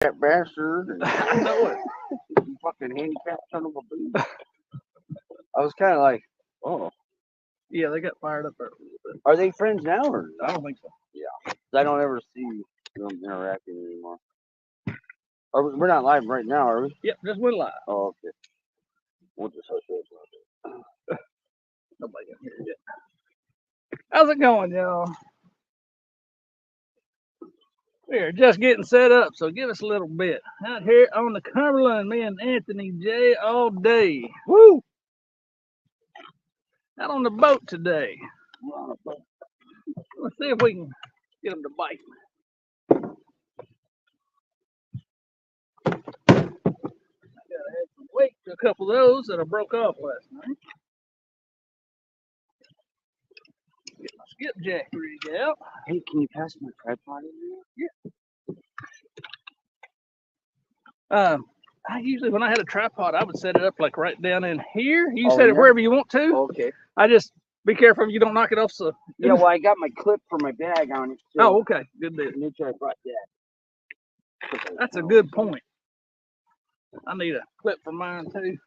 That bastard. I know it. You fucking handicapped son of a bitch. I was kind of like, oh, Yeah, they got fired up there a little bit. are they friends now or? I don't think so. Yeah, 'cause I don't ever see them interacting anymore. We're not live right now, are we? Yep, just went live. Oh, okay. We'll just hush it. Nobody can hear it yet. How's it going, y'all? We're just getting set up, so give us a little bit. Out here on the Cumberland, me and Anthony J all day. Woo! Out on the boat today. Let's see if we can get them to bite. I gotta add some weight to a couple of those that I broke off last night. Get my skipjack rig out. Hey, can you pass my tripod in there? Yeah. I usually, when I had a tripod, I would set it up like right down in here. You Oh, set it yeah? wherever you want to. Okay. I just be careful you don't knock it off. So Yeah, well, I got my clip for my bag on it. So oh, okay, good deal. make sure I brought that. That's a good point. I need a clip for mine too.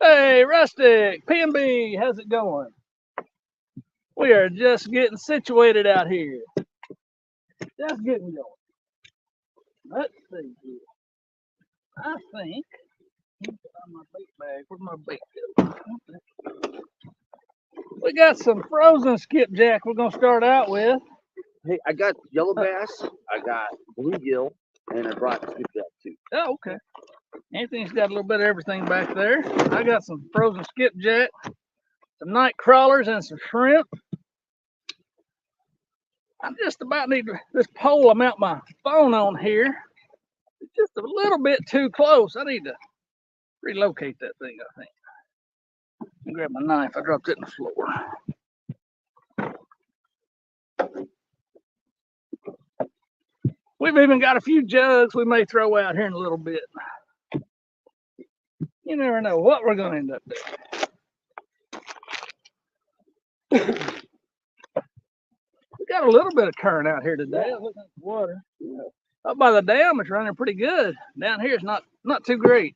Hey, Rustic, PNB, how's it going? We are just getting situated out here. Just getting going. Let's see here. I think my bait bag. Where's my bait go? We got some frozen skipjack we're gonna start out with. Hey, I got yellow bass, I got bluegill, and I brought skipjack too. Oh, okay. Anthony's got a little bit of everything back there. I got some frozen skipjack, some night crawlers, and some shrimp. I just about need this pole I mount my phone on here. It's just a little bit too close. I need to relocate that thing, I think. Grab my knife. I dropped it on the floor. We've even got a few jugs we may throw out here in a little bit. You never know what we're going to end up doing. We got a little bit of current out here today. I'm looking at the water. Yeah. Up by the dam, it's running pretty good. Down here, it's not too great,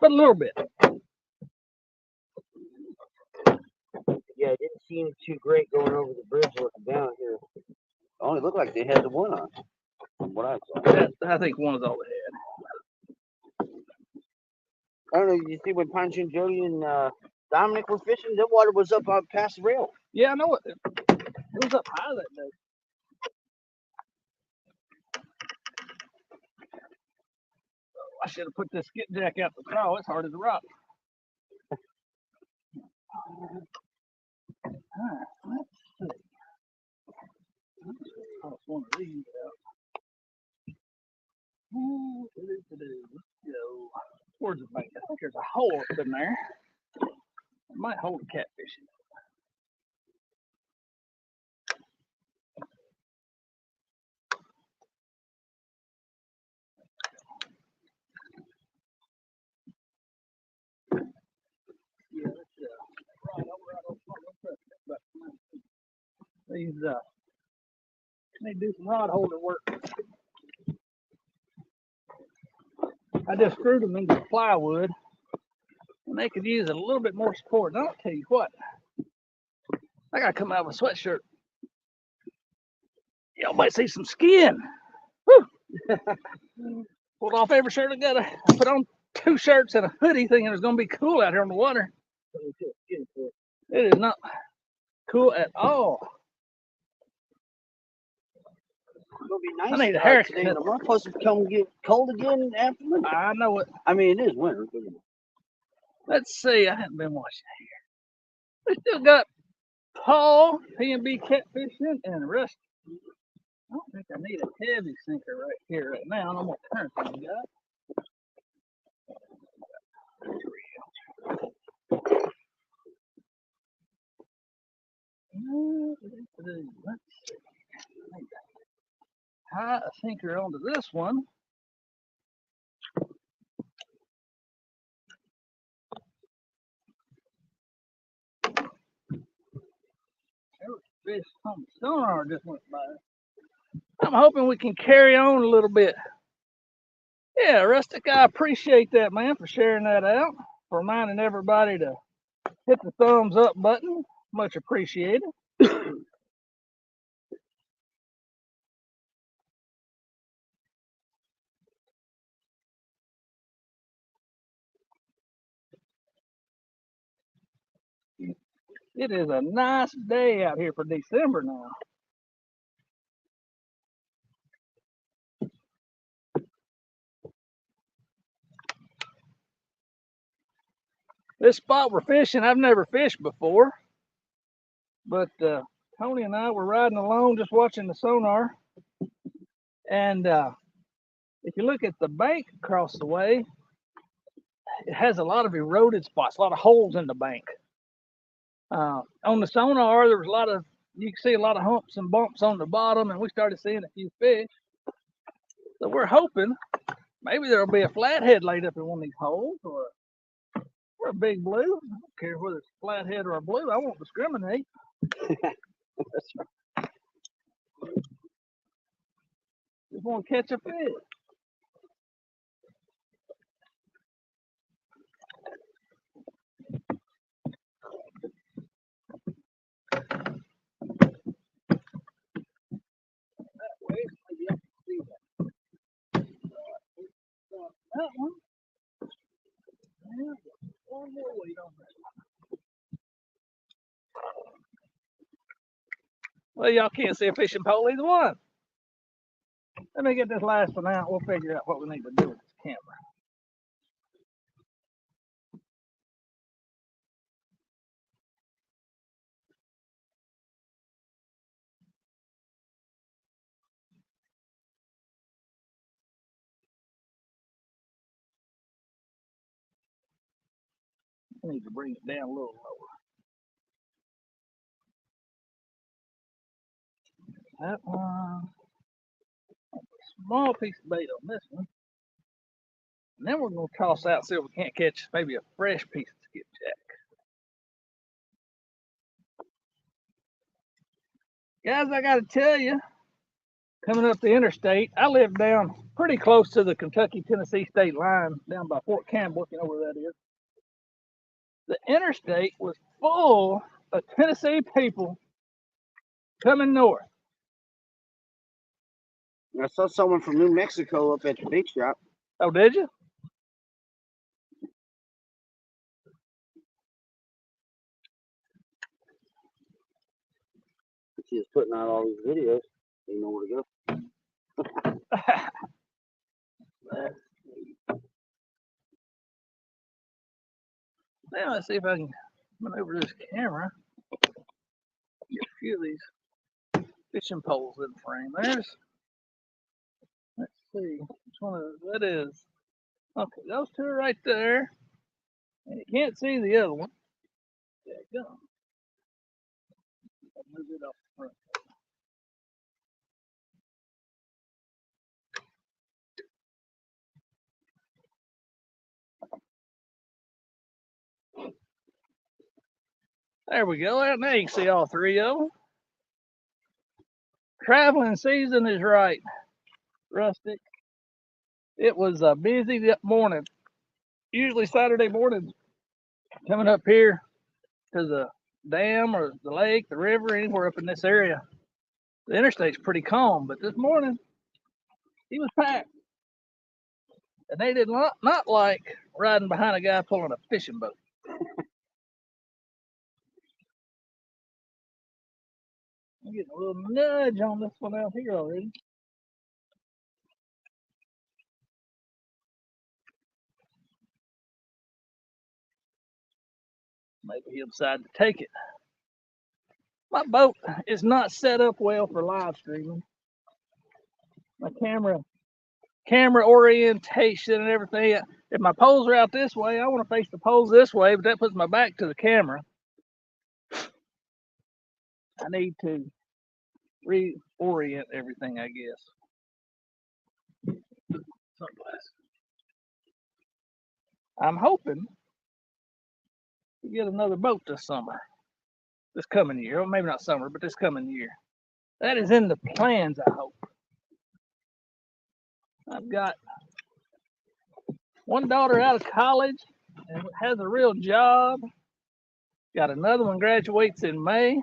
but a little bit. Yeah, it didn't seem too great going over the bridge looking down here. It only looked like they had the one on, from what I saw. I think one is all they had. I don't know, you see when Pancho and Jody and Dominic were fishing, the water was up out past the rail. Yeah, I know it. It was up high that day. I should have put this skipjack out to throw. It's hard as a rock. All right, let's see. Let's toss one of these out. Let's go. Where's the bait? I think there's a hole up in there. It might hold a catfish in it. Yeah, these need to do some rod holder work. I just screwed them into plywood, and they could use a little bit more support. And I'll tell you what, I gotta come out with a sweatshirt. Y'all might see some skin. Woo! Pulled off every shirt I got. I put on 2 shirts and a hoodie, thinking it was gonna be cool out here on the water. It is not cool at all. It'll be nice. I need a haircut. Today and tomorrow. Supposed to come get cold again after winter. I know it. I mean, it is winter. Let's see. I haven't been watching here. We still got Paul, P&B catfishing, and Rusty. I don't think I need a heavy sinker right here, right now. I don't know what current we got. Let's see. Tie a sinker onto this one. Fish on the sonar just went by. I'm hoping we can carry on a little bit. Yeah, Rustic, I appreciate that, man, for sharing that out, for reminding everybody to hit the thumbs up button. Much appreciated. It is a nice day out here for December now. This spot we're fishing, I've never fished before, but Tony and I were riding along just watching the sonar, and if you look at the bank across the way, it has a lot of eroded spots, a lot of holes in the bank. On the sonar, there was a lot of, you can see a lot of humps and bumps on the bottom, and we started seeing a few fish. So we're hoping maybe there'll be a flathead laid up in one of these holes, or a big blue. I don't care whether it's a flathead or a blue. I won't discriminate. That's right. Just want to catch a fish. That way, maybe I can see that. That one. Yeah, one more weight on that. Well, y'all can't see a fishing pole either one. Let me get this last one out. We'll figure out what we need to do with this camera. I need to bring it down a little lower. That one. A small piece of bait on this one. And then we're going to toss out, see if we can't catch maybe a fresh piece of skipjack. Guys, I got to tell you, coming up the interstate, I live down pretty close to the Kentucky-Tennessee state line, down by Fort Campbell, if you know where that is. The interstate was full of Tennessee people coming north. I saw someone from New Mexico up at the bait shop. Oh, did you? She was putting out all these videos. They know where to go. Now let's see if I can maneuver this camera. Get a few of these fishing poles in frame. Let's see which one that is. Okay, those two are right there. And you can't see the other one. There you go. I'll move it up front. There we go. Now you can see all three of them. Traveling season is right, Rustic. It was a busy morning. Usually Saturday mornings, coming up here to the dam or the lake, the river, anywhere up in this area. The interstate's pretty calm, but this morning he was packed. And they did not like riding behind a guy pulling a fishing boat. I'm getting a little nudge on this one out here already. Maybe he'll decide to take it. My boat is not set up well for live streaming. My camera orientation and everything. If my poles are out this way, I want to face the poles this way, but that puts my back to the camera. I need to reorient everything, I guess. I'm hoping to get another boat this summer, this coming year. Well, maybe not summer, but this coming year. That is in the plans, I hope. I've got One daughter out of college and has a real job. Got another one graduates in May.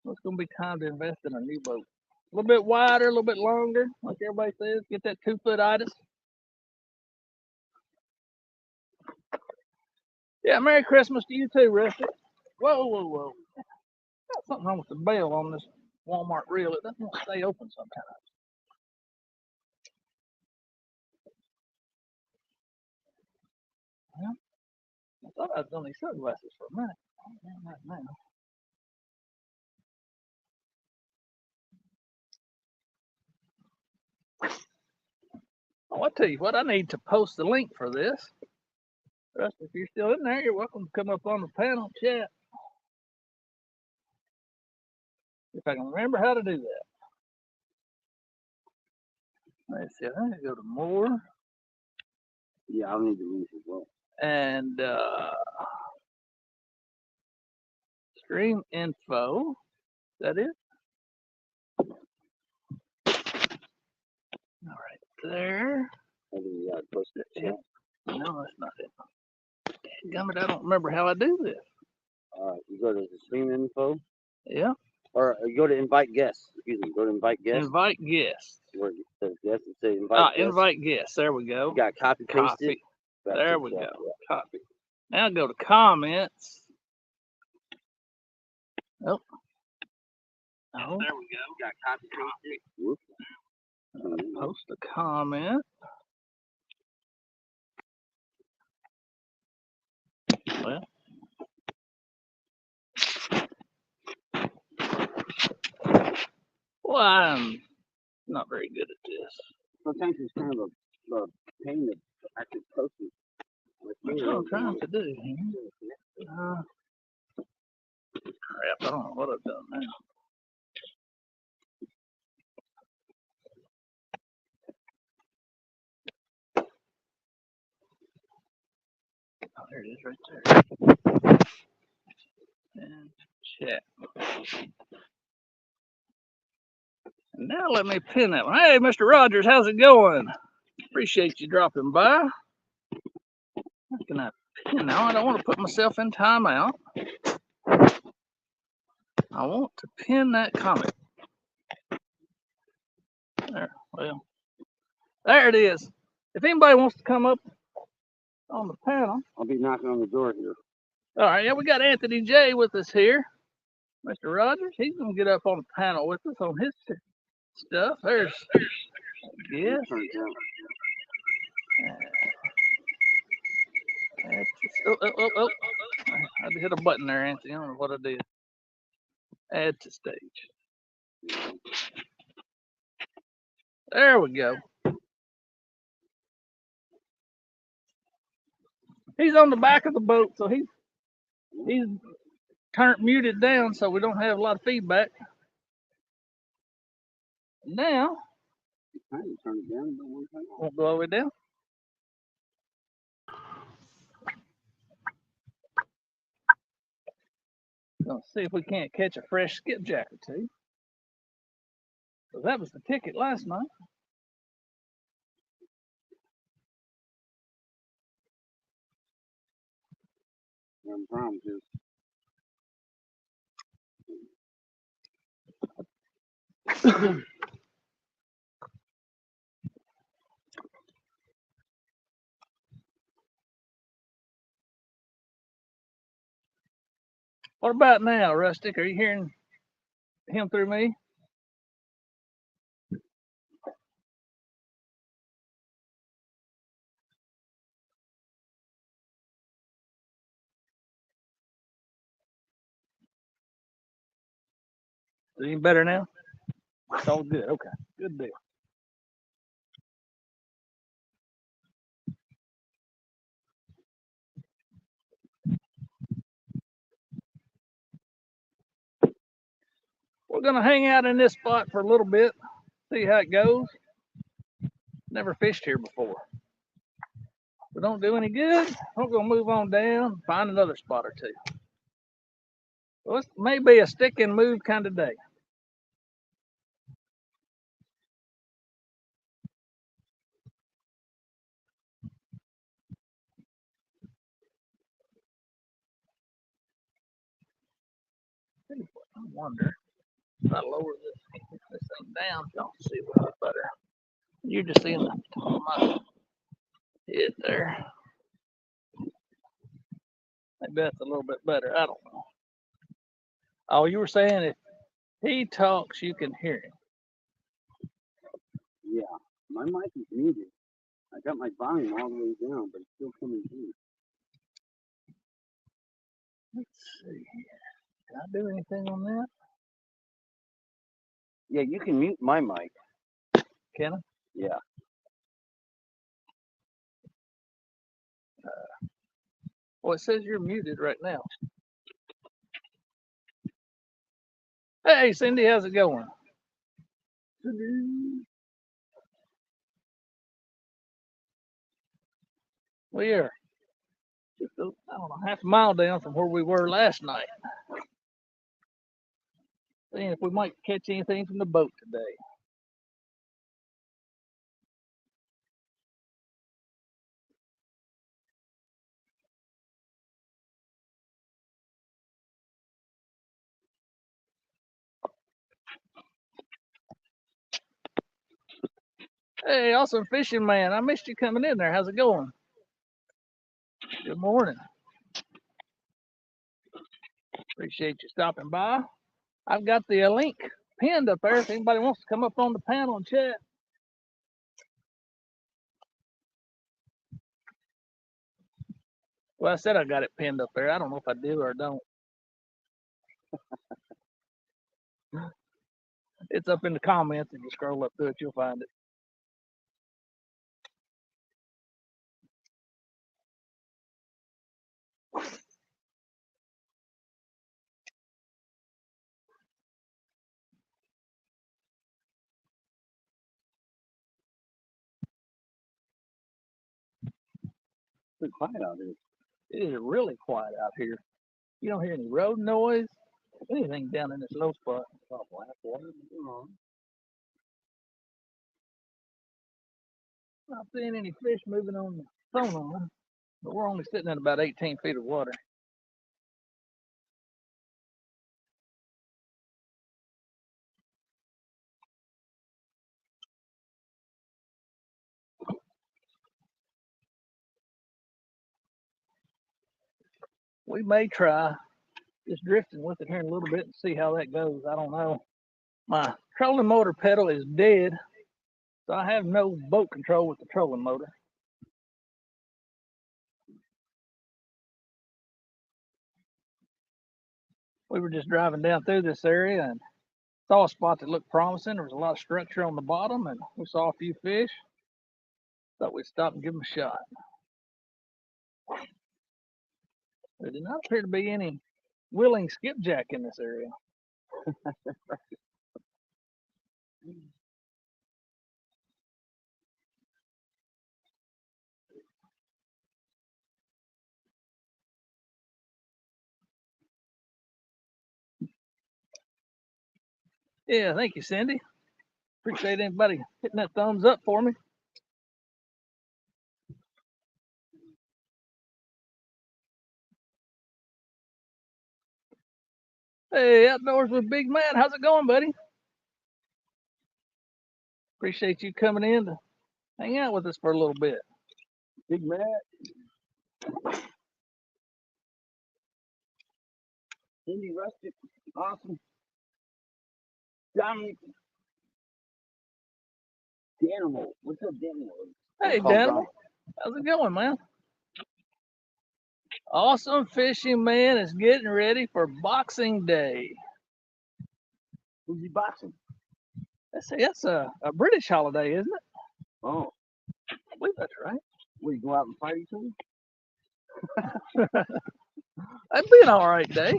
It's going to be time to invest in a new boat. A little bit wider, a little bit longer, like everybody says. Get that 2-foot-itis. Yeah, Merry Christmas to you too, Rusty. Whoa, whoa, whoa. Got something wrong with the bell on this Walmart reel. It doesn't want to stay open sometimes. Well, I thought I was on these sunglasses for a minute. I'm not now. Oh, I'll tell you what, I need to post the link for this. Rusty, if you're still in there, you're welcome to come up on the panel chat. If I can remember how to do that. Let's see, I need to go to more. Yeah, I'll need the link as well. And stream info. Is that it? All right, there. I think you gotta post it. Yeah. No, that's not it. Gummit, I don't remember how I do this. All right, you go to the stream info. Yeah. Or you go to invite guests. Excuse me. Go to invite guests. Invite guests. Where it says guests, it says invite guests. Invite guests. There we go. You got copy paste it. There we go. Copy. Now go to comments. Oh. Oh. There we go. You got copy paste it. Whoops. Post a comment. Well. Well, I'm not very good at this. Sometimes it's kind of a pain to actually post it. That's what I'm trying to do. Crap, I don't know what I've done now. Oh, there it is right there. And chat. And now let me pin that one. Hey, Mr. Rogers, how's it going? Appreciate you dropping by. How can I pin now? I don't want to put myself in timeout. I want to pin that comment. There, well, there it is. If anybody wants to come up on the panel. I'll be knocking on the door here. All right, yeah, we got Anthony J with us here. Mr. Rogers, he's going to get up on the panel with us on his stuff. There's, yes. Oh. I had to hit a button there, Anthony. I don't know what I did. Add to stage. There we go. He's on the back of the boat, so he's turned muted down so we don't have a lot of feedback. Now, won't go all the way down. Let's see if we can't catch a fresh skipjack or two. So that was the ticket last night. What about now, Rustic? Are you hearing him through me? Is it any better now? It's all good. Okay, good deal. We're gonna hang out in this spot for a little bit, see how it goes. Never fished here before. If we don't do any good, we're gonna move on down, find another spot or two. Well, this may be a stick and move kind of day. wonder if I lower this thing down, y'all can see a little bit better. You're just seeing the top of my head there. Maybe that's a little bit better. I don't know. Oh, you were saying if he talks, you can hear him. Yeah, my mic is muted. I got my volume all the way down, but it's still coming through. Let's see here. Can I do anything on that? Yeah, you can mute my mic. Can I? Yeah. Well, it says you're muted right now. Hey, Cindy, how's it going? We are just I don't know, half a mile down from where we were last night. Seeing if we might catch anything from the boat today. Hey, awesome fishing man. I missed you coming in there. How's it going? Good morning. Appreciate you stopping by. I've got the link pinned up there if anybody wants to come up on the panel and chat. Well, I said I got it pinned up there. I don't know if I do or don't. It's up in the comments. If you scroll up through it, you'll find it. Pretty quiet out here. It is really quiet out here. You don't hear any road noise, anything down in this low spot. Oh, black water. Not seeing any fish moving on the sonar, but we're only sitting at about 18 feet of water. We may try just drifting with it here in a little bit and see how that goes. I don't know. My trolling motor pedal is dead, so I have no boat control with the trolling motor. We were just driving down through this area and saw a spot that looked promising. There was a lot of structure on the bottom, and we saw a few fish. Thought we'd stop and give them a shot. There did not appear to be any willing skipjack in this area. Yeah, thank you, Cindy. Appreciate anybody hitting that thumbs up for me. Hey, Outdoors with Big Matt. How's it going, buddy? Appreciate you coming in to hang out with us for a little bit. Big Matt. Cindy Rustic. Awesome. Dominic. Danimal. What's up, Danimal? Hey, Danimal. How's it going, man? Awesome fishing man is getting ready for Boxing Day. Who's he boxing? That's a British holiday, isn't it? Oh. I believe that's right. Will you go out and fight each other? That'd be an all right day.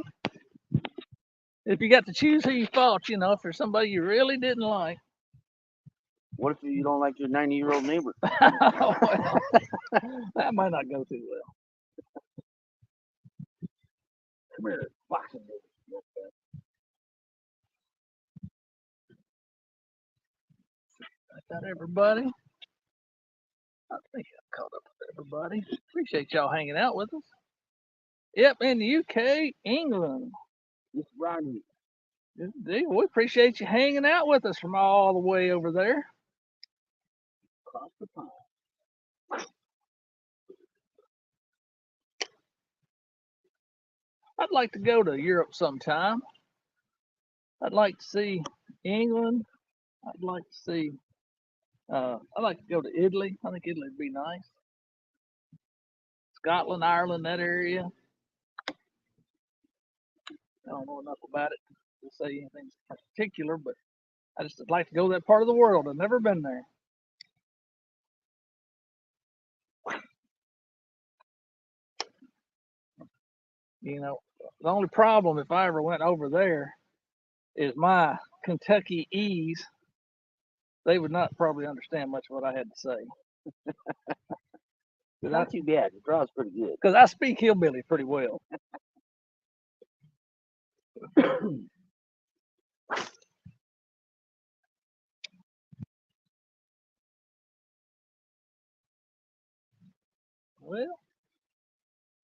If you got to choose who you fought, you know, if there's somebody you really didn't like. What if you don't like your 90-year-old neighbor? Well, that might not go too well. Come here, Boxing Day. I got everybody. I think I caught up with everybody. Appreciate y'all hanging out with us. Yep, in the UK, England. Miss Ronnie. We appreciate you hanging out with us from all the way over there. Across the pond. I'd like to go to Europe sometime. I'd like to see England. I'd like to see. I'd like to go to Italy. I think Italy would be nice. Scotland, Ireland, that area. I don't know enough about it to say anything particular, but I just would like to go to that part of the world. I've never been there. You know, the only problem if I ever went over there is my Kentucky ease. They would not probably understand much of what I had to say. Not too bad. The draw's pretty good. Because I speak hillbilly pretty well.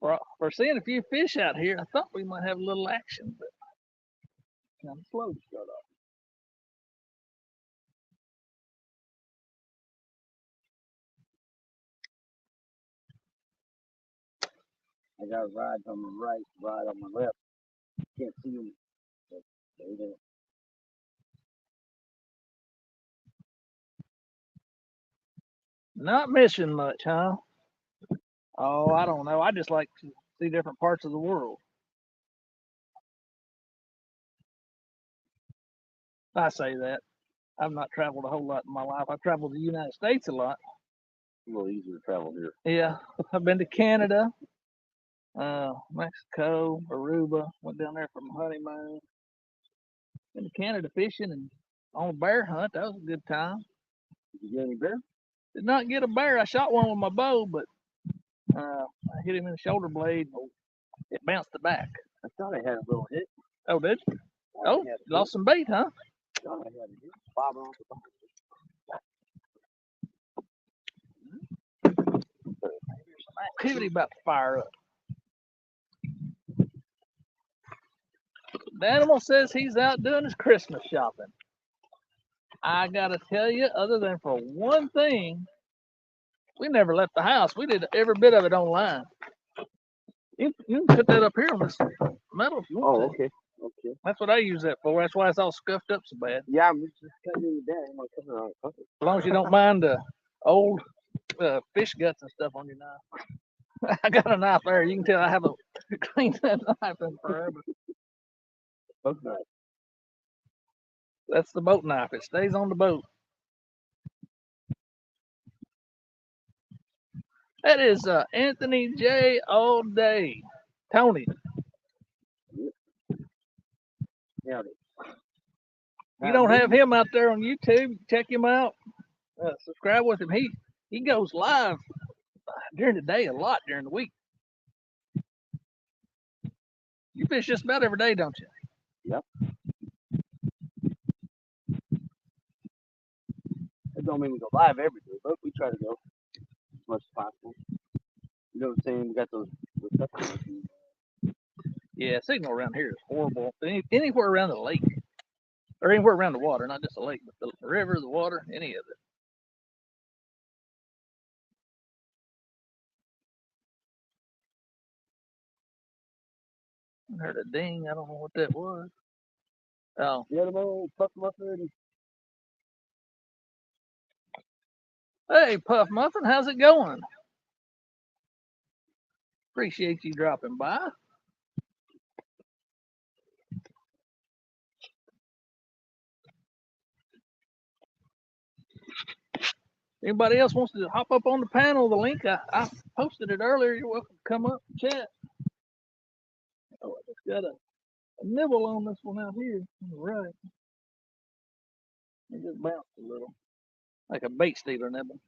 Well, we're seeing a few fish out here. I thought we might have a little action, but kind of slow to start off. I got rods on my right, rod on my left. Can't see them. But there you go. Not missing much, huh? Oh, I don't know. I just like to see different parts of the world. I say that. I've not traveled a whole lot in my life. I've traveled the United States a lot. A little easier to travel here. Yeah, I've been to Canada, Mexico, Aruba. Went down there for my honeymoon. Been to Canada fishing and on a bear hunt. That was a good time. Did you get any bear? Did not get a bear. I shot one with my bow, but I hit him in the shoulder blade. It bounced the back. I thought I had a little hit. Oh, did you? Oh, lost some bait, huh? I thought I had a hit. Bob off the bottom. There's some activity about to fire up. The animal says he's out doing his Christmas shopping. I gotta tell you, other than for one thing, we never left the house. We did every bit of it online. You can put that up here on this metal if you want to. Okay. Okay. That's what I use that for. That's why it's all scuffed up so bad. Yeah, I'm just cutting it down. I'm gonna cover it on a cover. As long as you don't mind the old fish guts and stuff on your knife. I got a knife there. You can tell I haven't cleaned that knife in forever. Both knives. That's the boat knife. It stays on the boat. That is Anthony J. all day. Tony. Howdy. You don't have him out there on YouTube. Check him out. Subscribe with him. He goes live during the day a lot during the week. You fish just about every day, don't you? Yep. That don't mean we go live every day, but we try to go as much as possible. You know what I'm saying? We got those customers. Yeah, signal around here is horrible. Anywhere around the lake, or anywhere around the water, not just the lake, but the river, the water, any of it. I heard a ding. I don't know what that was. Oh. The other old Puff Muffin. Hey, Puff Muffin, how's it going? Appreciate you dropping by. Anybody else wants to hop up on the panel? The link, I posted it earlier. You're welcome to come up and chat. Oh, I just got a nibble on this one out here on the right. It just bounced a little, like a bait stealer nibble.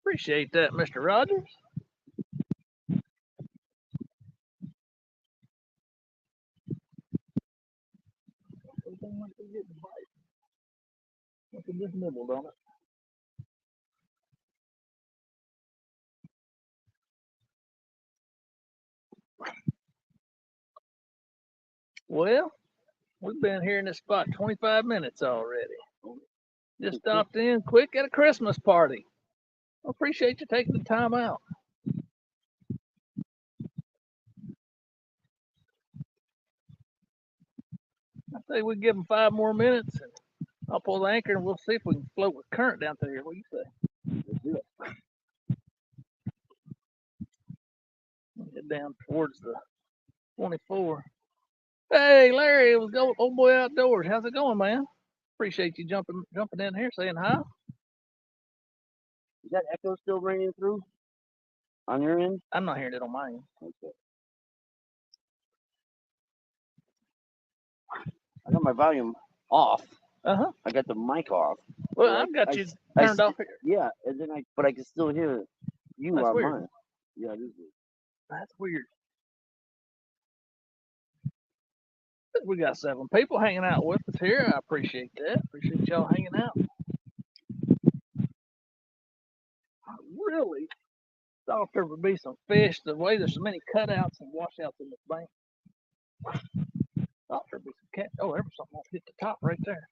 Appreciate that, Mr. Rogers. Everything like they get to bite. Like they just nibbled on it. Well, we've been here in this spot 25 minutes already. Just stopped in quick at a Christmas party. I appreciate you taking the time out. I say we give them 5 more minutes and I'll pull the anchor and we'll see if we can float with current down through here. What do you say? Let's do it. Get down towards the 24. Hey, Larry, it was old boy outdoors. How's it going, man? Appreciate you jumping in here saying hi. Is that echo still ringing through on your end? I'm not hearing it on my end. Okay. I got my volume off. Uh-huh. I got the mic off. Well, I've got you turned off here. Yeah, and then but I can still hear you That's on weird. mine. Yeah, it is weird. That's weird. We got 7 people hanging out with us here. I appreciate that. Appreciate y'all hanging out. I really thought there would be some fish. The way there's so many cutouts and washouts in this bank. Thought there'd be some cat. Oh, there was something that hit the top right there.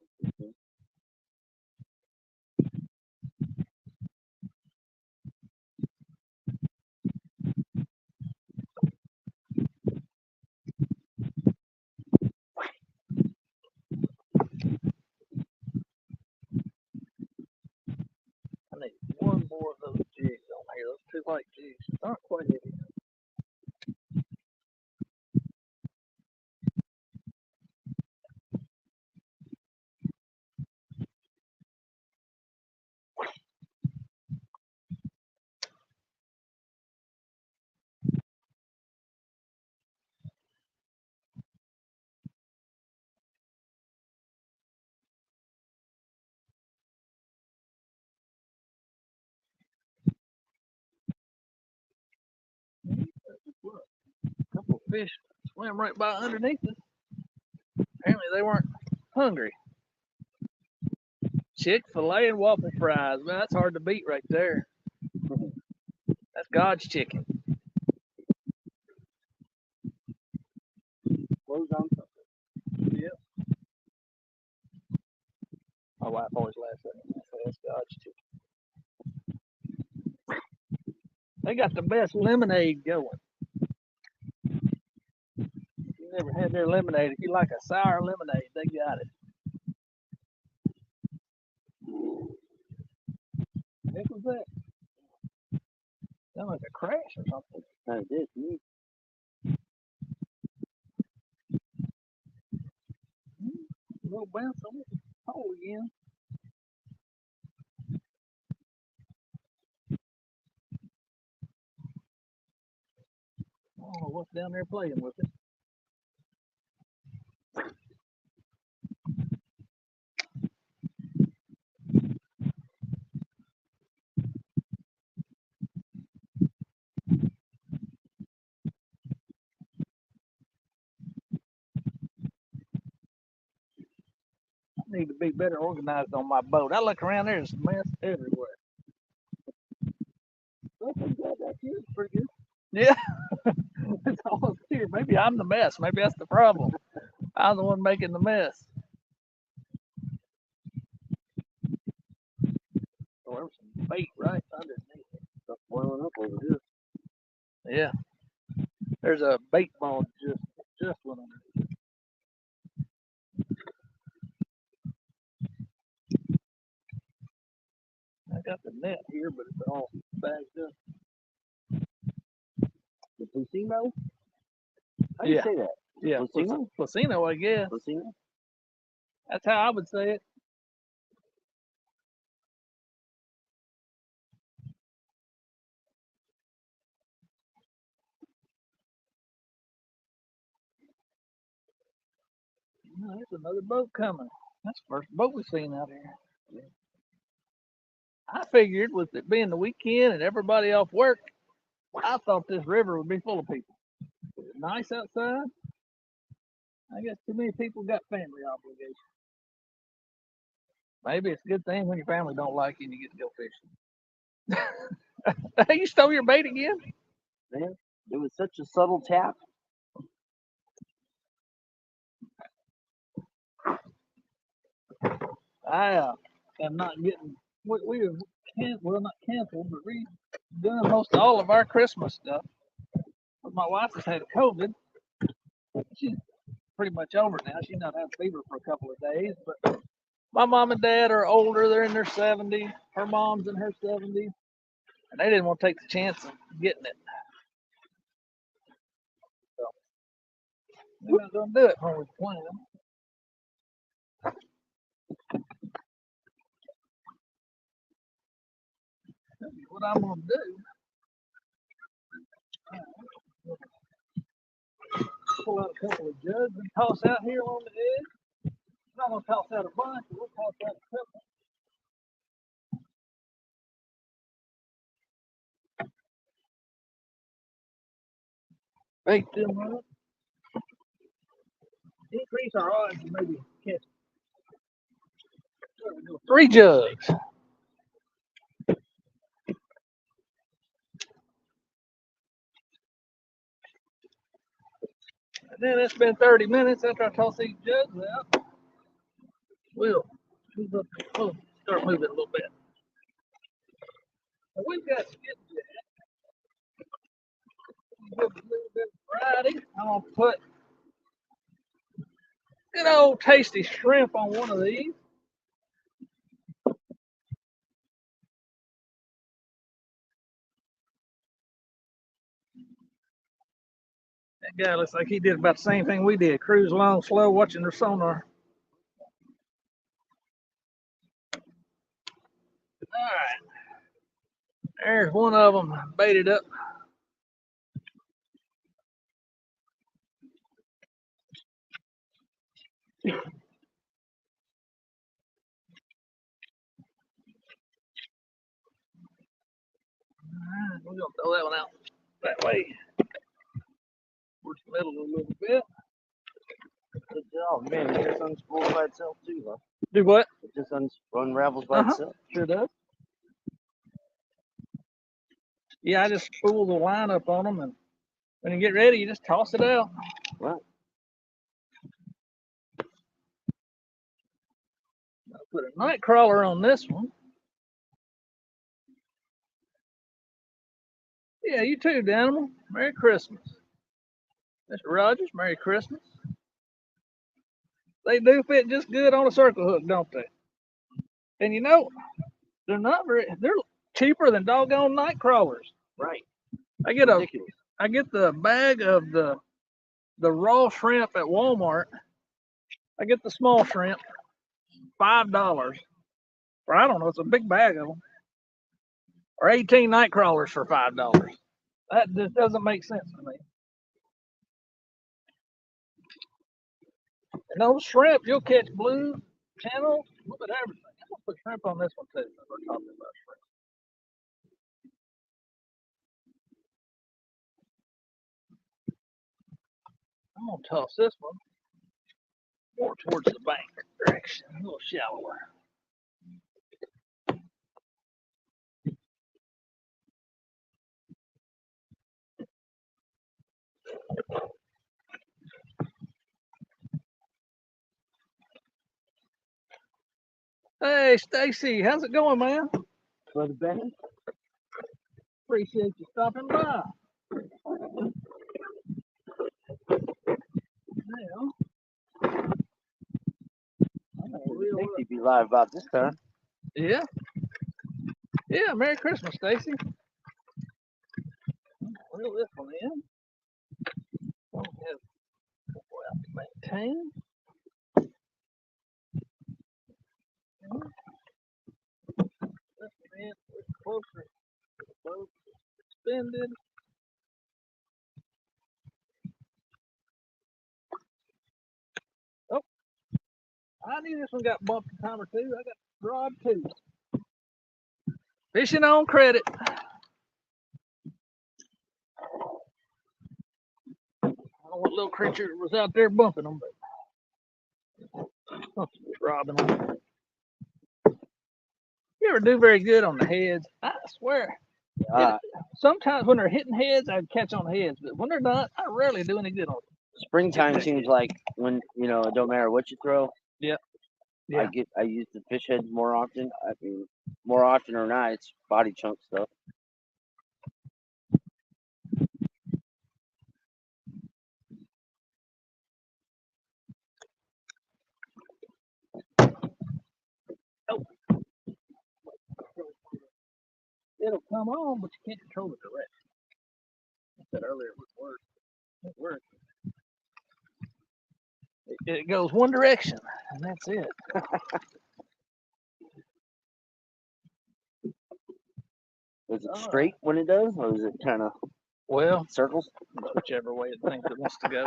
I need one more of those jigs on here. Those 2 light jigs aren't quite heavy. Look, a couple of fish swam right by underneath us. Apparently they weren't hungry. Chick-fil-A and waffle fries. Man, that's hard to beat right there. That's God's chicken. Close on something. Yep. My wife always laughs at me. That's God's chicken. They got the best lemonade going. If you never had their lemonade, if you like a sour lemonade, they got it. What the heck was that? Sounded like a crash or something. Kind of did to me. A little bounce on the hole again. I don't know what's down there playing with it. I need to be better organized on my boat. I look around, there's mess everywhere. I'm glad that here's pretty good. Yeah. It's all here. Maybe I'm the mess. Maybe that's the problem. I'm the one making the mess. Oh, there was some bait right underneath it. Stuff boiling up over here. Yeah. There's a bait ball just went underneath. I got the net here, but it's all bagged up. The Placino? How do you say that? Yeah. Placino? Placino, I guess. Placino? That's how I would say it. Oh, there's another boat coming. That's the first boat we've seen out here. Yeah. I figured with it being the weekend and everybody off work, I thought this river would be full of people. It's nice outside. I guess too many people got family obligations. Maybe it's a good thing when your family don't like you and you get to go fishing. You stole your bait again? Man, it was such a subtle tap. I am not getting. We have not canceled, but redone most all of our Christmas stuff. But my wife has had COVID. She's pretty much over it now. She's not had fever for a couple of days, but my mom and dad are older. They're in their 70s. Her mom's in her 70s, and they didn't want to take the chance of getting it. So we're not gonna do it when we plan. What I'm gonna do? Pull out a couple of jugs and toss out here on the edge. I'm not gonna toss out a bunch, but we'll toss out a couple. Bake them up. Increase our odds and maybe catch 3 jugs. And then it's been 30 minutes after I toss these jugs out. We'll start moving a little bit. Now we've got skipjack. Give it a little bit of variety. I'm gonna put good old tasty shrimp on one of these. That guy looks like he did about the same thing we did. Cruise along slow, watching their sonar. All right. There's one of them baited up. Alright, we're gonna throw that one out that way. Towards the middle a little bit. Good job, man. It just unspools by itself too, huh? Do what? It just unravels by itself. Sure does. Yeah, I just spool the line up on them, and when you get ready, you just toss it out. Right. I'll put a night crawler on this one. Yeah, you too, Danimal. Merry Christmas. Mr. Rogers, Merry Christmas. They do fit just good on a circle hook, don't they? And you know, they're cheaper than doggone night crawlers. Right. I get Ridiculous. I get the bag of the raw shrimp at Walmart. I get the small shrimp, $5. Or I don't know, it's a big bag of them. Or 18 night crawlers for $5. That just doesn't make sense to me. And those shrimp, you'll catch blue, channel, a little bit of everything. I'm gonna put shrimp on this one too. We're talking about shrimp. I'm gonna toss this one more towards the bank direction, a little shallower. Hey, Stacy, how's it going, man? Brother Ben? Appreciate you stopping by. Now, I think he'd be live about this time. yeah. Yeah, Merry Christmas, Stacy. Reel this one in. Don't have to maintain. This one in closer to the boat. Suspended. Oh, I knew this one got bumped a time or two. I got rod too. Fishing on credit. I don't know what little creature was out there bumping them, but robbing them. You ever do very good on the heads? I swear. Sometimes when they're hitting heads, I catch on heads, but when they're not, I rarely do any good on them. Springtime seems like when, it don't matter what you throw. Yeah. Yeah. I use the fish heads more often. I mean, more often or not, it's body chunk stuff. It'll come on, but you can't control the direction. I said earlier it would work. It works. It goes one direction, and that's it. Is it straight when it does, or is it kind of Well, circles? whichever way it thinks it wants to go.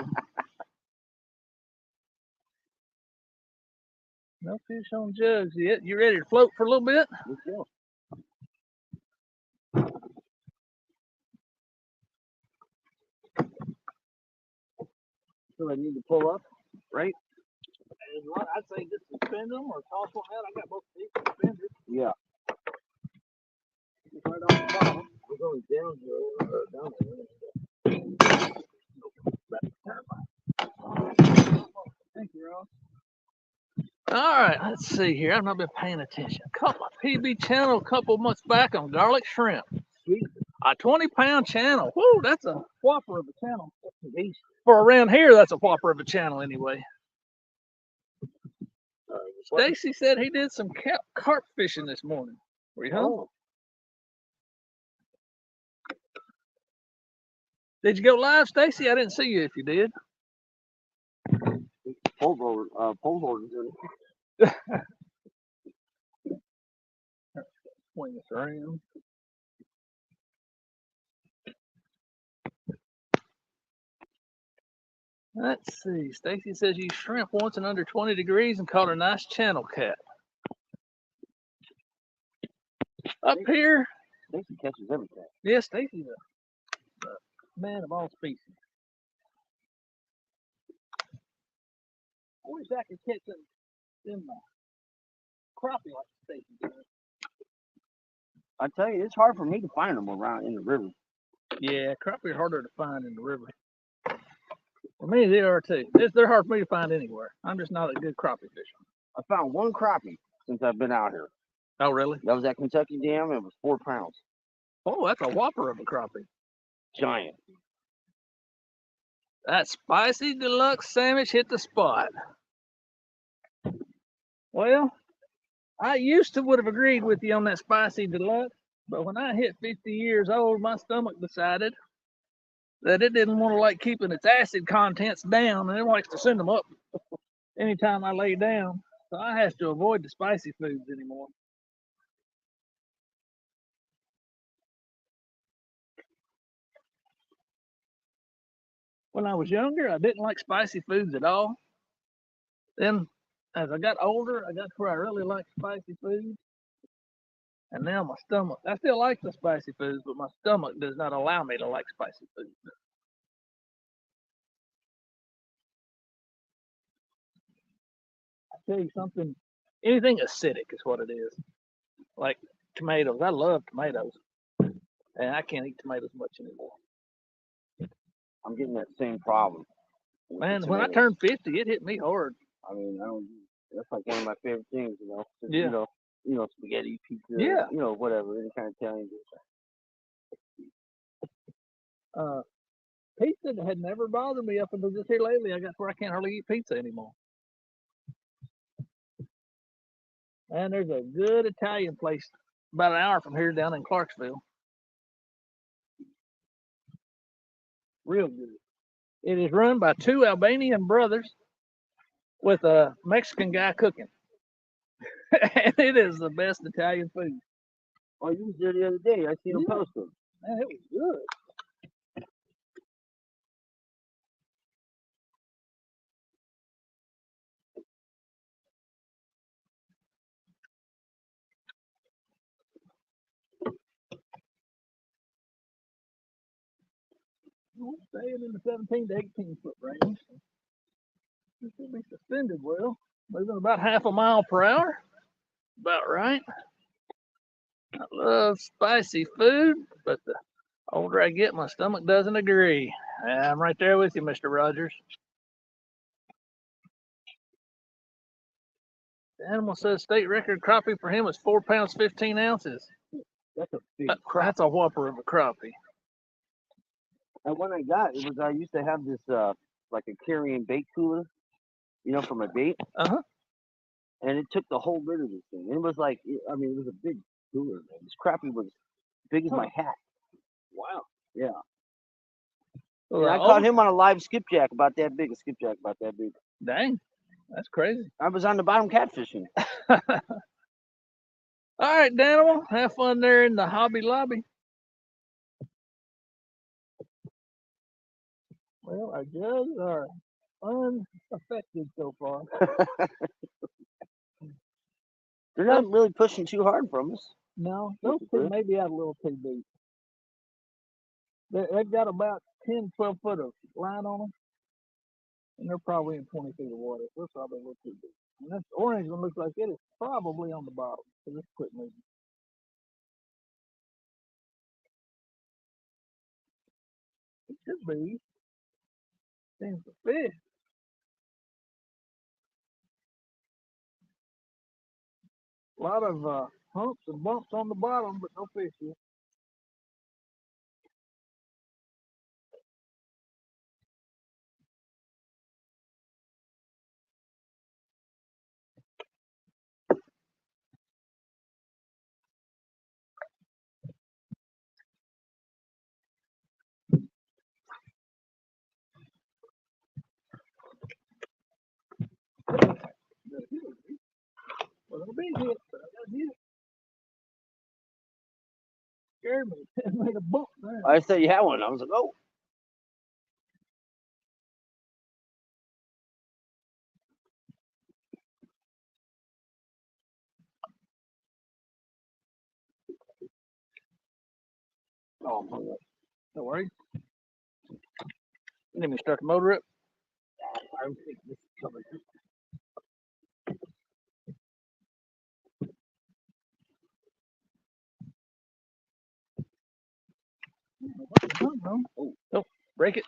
No fish on jugs yet. You ready to float for a little bit? Let's go. So I need to pull up, right? And what I'd say just suspend them or toss one out. I got both of these suspended. Yeah. Right off the bottom. We're going down here. Down there. Thank you, Ross. All right, let's see here. I've not been paying attention. Caught my PB channel a couple months back on garlic shrimp. Sweet. A 20-pound channel. Whoo, that's a whopper of a channel. For around here, that's a whopper of a channel anyway. Stacy said he did some carp fishing this morning. Were you home? Oh. Did you go live, Stacy? I didn't see you if you did. Pole holders in it. Swing this around. Let's see. Stacy says you shrimp once and under 20 degrees and caught a nice channel cat. Up here. Stacy catches everything. Yeah, Stacy's a man of all species. I wish I could catch them crappie like Stacy does. I tell you, it's hard for me to find them around in the river. Yeah, crappie are harder to find in the river. For me, they are too. They're hard for me to find anywhere. I'm just not a good crappie fisherman. I found one crappie since I've been out here. Oh, really? That was at Kentucky Dam. It was 4 pounds. Oh, that's a whopper of a crappie. Giant. That spicy deluxe sandwich hit the spot. Well, I used to would have agreed with you on that spicy deluxe, but when I hit 50 years old, my stomach decided that it didn't want to like keeping its acid contents down, and it likes to send them up anytime I lay down. So I have to avoid the spicy foods anymore. When I was younger, I didn't like spicy foods at all. Then, as I got older, I got to where I really liked spicy foods. And now my stomach, I still like the spicy foods, but my stomach does not allow me to like spicy foods. I tell you something, anything acidic is what it is. Like tomatoes, I love tomatoes. And I can't eat tomatoes much anymore. I'm getting that same problem. Man, when I turned 50, it hit me hard. I mean, that's like one of my favorite things, you know. Yeah. You know, spaghetti, pizza, Yeah. you know, whatever, any kind of Italian dish. Pizza had never bothered me up until just here lately. I got where I can't hardly eat pizza anymore. And there's a good Italian place about an hour from here down in Clarksville. Real good. It is run by 2 Albanian brothers with a Mexican guy cooking. And it is the best Italian food. Oh, you was there the other day. I seen them post them. Man, it was good. Staying in the 17 to 18 foot range. It should be suspended well. Moving about half a mile per hour. About right. I love spicy food, but the older I get, my stomach doesn't agree. I'm right there with you, Mr. Rogers. The animal says state record crappie for him was 4 pounds 15 ounces. That's a big crop. That's a whopper of a crappie. And when I got it was I used to have this like a carrying bait cooler, for my bait. And it took the whole lid of this thing. And it was like, I mean, it was a big cooler, man. This crappie was big as my hat. Wow. Yeah. Well, And I caught him on a live skipjack about that big. A skipjack about that big. Dang. That's crazy. I was on the bottom catfishing. All right, Daniel. Have fun there in the Hobby Lobby. Well, our jugs are unaffected so far. They're not really pushing too hard from us. No, those two may be out a little too deep. They've got about 10, 12 foot of line on them, and they're probably in 20 feet of water. They're probably a little too deep. And this orange one looks like it is probably on the bottom, so let's quit moving. It could be. Seems to fish. A lot of humps and bumps on the bottom, but no fish yet. Well, it'll be hit, but I got hit. Scared me. It made a bump there. I said you had one. I was like, oh. Oh, I'm hung up. Don't worry. Let me start the motor up. I don't think this is coming. Oh, don't break it.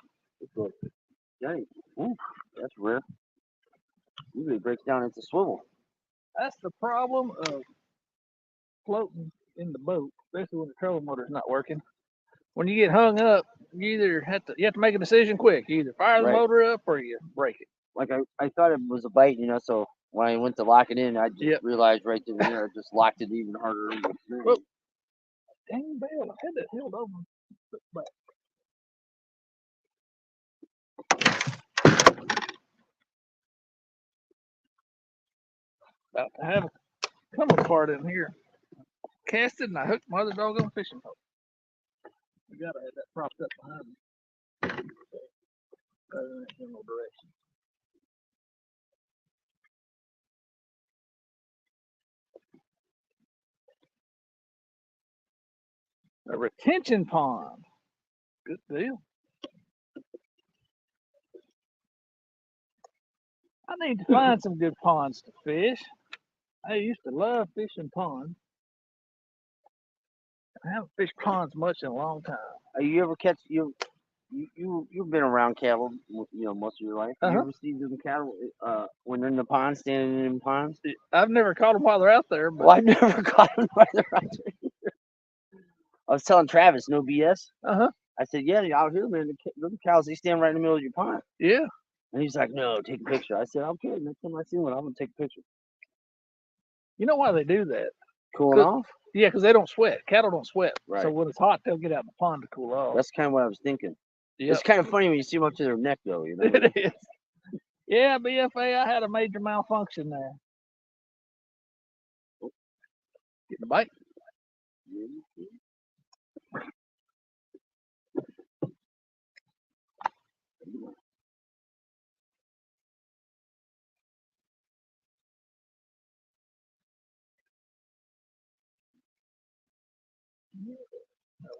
Dang. Ooh, that's rare. Usually it breaks down into swivel. That's the problem of floating in the boat, especially when the trolling motor's not working. When you get hung up, you have to make a decision quick. You either fire the motor up or you break it. Like I thought it was a bite, so when I went to lock it in, I just realized right then and there, I just locked it even harder. Whoa. Dang bell, I had that held over. Back. About to have a come apart in here. Cast it and I hooked my other doggone fishing hook. I gotta have that propped up behind me. In general direction. A retention pond. Good deal. I need to find some good ponds to fish. I used to love fishing ponds. I haven't fished ponds much in a long time. You ever catch you've been around cattle, most of your life. You ever see them cattle when they're in the pond, standing in ponds? I've never caught them while they're out there. But... Well, I've never caught them while they're out there either. I was telling Travis, no BS. I said, yeah, out here, man, the cows, they stand right in the middle of your pond. Yeah. And he's like, no, take a picture. I said, okay, next time I see one, I'm going to take a picture. You know why they do that? Cooling off? Yeah, because they don't sweat. Cattle don't sweat. Right. So when it's hot, they'll get out in the pond to cool off. That's kind of what I was thinking. Yep. It's kind of funny when you see them up to their neck, though. It is. Yeah, BFA, I had a major malfunction there. Getting a bite?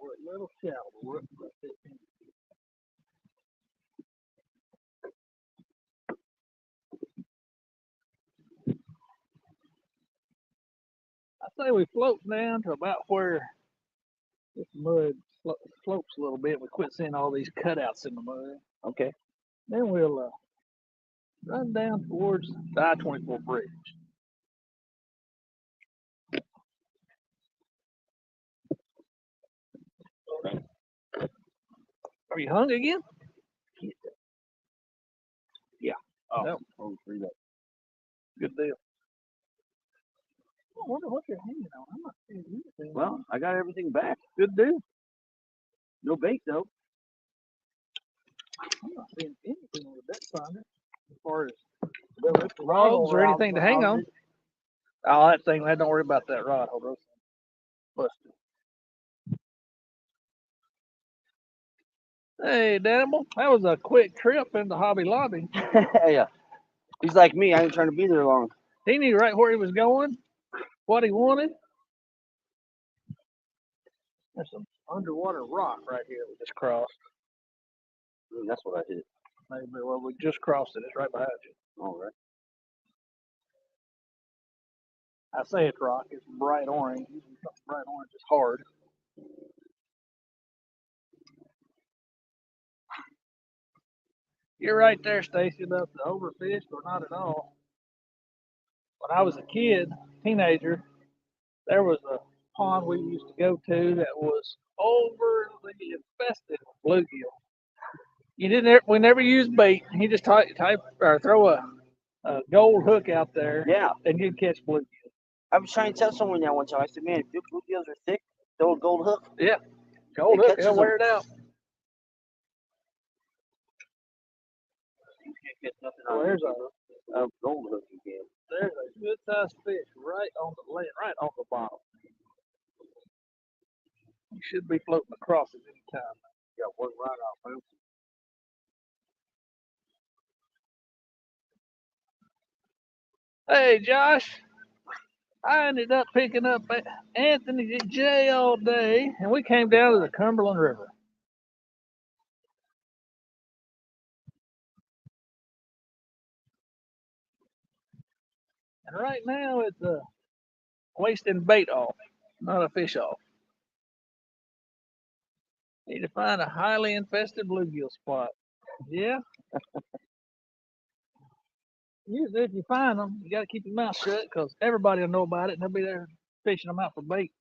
We're a little shallow. We're up to 15 feet. I say we float down to about where this mud slopes a little bit. We quit seeing all these cutouts in the mud. Okay. Then we'll run down towards the I-24 bridge. Are you hung again? Yeah. Oh, Nope. oh, 3 days. Good deal. I wonder what you're hanging on. I'm not seeing anything. Well, I got everything back. Good deal. No bait though. I'm not seeing anything on the deck finder as far as rods or anything to hang on. Oh, that thing, don't worry about that rod. Hold on. Busted. Hey, Danimal, that was a quick trip into Hobby Lobby. Yeah. He's like me. I ain't trying to be there long. He knew right where he was going, what he wanted. There's some underwater rock right here we just crossed. That's what I hit. Maybe, well, we just crossed it. It's right behind you. All right. I say it's rock. It's bright orange. Usually something bright orange is hard. You're right there, Stacy, about the overfished or not at all. When I was a kid, teenager, there was a pond we used to go to that was overly infested with bluegill. We never used bait. You just throw a gold hook out there. Yeah. And you'd catch bluegill. I was trying to tell someone that one time. I said, man, if your bluegills are thick, throw a gold hook. Yeah. Gold hook, it'll wear it out. You can't get nothing Well, there's a gold hook again. There's a good sized fish right on the bottom. You should be floating across it any time. Yeah, one right off. Huh? Hey, Josh. I ended up picking up Anthony J all day, and we came down to the Cumberland River. And right now it's wasting bait off, not a fish off. Need to find a highly infested bluegill spot. Yeah. Usually if you find them, you got to keep your mouth shut because everybody will know about it and they'll be there fishing them out for bait.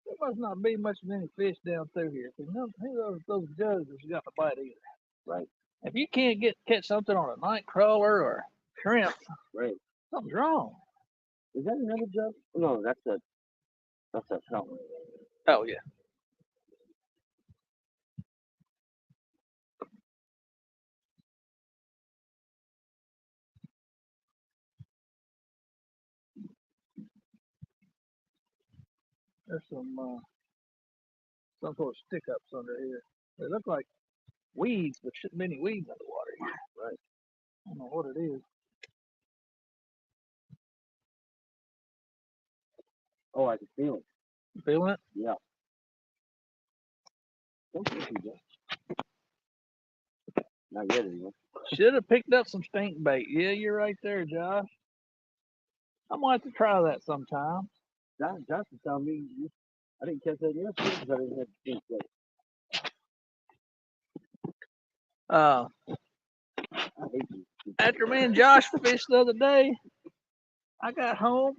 There must not be much of any fish down through here. Those jugs got to bite either. Right. If you can't catch something on a night crawler or shrimp, right, something's wrong. Is that another jug? No, that's a fountain. Oh yeah. There's some sort of stick ups under here. They look like weeds, but shouldn't be any weeds underwater here. Right. I don't know what it is. Oh, I can feel it. You feeling it? Yeah. Don't think you Not yet, anyway. Should have picked up some stink bait. Yeah, you're right there, Josh. I'm gonna have to try that sometime. Josh was telling me I didn't catch that yesterday because I didn't have stink bait. After me and Josh fished the other day, I got home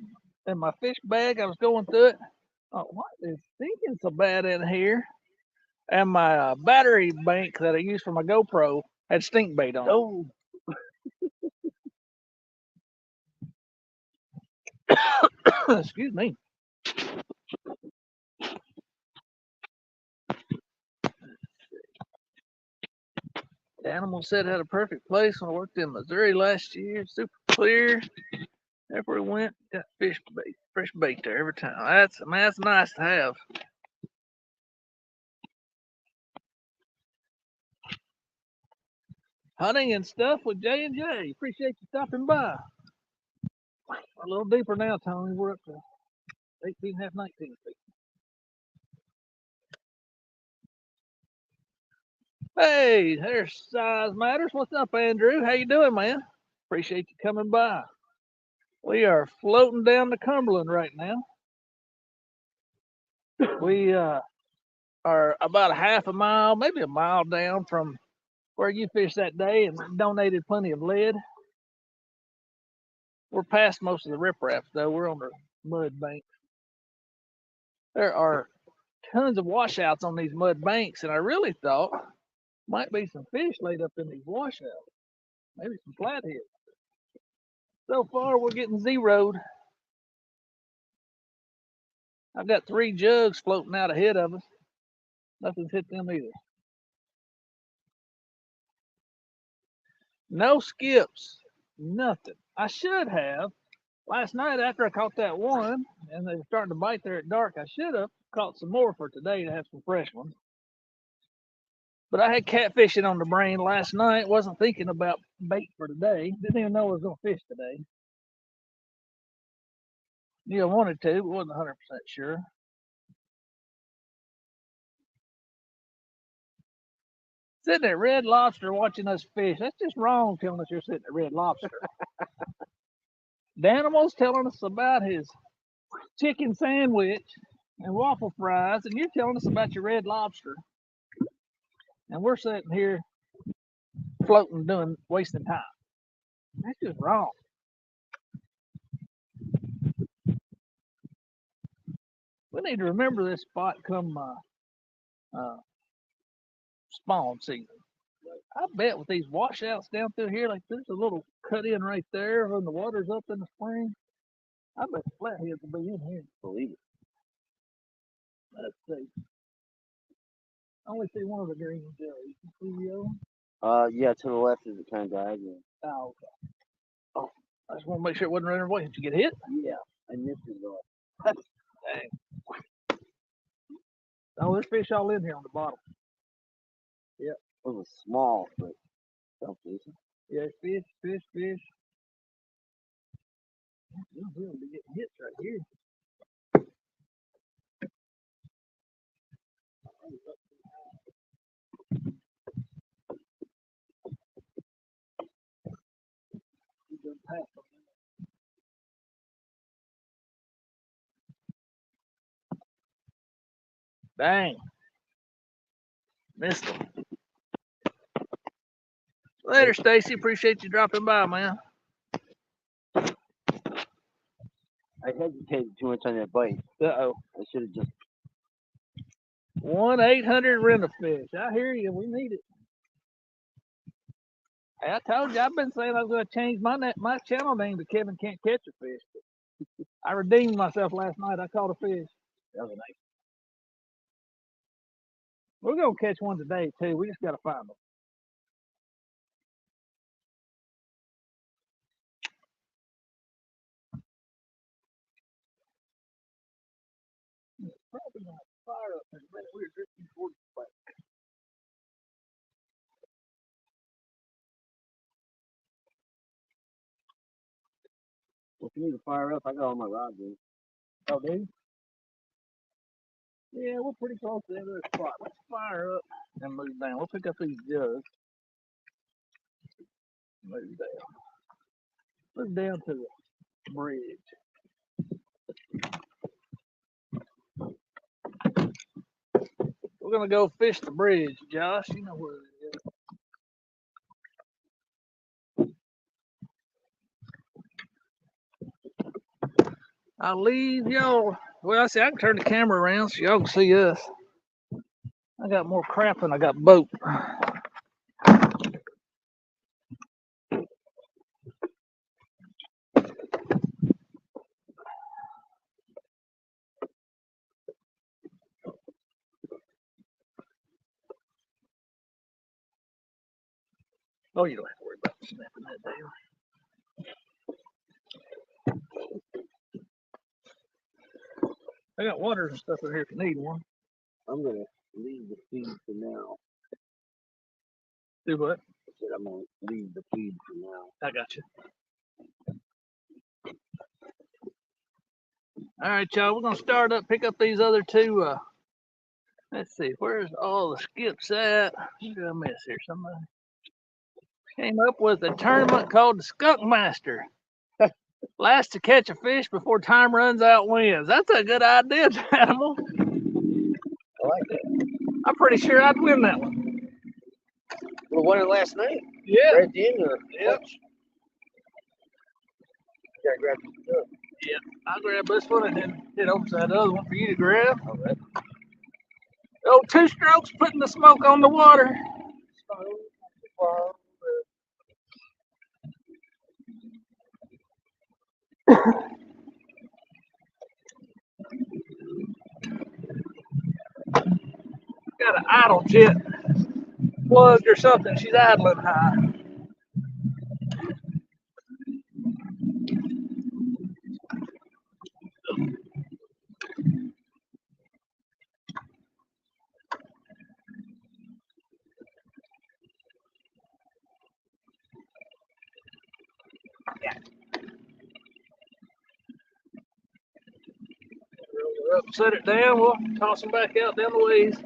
and my fish bag, I was going through it. Oh, what is stinking so bad in here? And my battery bank that I use for my GoPro had stink bait on it. Oh. Excuse me. The animal set had a perfect place when I worked in Missouri last year. Super clear. Everywhere we went, got fresh bait there every time. That's nice to have. Hunting and stuff with J&J. Appreciate you stopping by. We're a little deeper now, Tony. We're up to 18.5, 19 feet. Hey, there's Size Matters. What's up, Andrew? How you doing, man? Appreciate you coming by. We are floating down the Cumberland right now. We are about a half a mile, maybe a mile down from where you fished that day and donated plenty of lead. We're past most of the riprap, though. We're on the mud bank. There are tons of washouts on these mud banks, and I really thought might be some fish laid up in these washouts. Maybe some flatheads. So far, we're getting zeroed. I've got 3 jugs floating out ahead of us. Nothing's hit them either. No skips. Nothing. I should have. Last night after I caught that one, and they were starting to bite there at dark, I should have caught some more for today to have some fresh ones. But I had catfishing on the brain last night. Wasn't thinking about bait for today. Didn't even know I was going to fish today. Knew I wanted to, but wasn't 100% sure. Sitting at Red Lobster watching us fish. That's just wrong telling us you're sitting at Red Lobster. Danimal's telling us about his chicken sandwich and waffle fries, and you're telling us about your Red Lobster. And we're sitting here floating, wasting time. That's just wrong. We need to remember this spot come spawn season. I bet with these washouts down through here, like there's a little cut in right there when the water's up in the spring. I bet the flatheads will be in here. Believe it. Let's see. I only see one of the green jellies. You see the other one? Yeah, to the left is the kind of diagonal. Oh, okay. Oh, I just want to make sure it wasn't running away. Did you get hit? Yeah, I missed it though. Dang. Oh, there's fish all in here on the bottom. Yep. It was small, but still decent. Yeah, fish. We'll be getting hits right here. Dang. Missed him. Later, Stacy. Appreciate you dropping by, man. I hesitated too much on that bite. Uh-oh. I should have just... 1-800 rent-a-fish. I hear you. We need it. Hey, I told you, I've been saying I was going to change my channel name to Kevin Can't Catch a Fish. I redeemed myself last night. I caught a fish. That was nice. We're going to catch one today, too. We just got to find them. Probably not fire up in a minute. We're drifting towards the back. Well, if you need to fire up, I got all my rods in. Oh, do you? Yeah, we're pretty close to the end of the spot. Let's fire up and move down. We'll pick up these jugs. Move down. Move down to the bridge. We're going to go fish the bridge, Josh. You know where it is. I'll leave y'all. Well, I see I can turn the camera around so y'all can see us. I got more crap than I got boat. Oh, you don't have to worry about snapping that down. I got waters and stuff in here if you need one. I'm going to leave the feed for now. Do what? I said I'm going to leave the feed for now. I got you. All right, y'all. We're going to start up, pick up these other two. Let's see. Where's all the skips at? What did I miss here? Somebody came up with a tournament called the Skunk Master. Last to catch a fish before time runs out wins. That's a good idea, Animal. I like that. I'm pretty sure I'd win that one. Well, won it last night. Yeah. Right at the end of Yep. Yeah, grab this stuff. Yeah, I'll grab this one and then head over to that other one for you to grab. Okay. Oh, 2 strokes putting the smoke on the water. Got an idle jet plugged or something. She's idling high. Roll her up, set it down. We'll toss them back out down the ways.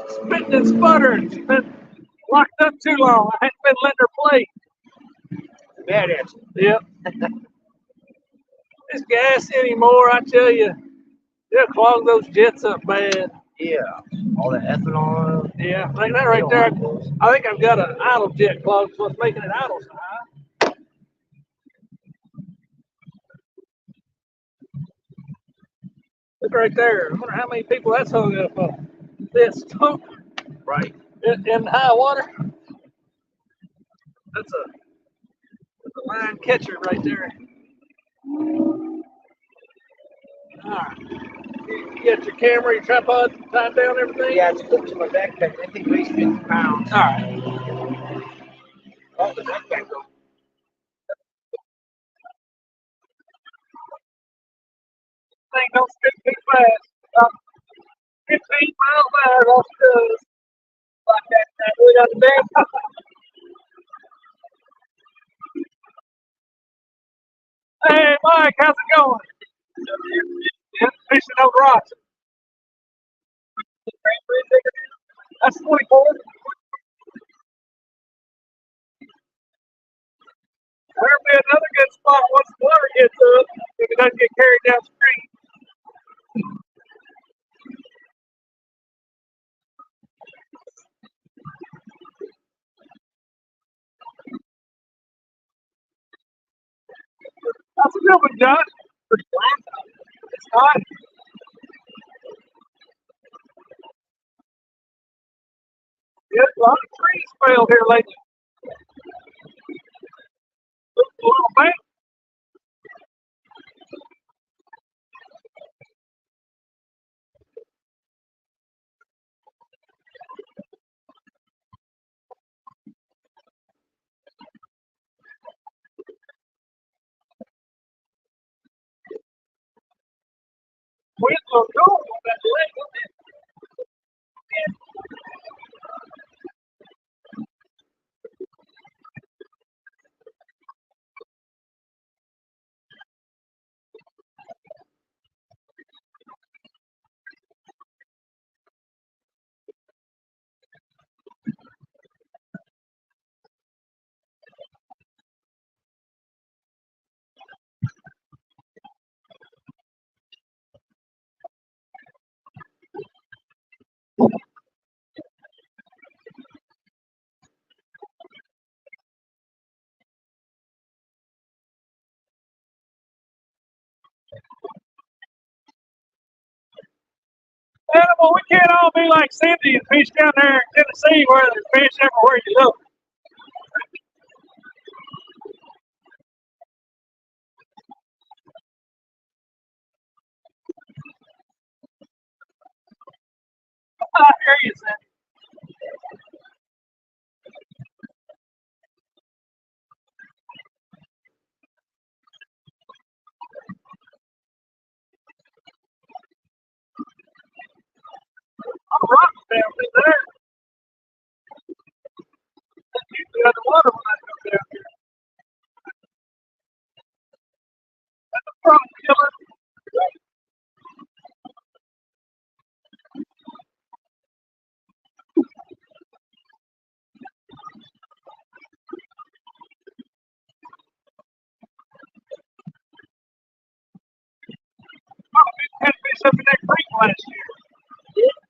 Spitting and sputtering. She's been locked up too long. I ain't been letting her play. Bad answer. Yep. This gas anymore, I tell you, they'll clog those jets up bad. Yeah. All that ethanol. Yeah, like that right there. I think I've got an idle jet clogged, so it's making it idle so high. Look right there. I wonder how many people that's hung up on. This tunk Right. in high water. That's a line catcher right there. All right. You got your camera, your tripod tied down, everything? Yeah, it's hooked to my backpack. That thing weighs 50 pounds. All right. Oh, the backpack goes. Thing don't spin too fast. About 15 miles an hour off the like that. We got the damn. Hey, Mike, how's it going? Yeah, fishing those rocks. That's 24. There'll be another good spot once the water gets up if it doesn't get carried downstream. That's a good one, John. It's not. Yeah, a lot of trees fell here lately. A little bank. Wind will go on that lake. Animal, we can't all be like Cindy and fish down there in Tennessee where there's fish everywhere you look. I hear you, Cindy. I'm rocking down through there. That's usually underwater when I come down here. That's a problem killer. up in that creek last year.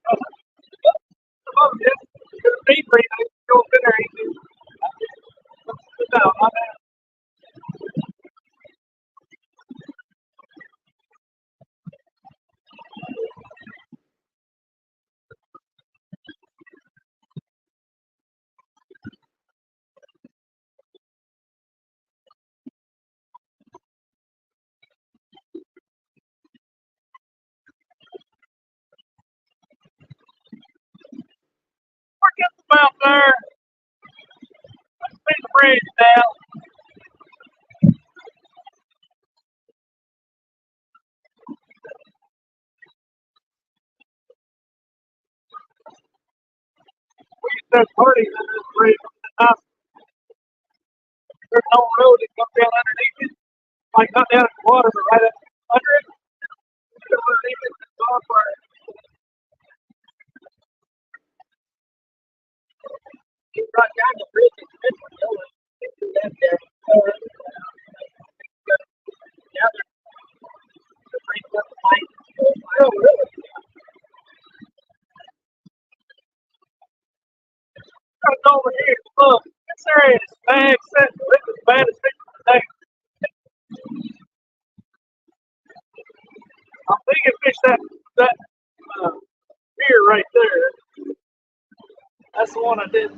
Some of them did. Could have been green. I go up in there and eat. No, my bad. Get them out there. Let's take the bridge down. We used to have parties in this bridge. There's no road that comes down underneath it. Like not down in the water, but right up under it. Underneath it, it's all fire. Keep right down the bridge. It's left there. Oh, really? Come over here. Look, this area is bad. This is bad as today. I'm thinking fish that pier right there. That's the one I did.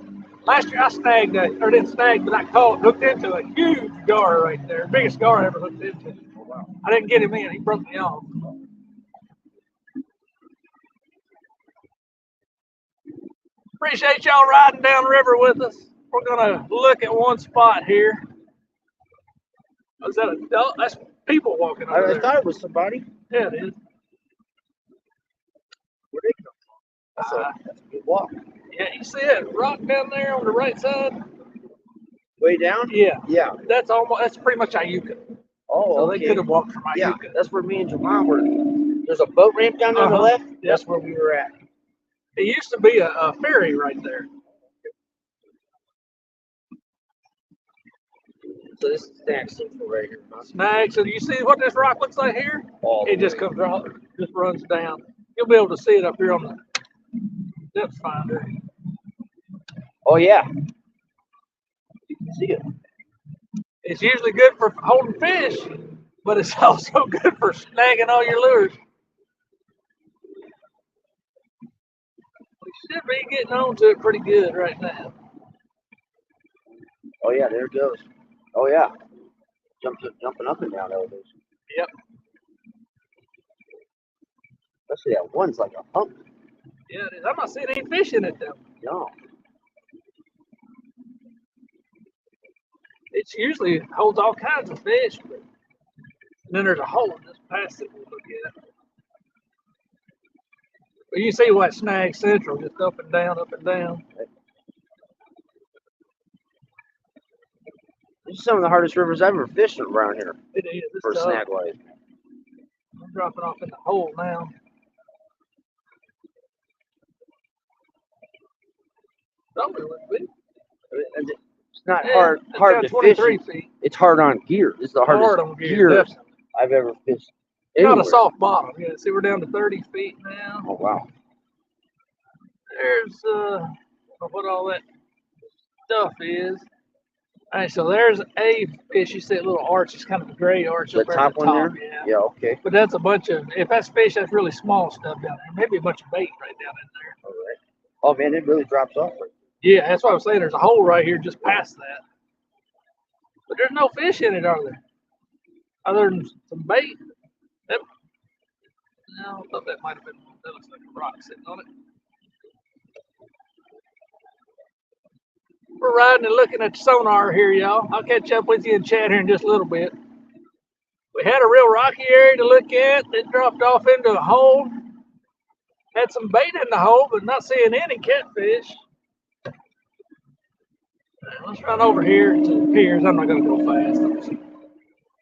Last year I snagged that, or didn't snag, but I caught, hooked into a huge gar right there. Biggest gar I ever hooked into. Oh, wow. I didn't get him in. He broke me off. Appreciate y'all riding down the river with us. We're gonna look at one spot here. Is that a dog? That's people walking over there. I thought it was somebody. Yeah, it is. Where'd they come from? That's a good walk. Yeah, you see that rock down there on the right side? Way down? Yeah. Yeah. That's pretty much Iuka. Oh, so okay. They could have walked from Iuka. Yeah, that's where me and Jamal were. There's a boat ramp down there on the left. Yep. That's where we were at. It used to be a ferry right there. So this is Snag Central right here. Huh? Snag. So you see what this rock looks like here? It just comes out, just runs down. You'll be able to see it up here on the depth finder. Oh yeah. You can see it. It's usually good for holding fish, but it's also good for snagging all your lures. We should be getting on to it pretty good right now. Oh yeah, there it goes. Oh yeah. Jumping up and down elevation. Yep. Especially that one's like a hump. Yeah, it is. I'm not seeing any fish in it though. No. It usually holds all kinds of fish, but then there's a hole in this pass that we'll look at. But you see what Snag Central, just up and down, up and down. This is some of the hardest rivers I've ever fished around here. It is. For snag wise. I'm dropping off in the hole now. Probably would be. It's not hard to fish. Feet. It's hard on gear. This is the hardest on gear I've ever fished. Not a soft bottom. Yeah, see, we're down to 30 feet now. Oh wow. There's what all that stuff is. All right, so there's a fish. You see a little arch. It's kind of a gray arch. The top one there? Yeah, okay. But that's a bunch of, if that's fish, that's really small stuff down there. Maybe a bunch of bait right down in there. All right. Oh man, it really drops off right. Yeah, that's what I was saying. There's a hole right here just past that. But there's no fish in it, are there? Other than some bait. No, I thought that might have been, that looks like a rock sitting on it. We're riding and looking at the sonar here, y'all. I'll catch up with you in chat here in just a little bit. We had a real rocky area to look at. It dropped off into a hole. Had some bait in the hole, but not seeing any catfish. Let's run over here to the piers. I'm not going to go fast. I'm just give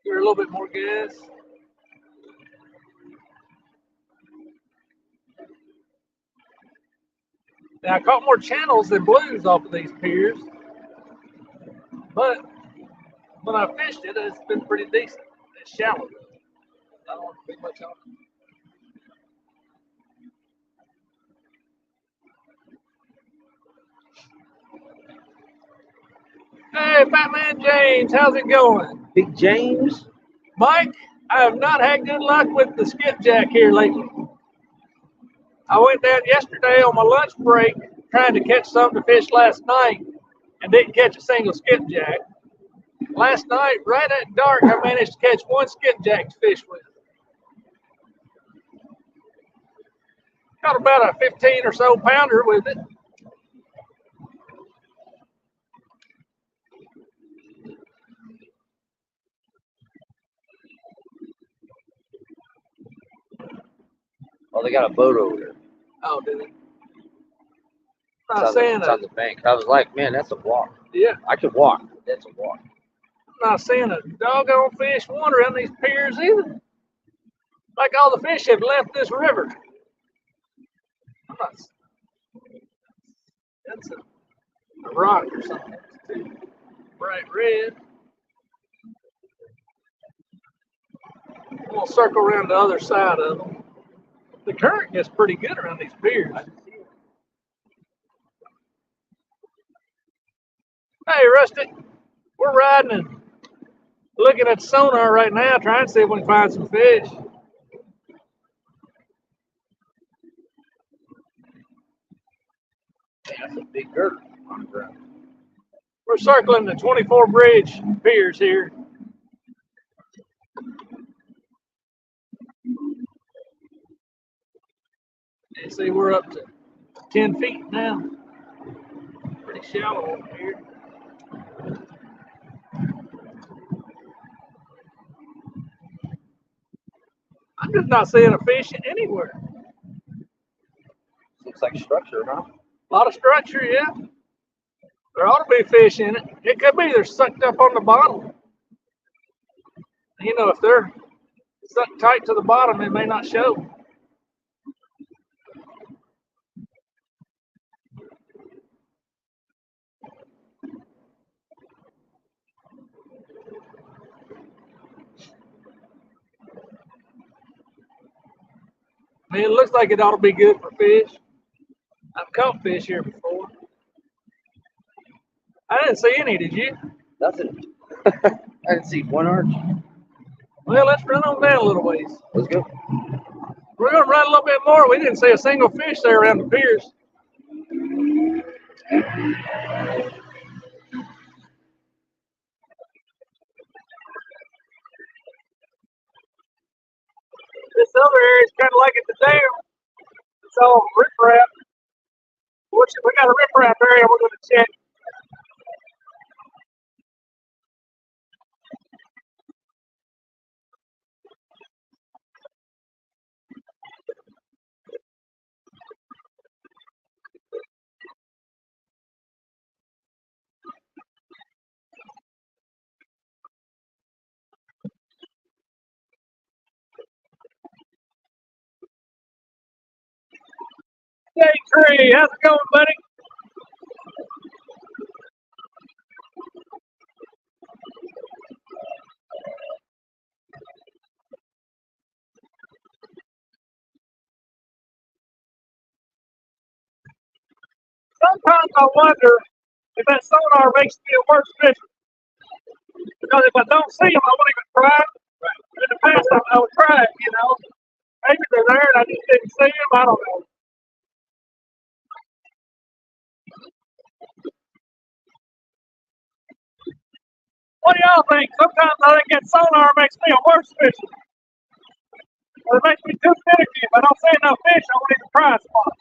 her a little bit more gas. Now, I caught more channels than blues off of these piers, but when I fished it, it's been pretty decent. It's shallow. I don't want to be much on it. Hey, Batman James, how's it going? Big James? Mike, I have not had good luck with the skipjack here lately. I went down yesterday on my lunch break trying to catch some to fish last night and didn't catch a single skipjack. Last night, right at dark, I managed to catch one skipjack to fish with. Got about a 15 or so pounder with it. Oh, they got a boat over there. Oh, did it? It's on the bank. I was like, man, that's a walk. Yeah. I could walk, but that's a walk. I'm not seeing a doggone fish wander around these piers either. Like all the fish have left this river. I'm not. That's a rock or something. It's too bright red. We'll circle around the other side of them. The current gets pretty good around these piers. Hey, Rusty, we're riding and looking at sonar right now, trying to see if we can find some fish. That's a big girl on the ground. We're circling the 24 bridge piers here. You see, we're up to 10 feet now. Pretty shallow over here. I'm just not seeing a fish anywhere. Looks like structure, huh? A lot of structure, yeah. There ought to be fish in it. It could be they're sucked up on the bottom. You know, if they're sucked tight to the bottom, they may not show. I mean, it looks like it ought to be good for fish. I've caught fish here before. I didn't see any, did you? Nothing. I didn't see one arch. Well, let's run on down a little ways. Let's go. We're going to run a little bit more. We didn't see a single fish there around the piers. This other area is kind of like at the dam. It's all riprap. We got a riprap area we're going to check. Hey, Tree, how's it going, buddy? Sometimes I wonder if that sonar makes me a worse fisher. Because if I don't see them, I won't even try. In the past, I would try it, you know. Maybe they're there and I just didn't see them. I don't know. What do y'all think? Sometimes I think that sonar makes me a worse fisher. Or it makes me too finicky. If I don't see enough fish, I won't even try a spot.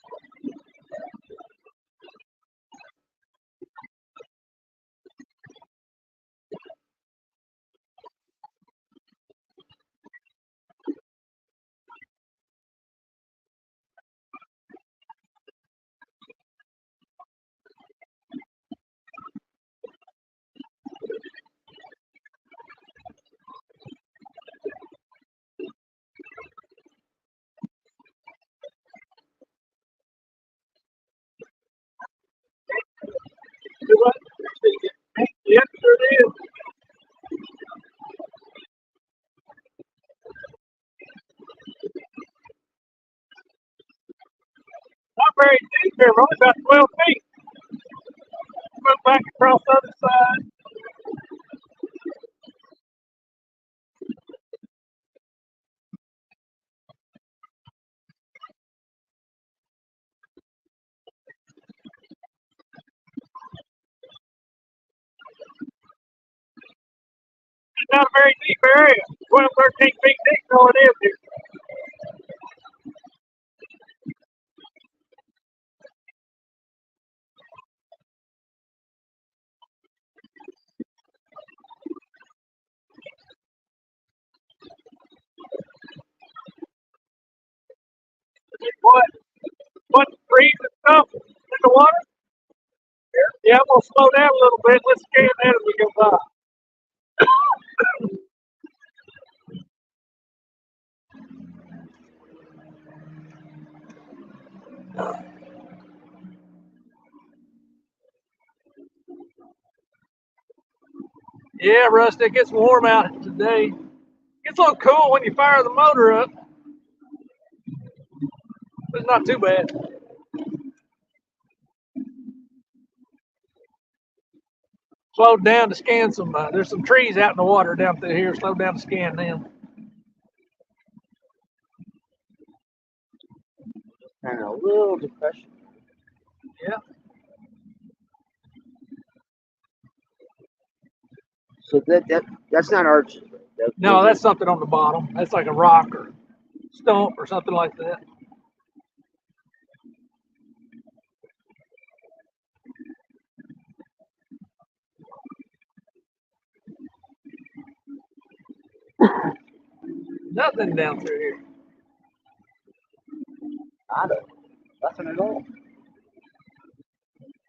not a very deep area. 12, 13 feet deep, all it is here. What trees and stuff in the water? Yeah, I'm gonna slow down a little bit. Let's scan that as we go by. Yeah, Rusty, it gets warm out today. It gets a little cool when you fire the motor up. But it's not too bad. Slowed down to scan some, there's some trees out in the water down through here. Slowed down to scan them. And a little depression. Yeah. So that's not arches. No, that's something on the bottom. That's like a rock or stump or something like that. Nothing down through here. Nothing at all.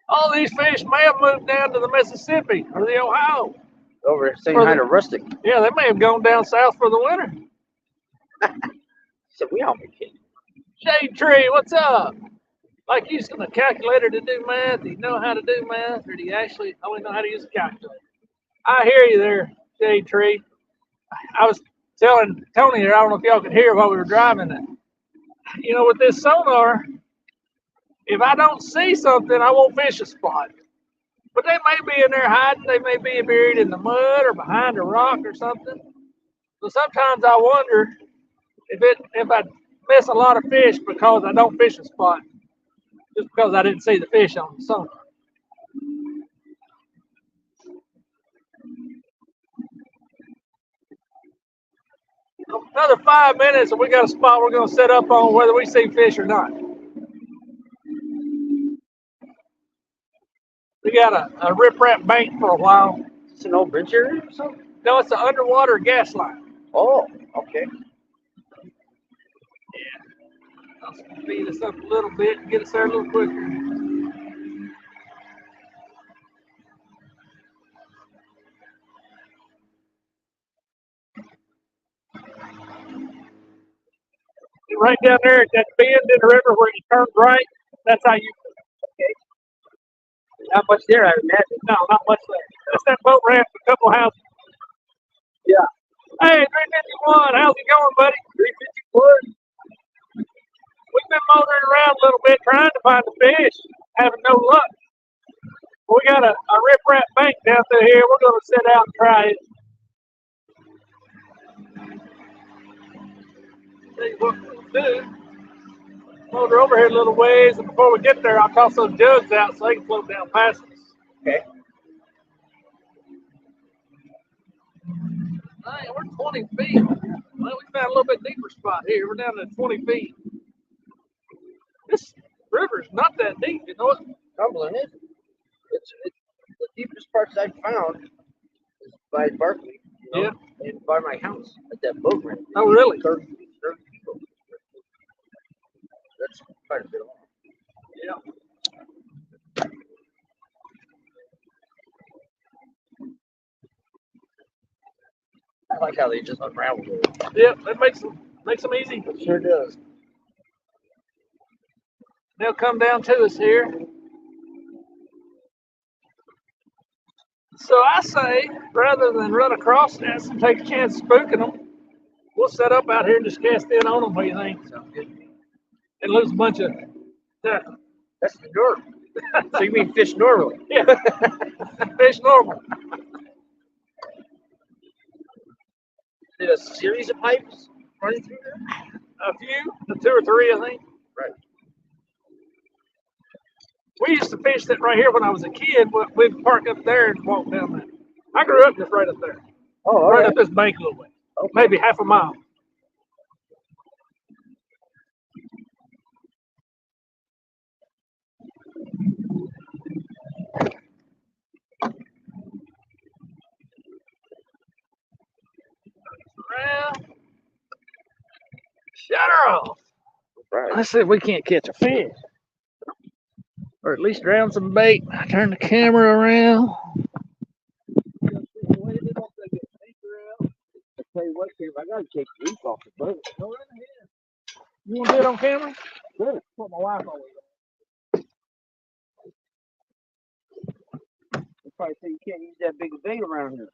All these fish may have moved down to the Mississippi or the Ohio. Over saying hi to Rustic. Yeah, they may have gone down south for the winter. So we all be kidding. Shade Tree, what's up? Like using a calculator to do math? Do you know how to do math, or do you actually only know how to use a calculator? I hear you there, Shade Tree. I was telling Tony there, I don't know if y'all could hear while we were driving it. You know, with this sonar, if I don't see something, I won't fish a spot. But they may be in there hiding. They may be buried in the mud or behind a rock or something. So sometimes I wonder if I miss a lot of fish because I don't fish a spot, just because I didn't see the fish on the sonar. Another 5 minutes and we got a spot we're going to set up on whether we see fish or not. We got a riprap bank for a while. It's an old bridge area or something? No, it's an underwater gas line. Oh, okay. Yeah. I'll speed us up a little bit and get us there a little quicker. Right down there at that bend in the river where you turn right, that's how you. Okay. Not much there, I imagine. No, not much there. That's that boat ramp, a couple houses. Yeah. Hey, 351, how's it going, buddy? 351. We've been motoring around a little bit trying to find the fish, having no luck. We got a riprap bank down through here. We're going to sit out and try it. Tell you what we'll do. Motor over here a little ways, and before we get there, I'll toss those jugs out so they can float down past us. Okay. Hey, we're 20 feet. Well, we found a little bit deeper spot here. We're down to 20 feet. This river's not that deep, you know it? Cumberland is. It's the deepest parts I've found is by Barkley. You know, yeah. And by my house at that boat ramp. Oh, really? 30 feet. That's quite a bit long. Yeah. I like how they just unravel it. Yep, that makes them easy. It sure does. They'll come down to us here. So I say, rather than run across this and take a chance of spooking them, we'll set up out here and just cast in on them. What do you think? Sounds good. And lose a bunch of tackle. That's the norm. So you mean fish normally? Yeah. Fish normal. Did a series of pipes running through there? A few, 2 or 3, I think. Right. We used to fish that right here when I was a kid. We'd park up there and walk down there. I grew up just right up there. Oh, right up this bank a little way. Okay. Maybe half a mile. Well, shut her off. Right. Let's see if we can't catch a fish. Or at least drown some bait. Turn the camera around. I tell you what, Kim, I gotta take the roof off the boat. Go right ahead. You want to do it on camera? Sure. Put my wife on it. They probably say you can't use that big bait around here.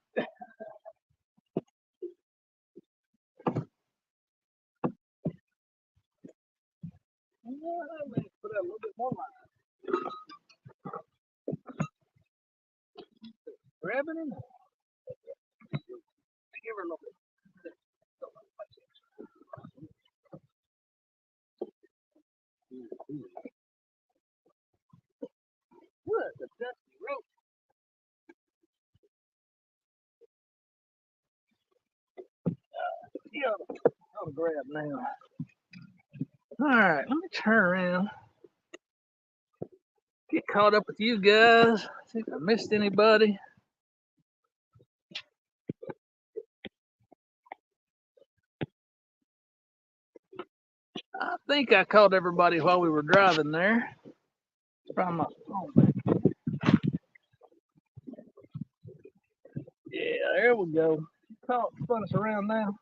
Put a little bit more line. Grab it in there. Give her a little bit. What a dusty rope. Yeah, I'll grab now. All right, let me turn around. Get caught up with you guys. See if I missed anybody. I think I caught everybody while we were driving there. From my phone back. Yeah, there we go. Caught, spun us around now.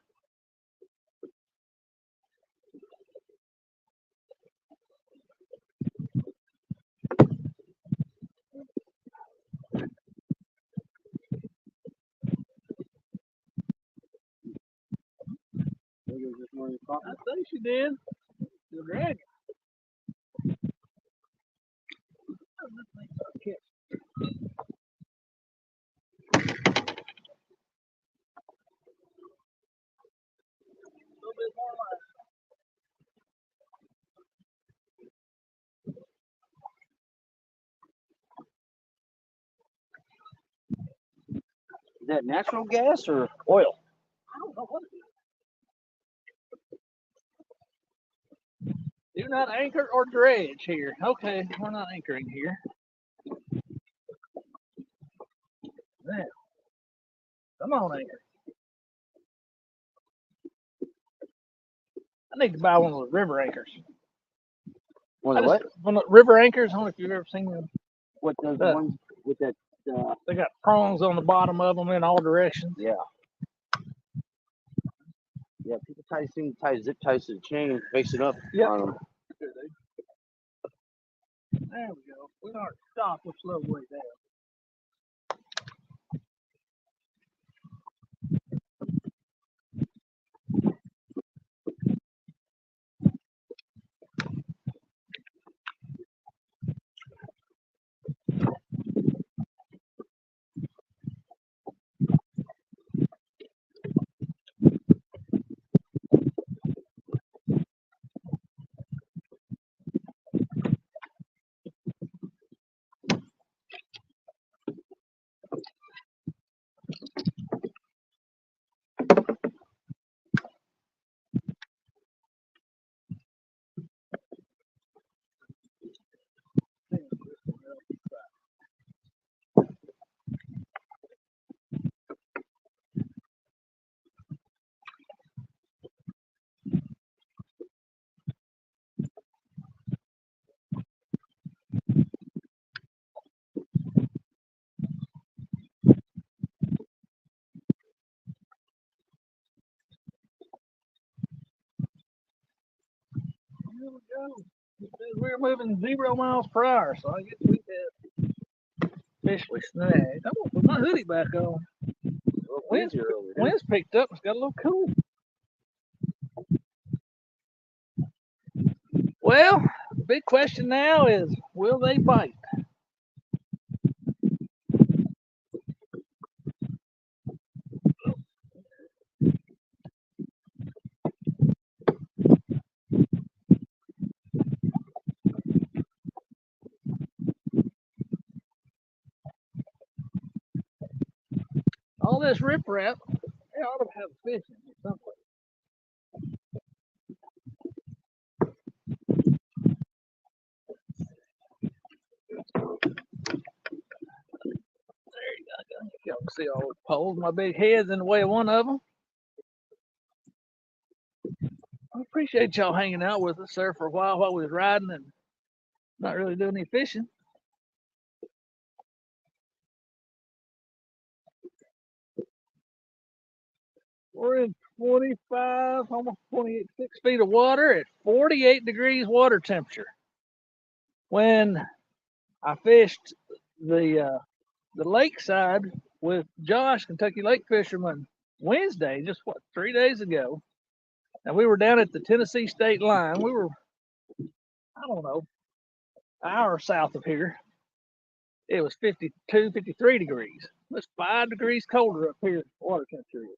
I think she did. The dragon. Is that natural gas or oil? I don't know what it is. Do not anchor or dredge here. Okay, we're not anchoring here. Now, come on, anchor. I need to buy one of those river anchors. One of what? One of the river anchors. I don't know if you've ever seen them. What those ones with that? They got prongs on the bottom of them in all directions. Yeah. Yeah, people tie zip ties to the chain, face it up on them. There we go. We aren't stopped. We're slow way down. Here we go. We're moving 0 miles per hour, so I guess we have officially snagged. I'm gonna put my hoodie back on. Wind's picked up. It's got a little cool. Well, the big question now is, will they bite? All this riprap ought to have fishing someplace. There you go. Y'all can see all the poles. My big head's in the way of one of them. I appreciate y'all hanging out with us there for a while we was riding and not really doing any fishing. We're in 25, almost 28, 6 feet of water at 48 degrees water temperature. When I fished the lakeside with Josh, Kentucky Lake Fisherman, Wednesday, just 3 days ago. And we were down at the Tennessee state line. We were, I don't know, an hour south of here. It was 52, 53 degrees. It's 5 degrees colder up here, water temperature is.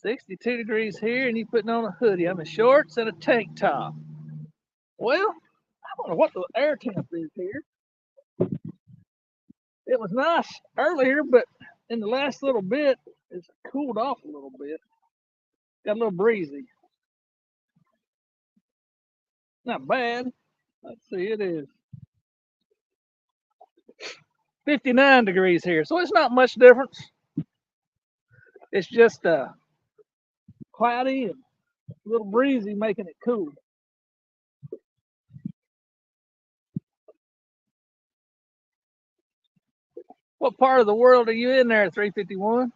62 degrees here, and you putting on a hoodie. I'm in shorts and a tank top. Well, I don't know what the air temp is here. It was nice earlier, but in the last little bit, it's cooled off a little bit. Got a little breezy. Not bad. Let's see, it is 59 degrees here, so it's not much difference. It's just cloudy and a little breezy, making it cool. What part of the world are you in there, 351?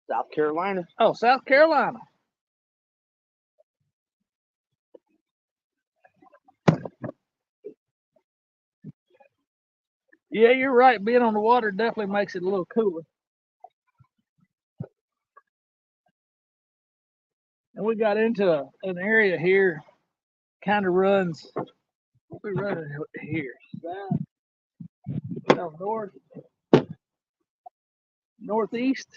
South Carolina. Oh, South Carolina. Yeah, you're right. Being on the water definitely makes it a little cooler. And we got into an area here, kind of runs, we run it here, south, north, northeast.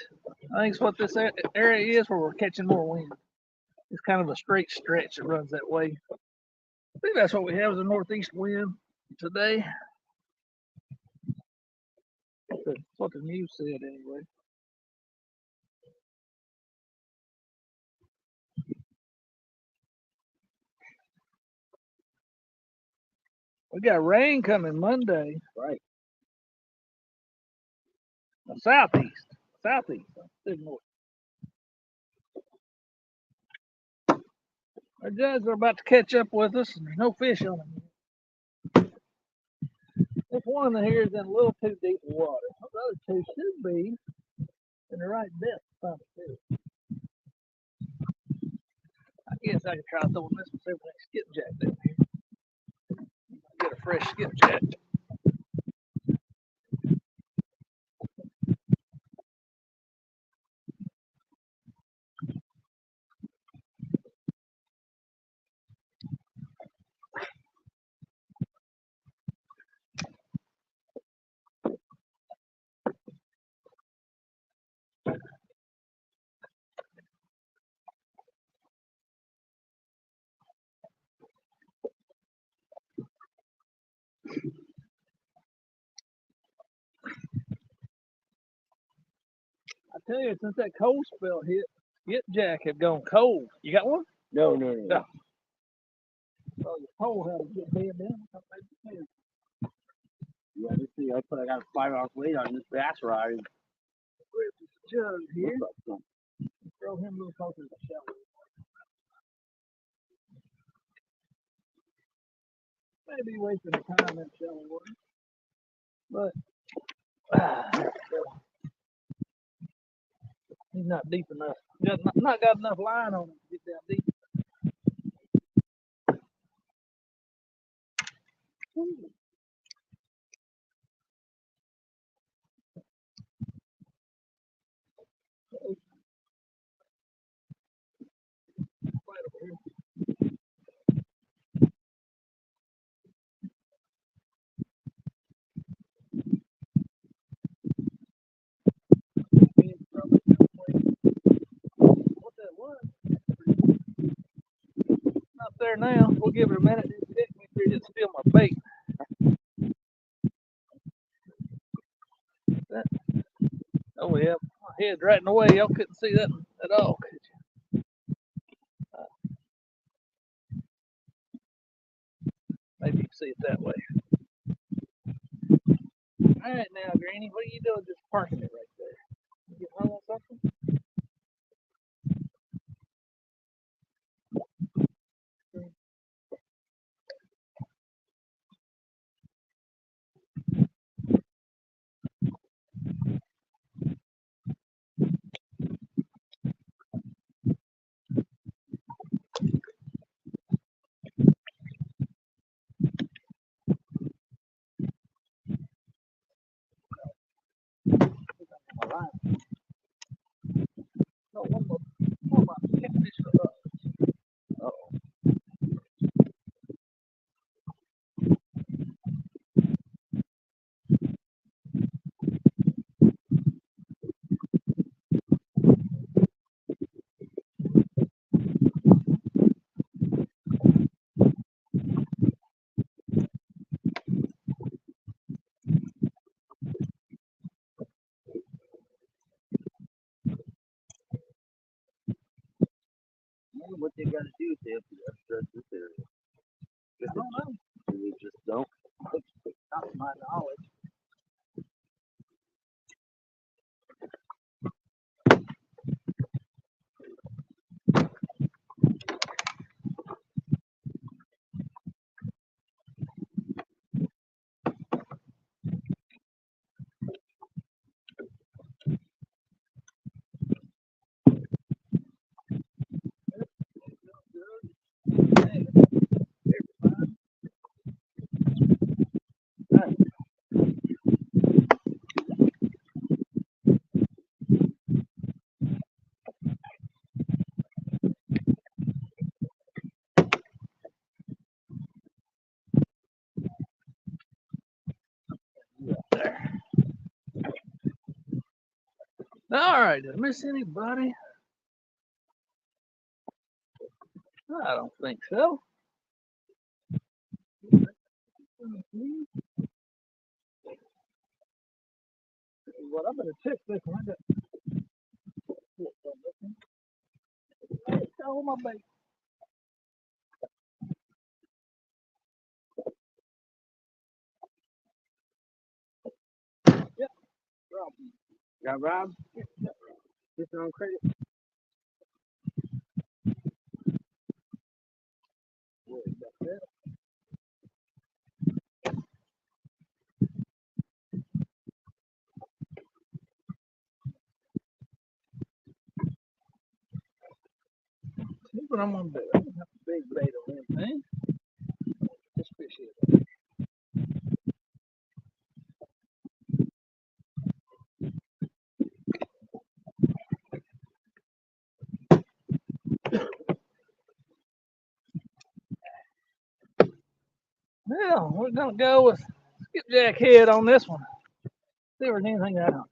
I think it's what this area is where we're catching more wind. It's kind of a straight stretch that runs that way. I think that's what we have is a northeast wind today. That's what the news said anyway. We got rain coming Monday. Right. Southeast. North. Our judges are about to catch up with us, and there's no fish on them. This one here is in a little too deep water. The other two should be in the right depth. I guess I could try throwing this one, see if we can skipjack down here. Get a fresh skipjack. I tell you, since that cold spell hit, skipjack have gone cold. You got one? No. So your pole had to get bent down. Yeah, let's see. I got a 5 ounce weight on this bass rod. Where's this jug here? Throw him a little closer to the shallow. Maybe wasting the time in shallow water, but he's not deep enough. Not got enough line on him to get down deep. Right over here. What that was? Not there now. We'll give it a minute. It's steal my bait. head's right in the way. Y'all couldn't see that at all, could you? Maybe you can see it that way. All right, now, Granny, what are you doing just parking it right there? You get hung on something? All right. No, one more. Catfish for us. Uh-oh. What they gotta do is they have to address this area. I don't know. They just don't. Not to my knowledge. All right, did I miss anybody? I don't think so. Well, I better check this one. Oh, my baby. Yep, Rob. Got Rob? This on credit? Here's what I'm gonna do. I'm gonna have a big bait on him, man. This fish here. Well, we're gonna go with skipjack head on this one. See if there's anything out there.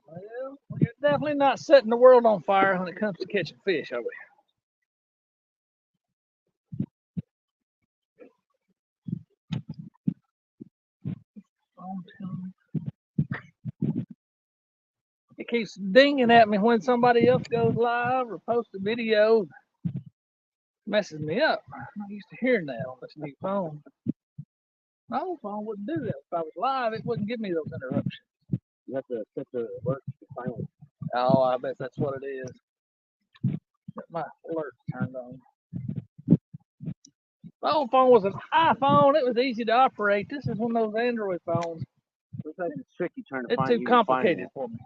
Well, we're definitely not setting the world on fire when it comes to catching fish, are we? It keeps dinging at me when somebody else goes live or posts a video. Messes me up. I'm not used to hearing that on this new phone. My old phone wouldn't do that. If I was live, it wouldn't give me those interruptions. You have to set the alert to silent. Oh, I bet that's what it is. My alert turned on. My old phone was an iPhone. It was easy to operate. This is one of those Android phones. Sometimes it's tricky trying to It's find. too complicated for me.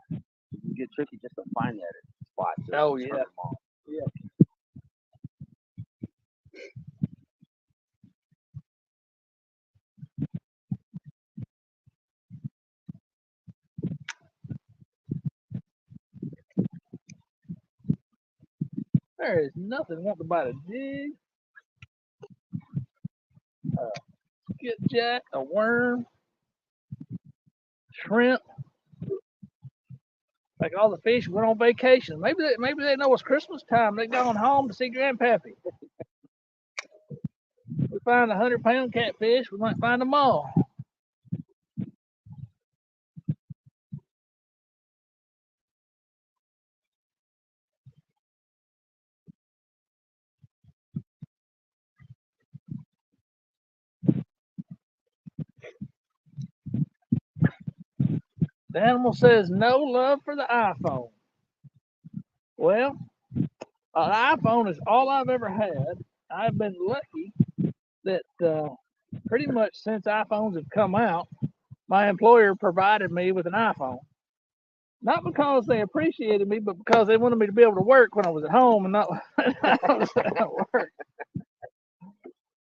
You get tricky just to find that spot. Oh yeah. Yeah. There is nothing wanting to bite a jig, a skipjack, a worm, shrimp. Like all the fish went on vacation. Maybe they know it's Christmas time. They gone home to see Grandpappy. We find 100-pound catfish, we might find them all. The animal says no love for the iPhone. Well, an iPhone is all I've ever had. I've been lucky that pretty much since iPhones have come out, my employer provided me with an iPhone. Not because they appreciated me, but because they wanted me to be able to work when I was at home and not when I was at work.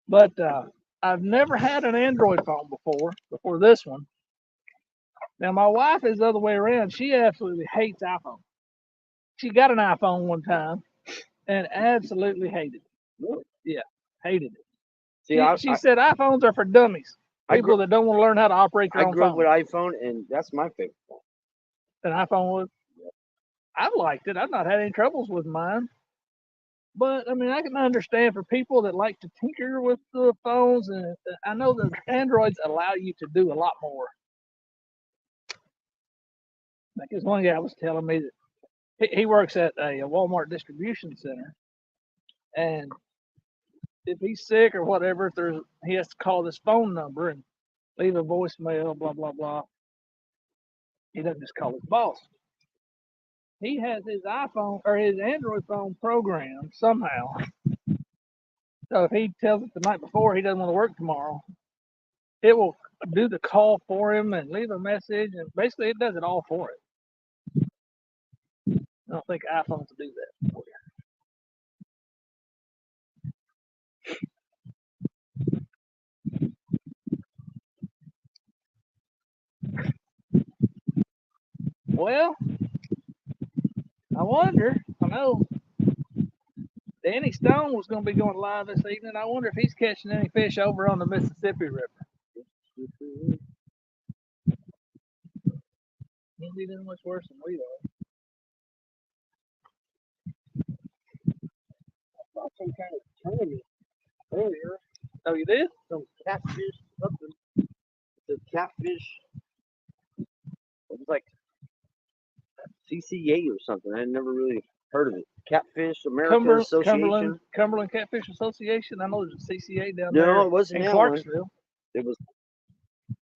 But I've never had an Android phone before this one. Now, my wife is the other way around. She absolutely hates iPhone. She got an iPhone one time and absolutely hated it. Really? Yeah, hated it. See, she said iPhones are for dummies, people that don't want to learn how to operate their own phone. I grew up with iPhone, and that's my favorite phone. An iPhone was? Yeah. I've liked it. I've not had any troubles with mine. But, I mean, I can understand for people that like to tinker with the phones, and I know that Androids allow you to do a lot more. Like this one guy was telling me that he works at a Walmart distribution center, and if he's sick or whatever, he has to call this phone number and leave a voicemail, blah, blah, blah. He doesn't just call his boss. He has his iPhone or his Android phone programmed somehow. So if he tells it the night before he doesn't want to work tomorrow, it will do the call for him and leave a message, and basically it does it all for it. I don't think iPhones will do that for you. Well, I know Danny Stone was going to be going live this evening. I wonder if he's catching any fish over on the Mississippi River. He'll be doing much worse than we are. I saw some kind of tournament earlier. Oh, you did? Some catfish, something. The catfish. It was like CCA or something. I had never really heard of it. Catfish American Association. Cumberland Catfish Association. I know there's a CCA down there. No, it wasn't in that Clarksville. It was.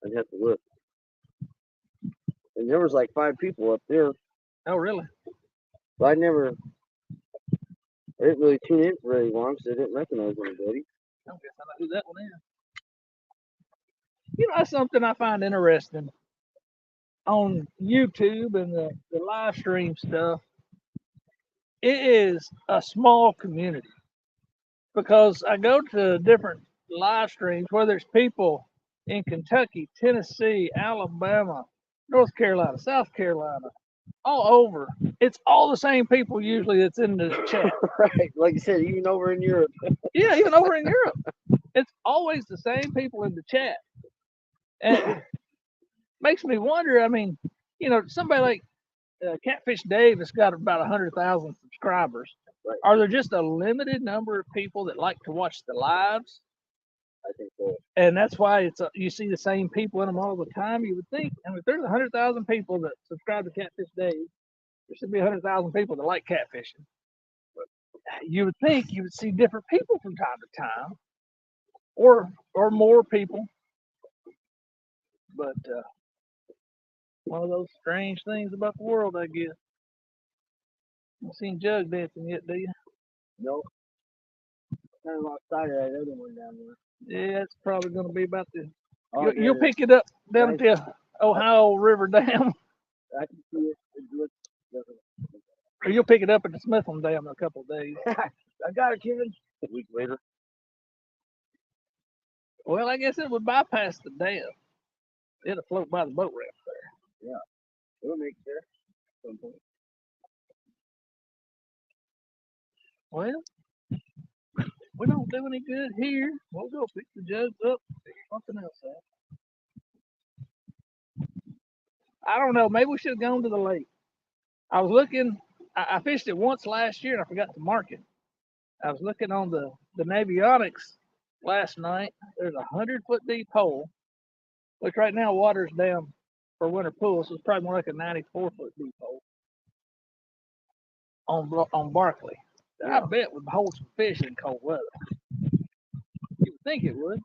I'd have to look. And there was like 5 people up there. Oh, really? But I didn't really tune in for very long because I didn't recognize anybody. I don't guess I know who that one is. You know, that's something I find interesting on YouTube and the live stream stuff. It is a small community because I go to different live streams where there's people in Kentucky, Tennessee, Alabama, North Carolina, South Carolina, all over. It's all the same people usually that's in the chat. Right, like you said, even over in Europe. Yeah, even over in Europe. It's always the same people in the chat. And it makes me wonder, I mean, you know, somebody like Catfish Dave has got about 100,000 subscribers. Right. Are there just a limited number of people that like to watch the lives? I think so. And that's why you see the same people in them all the time. You would think, I mean, if there's 100,000 people that subscribe to Catfish Dave, there should be 100,000 people that like catfishing. But you would think you would see different people from time to time, or more people. But one of those strange things about the world, I guess. You seen Jug dancing yet, do you? No. Kind of lost sight of that other one down there. Yeah, it's probably going to be about the. You'll pick it up down at the Ohio River Dam. I can see it. Or you'll pick it up at the Smithland Dam in a couple of days. I got it, Kevin. A week later. Well, I guess it would bypass the dam. It'll float by the boat ramp there. Yeah, it'll make there at some point. Well, we don't do any good here. We'll go pick the jugs up, figure something else out. I don't know. Maybe we should have gone to the lake. I was looking. I fished it once last year and I forgot to mark it. I was looking on the Navionics last night. There's a 100-foot deep hole, which right now water's down for winter pool, so it's probably more like a 94-foot deep hole on Barkley. I bet would hold some fish in cold weather. You would think it would.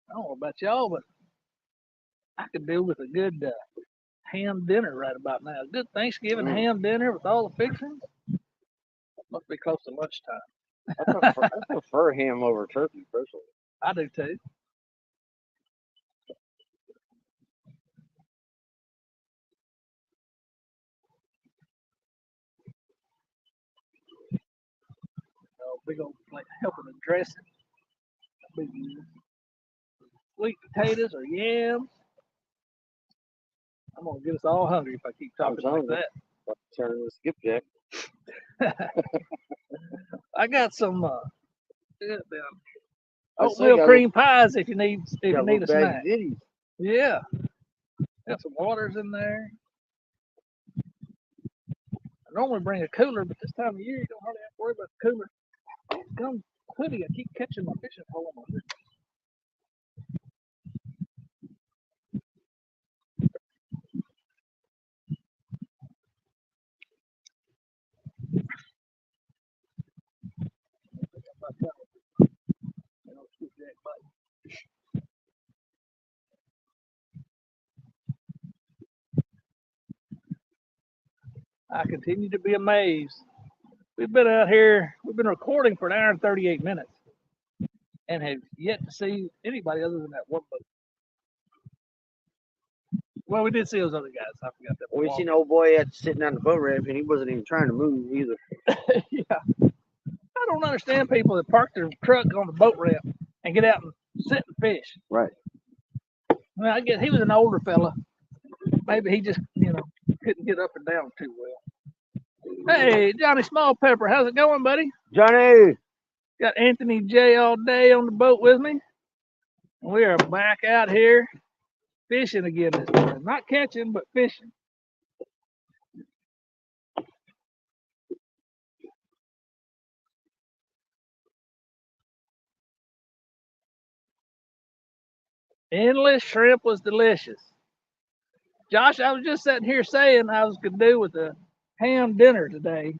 I don't know about y'all, but I could do with a good ham dinner right about now. A good Thanksgiving ham dinner with all the fixings. Must be close to lunchtime. I prefer ham over turkey, personally. I do too. Big old plate helping to dress it. Big sweet potatoes or yams. I'm gonna get us all hungry if I keep talking like that. Turn into skipjack. I got some oatmeal cream pies if you need a snack. Yeah. Got some waters in there. I normally bring a cooler, but this time of year you don't hardly have to worry about the cooler. Gum hoodie, I keep catching my fishing pole on my wrist. I continue to be amazed. We've been out here, we've been recording for an hour and 38 minutes and have yet to see anybody other than that one boat. Well, we did see those other guys. I forgot that. Well, we seen an old boy sitting on the boat ramp and he wasn't even trying to move either. Yeah. I don't understand people that park their truck on the boat ramp and get out and sit and fish. Right. Well, I guess he was an older fella. Maybe he just, couldn't get up and down too well. Hey, Johnny Small Pepper, how's it going, buddy? Johnny! Got Anthony J all day on the boat with me. We are back out here fishing again this morning. Not catching, but fishing. Endless shrimp was delicious. Josh, I was just sitting here saying I was going to do with a ham dinner today.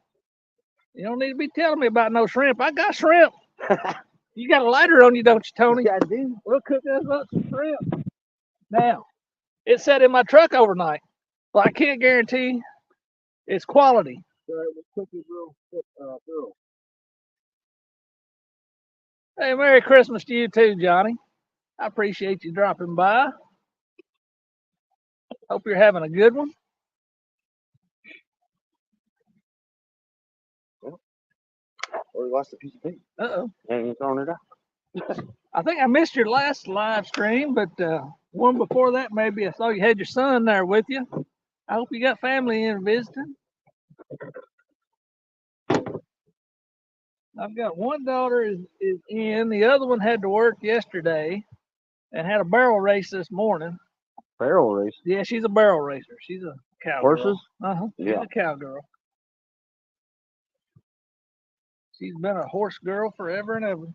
You don't need to be telling me about no shrimp. I got shrimp. You got a lighter on you, don't you, Tony? Yeah, I do. We'll cook us up some shrimp. Now, it sat in my truck overnight. Well, I can't guarantee it's quality. Hey, Merry Christmas to you too, Johnny. I appreciate you dropping by. Hope you're having a good one. Or we lost a piece of paper. Uh-oh. And you're throwing it out. I think I missed your last live stream, but one before that, maybe I saw you had your son there with you. I hope you got family in visiting. I've got one daughter is in. The other one had to work yesterday and had a barrel race this morning. Barrel race? Yeah, she's a barrel racer. She's a cowgirl. Horses? Uh-huh. She's a cowgirl. She's been a horse girl forever and ever.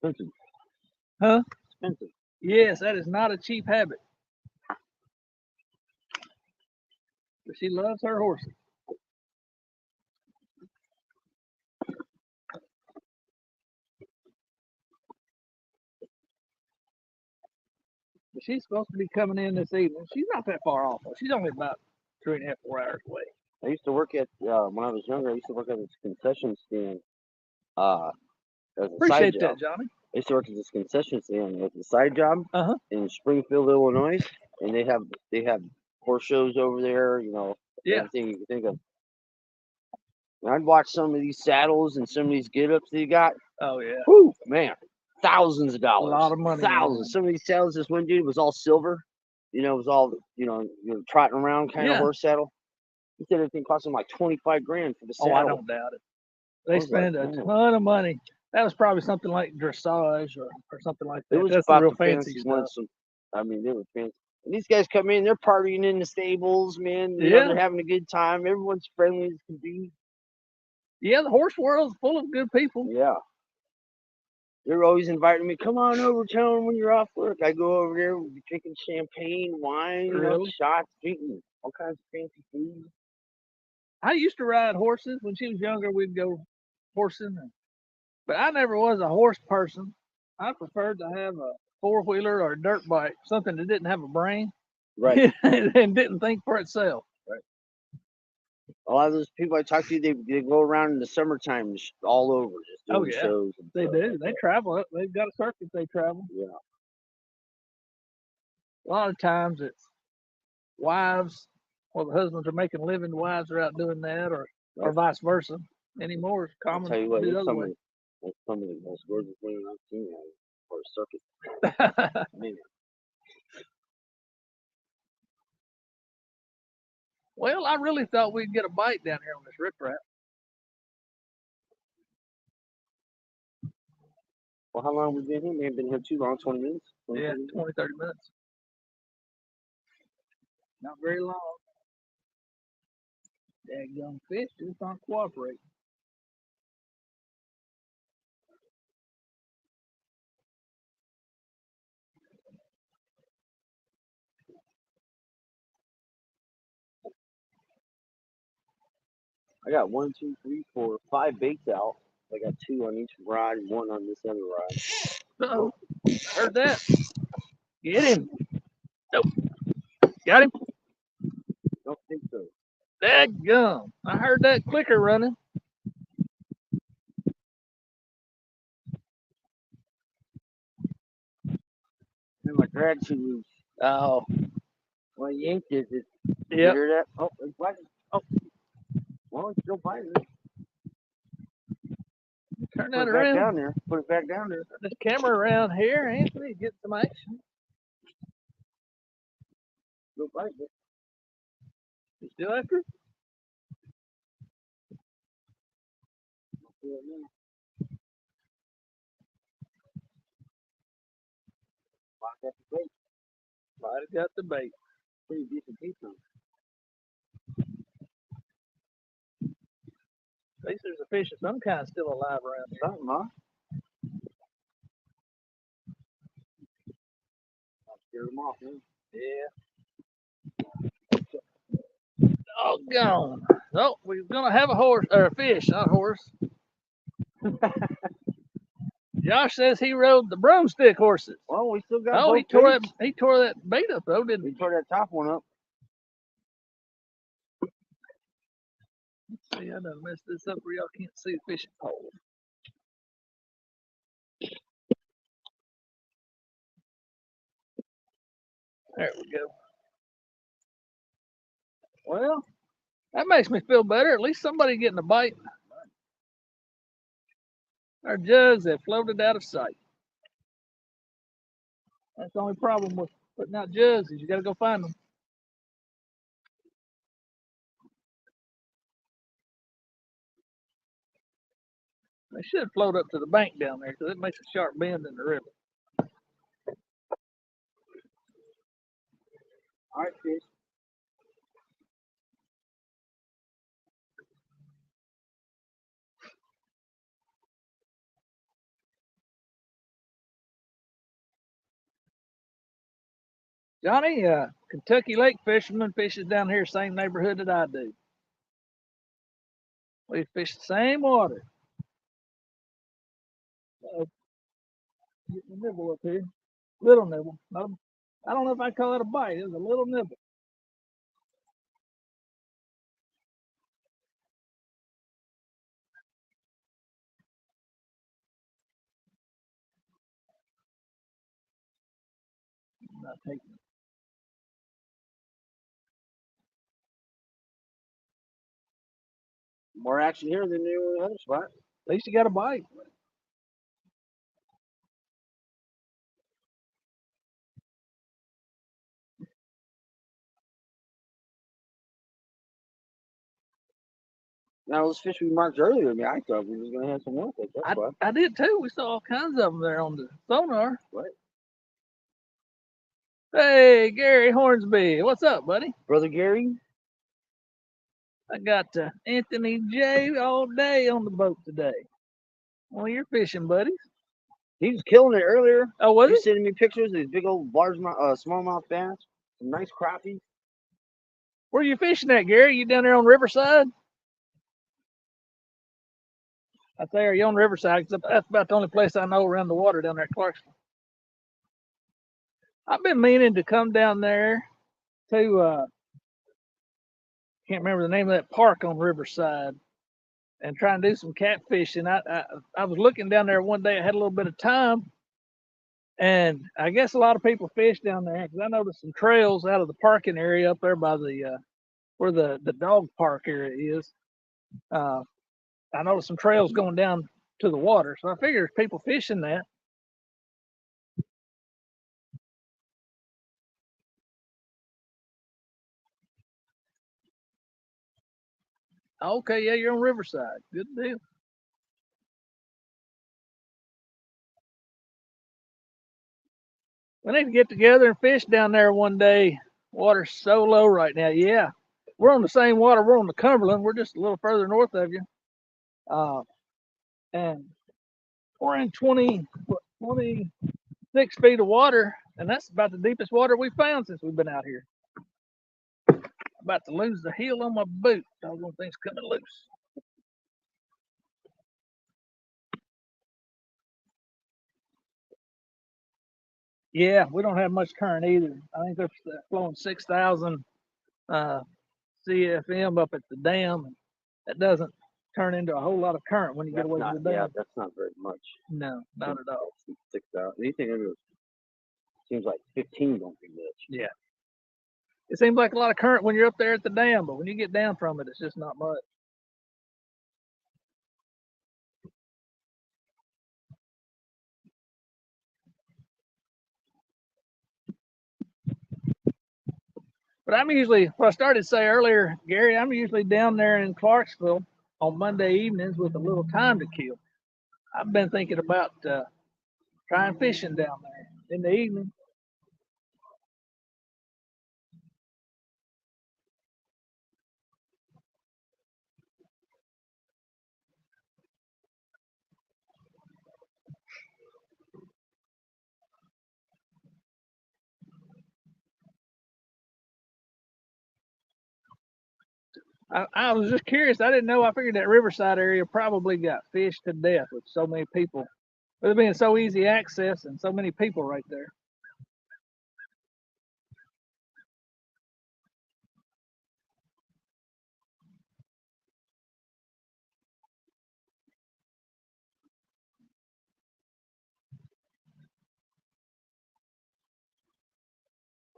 Expensive. Huh? Expensive. Yes, that is not a cheap habit. But she loves her horses. But she's supposed to be coming in this evening. She's not that far off. She's only about 3.5, 4 hours away. I used to work at, when I was younger, I used to work at this concession stand as a Appreciate side that, job. Johnny. I used to work at this concession stand as a side job Uh-huh. in Springfield, Illinois, and they have horse shows over there, Yeah. everything you can think of. And I'd watch some of these saddles and some of these get-ups that you got. Oh yeah. Whoo, man, thousands of dollars. A lot of money. Thousands. Some of these saddles, this one dude was all silver. You know, it was all trotting around kind of horse saddle. He said everything cost him like 25 grand for the saddle. Oh, I don't doubt it. They spend a ton of money. That was probably something like dressage or something like that. That's the real fancy stuff. I mean, they were fancy. And these guys come in, they're partying in the stables, man. You know, they're having a good time. Everyone's friendly as can be. Yeah, the horse world's full of good people. Yeah. They're always inviting me, come on over, Tone, when you're off work. I go over there, we'll be drinking champagne, wine, shots, drinking all kinds of fancy food. I used to ride horses. When she was younger, we'd go horsing. But I never was a horse person. I preferred to have a four-wheeler or a dirt bike, something that didn't have a brain. Right. And didn't think for itself. Right. A lot of those people I talk to, they go around in the summertime all over, just doing shows. They do. They travel. They've got a circuit they travel. Yeah. A lot of times it's wives, or the husbands are making a living, the wives are out doing that, or vice versa. Anymore, it's common. I'll tell you what, it's some of the most gorgeous women I've seen for a circuit. Man. Well, I really thought we'd get a bite down here on this riprap. Well, how long have we been here? We haven't been here too long, 20 minutes? 20 30 minutes. Not very long. Daggone fish just aren't cooperating. I got 1, 2, 3, 4, 5 baits out. I got 2 on each rod and 1 on this other rod. Uh-oh. Heard that. Get him. Nope. Got him? Don't think so. Daggum. I heard that clicker running. And my drag too loose. Oh. Well, yanked it. Did you hear that? Oh, it's biting. Oh. Well, it's still biting. Turn that around. Down there. Put it back down there. Turn this camera around here, Anthony. Get some action. Still biting it. You still after it? Might have got the bait. Pretty decent piece on it. At least there's a fish of some kind still alive around here. Something, huh? I'll scare them off, man. Yeah. Doggone. Oh, we're gonna have a horse or a fish, not a horse. Josh says he rode the broomstick horses. Well, we still got. Oh, he tore that bait up though, didn't he? He tore that top one up. Let's see, I done messed this up where y'all can't see the fishing pole. There we go. Well, that makes me feel better. At least somebody getting a bite. Our jugs have floated out of sight. That's the only problem with putting out jugs is you got to go find them. They should float up to the bank down there because it makes a sharp bend in the river. All right, fish. Johnny, Kentucky lake fisherman fishes down here, same neighborhood that I do. We fish the same water. Getting a nibble up here. Little nibble. I don't know if I call it a bite. It was a little nibble. I'm not taking it. More action here than any other spot. At least you got a bite. Now those fish we marked earlier, I mean, I thought we was gonna have some more fish. I did too. We saw all kinds of them there on the sonar. Right. Hey, Gary Hornsby, what's up, buddy? Brother Gary. I got Anthony J all day on the boat today. One of your fishing buddies. He was killing it earlier. Oh, was he? He sending me pictures of these big old smallmouth bass, some nice crappies. Where are you fishing at, Gary? You down there on Riverside? I say, are you on Riverside? Cause that's about the only place I know around the water down there at Clarksville. I've been meaning to come down there to can't remember the name of that park on Riverside and try and do some catfishing. I was looking down there one day. I had a little bit of time, and I guess a lot of people fish down there because I noticed some trails out of the parking area up there by the where the dog park area is. I noticed some trails going down to the water, so I figured there's people fishing that. Okay, yeah, you're on Riverside. Good deal. We need to get together and fish down there one day. Water's so low right now. Yeah, we're on the same water. We're on the Cumberland. We're just a little further north of you. And we're in 26 feet of water, and that's about the deepest water we've found since we've been out here. I'm about to lose the heel on my boot. Doggone thing's coming loose. Yeah, we don't have much current either. I think they're flowing 6,000 CFM up at the dam, and that doesn't turn into a whole lot of current when you get away from the dam. Yeah, that's not very much. No, not at all. 6,000. Anything under seems like 15 don't be much. Yeah. It seems like a lot of current when you're up there at the dam, but when you get down from it, it's just not much. But I'm usually, what I started to say earlier, Gary, I'm usually down there in Clarksville on Monday evenings with a little time to kill. I've been thinking about trying fishing down there in the evening. I was just curious. I didn't know. I figured that Riverside area probably got fished to death with so many people. With it being so easy access and so many people right there.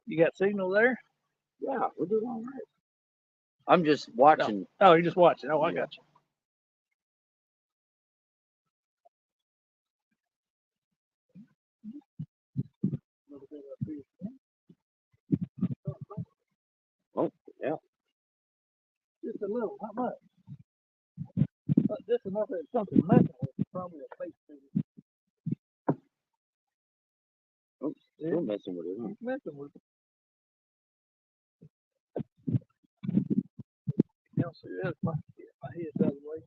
You got signal there? Yeah, we're doing all right. I'm just watching. Oh, you're just watching. Oh, I got you. Oh, yeah. Just a little, not much. But just enough that it's something messing with. Probably a face thing. Oh, still messing with it. Huh? Messing with it. You'll see that's my head's out of the way.